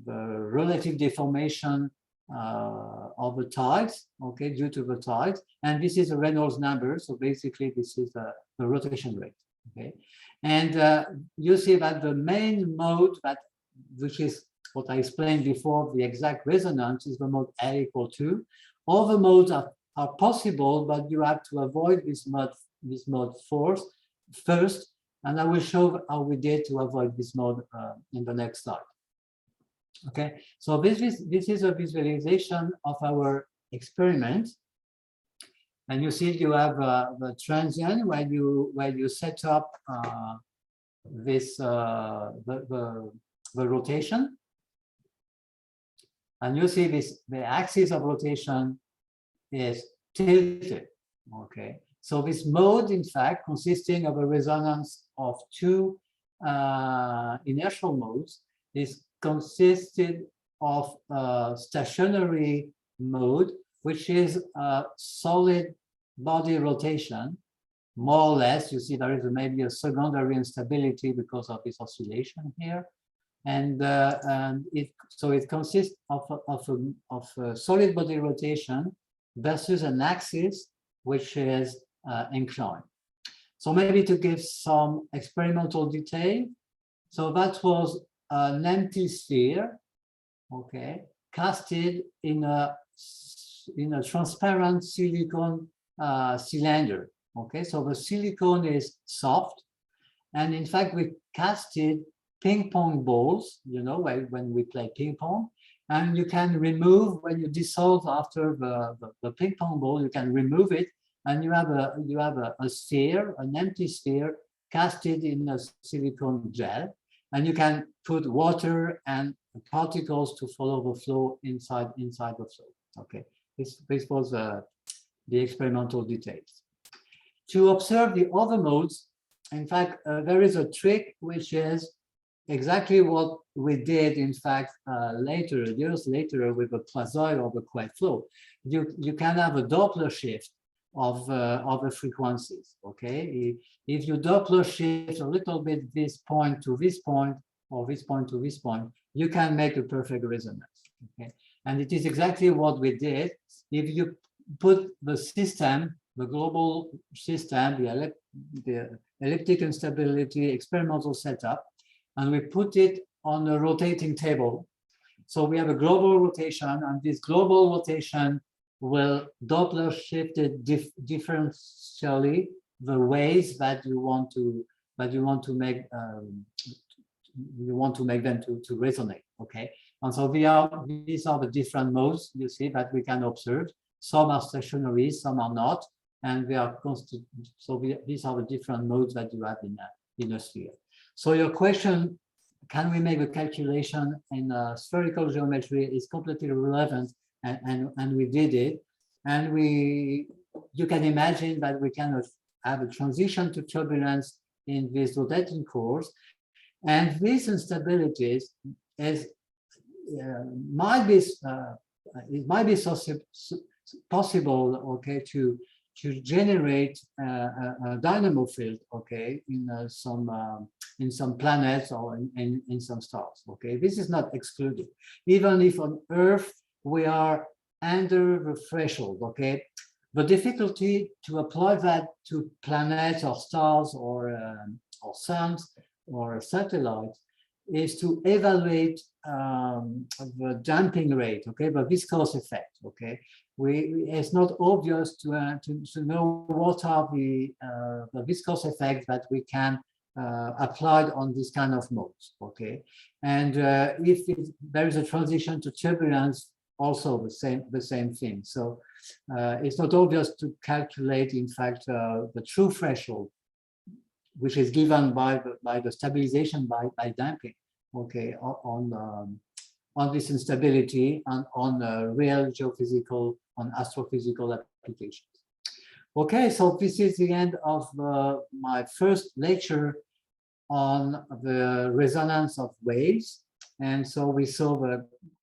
S1: relative deformation of the tides, okay, due to the tides, and this is the Reynolds number. So basically, this is the rotation rate, okay, and you see that the main mode which is what I explained before, the exact resonance is the mode L equal 2. All the modes are possible, but you have to avoid this mode first. And I will show how we did to avoid this mode in the next slide. Okay, so this is a visualization of our experiment, and you see you have the transient where you set up the rotation, and you see the axis of rotation is tilted. Okay. So this mode, in fact, consisting of a resonance of two inertial modes, is consisted of a stationary mode, which is a solid body rotation, more or less. You see there is maybe a secondary instability because of this oscillation here. And it consists of a solid body rotation versus an axis which is inclined. So maybe to give some experimental detail, so that was an empty sphere, okay, casted in a transparent silicone cylinder. Okay, so the silicone is soft, and in fact we casted ping pong balls, you know, when we play ping pong, and you can remove, when you dissolve after the ping pong ball, you can remove it, and you have a sphere, an empty sphere, casted in a silicone gel. and you can put water and particles to follow the flow inside the flow. Okay, this was the experimental details. To observe the other modes, in fact, there is a trick which is exactly what we did, in fact, years later with the quasi or the quiet flow. You can have a Doppler shift of the frequencies, okay? If you Doppler shift a little bit this point to this point, or this point to this point, you can make a perfect resonance, okay? And it is exactly what we did. If you put the system, the global system, the elliptic instability experimental setup, and we put it on a rotating table. So we have a global rotation, and this global rotation will Doppler shift it differentially the ways that you want to make them to resonate. Okay, and so these are the different modes you see that we can observe. Some are stationary, some are not, and they are constant. So these are the different modes that you have in a sphere. So your question, can we make a calculation in spherical geometry, is completely relevant, and we did it. And you can imagine that we can have a transition to turbulence in this rotating course. And these instabilities might be possible, okay, to generate a dynamo field, okay, in some planets or in some stars, okay. This is not excluded. Even if on Earth we are under the threshold, okay. The difficulty to apply that to planets or stars or suns or satellites is to evaluate the damping rate, okay, the viscous effect, okay. It's not obvious to know what are the viscous effects that we can apply on this kind of modes, okay. And if there is a transition to turbulence, also the same thing. So it's not obvious to calculate, in fact, the true threshold, which is given by the stabilization by damping, okay, on this instability and on real geophysical, on astrophysical applications. Okay, so this is the end of my first lecture on the resonance of waves. And so we saw the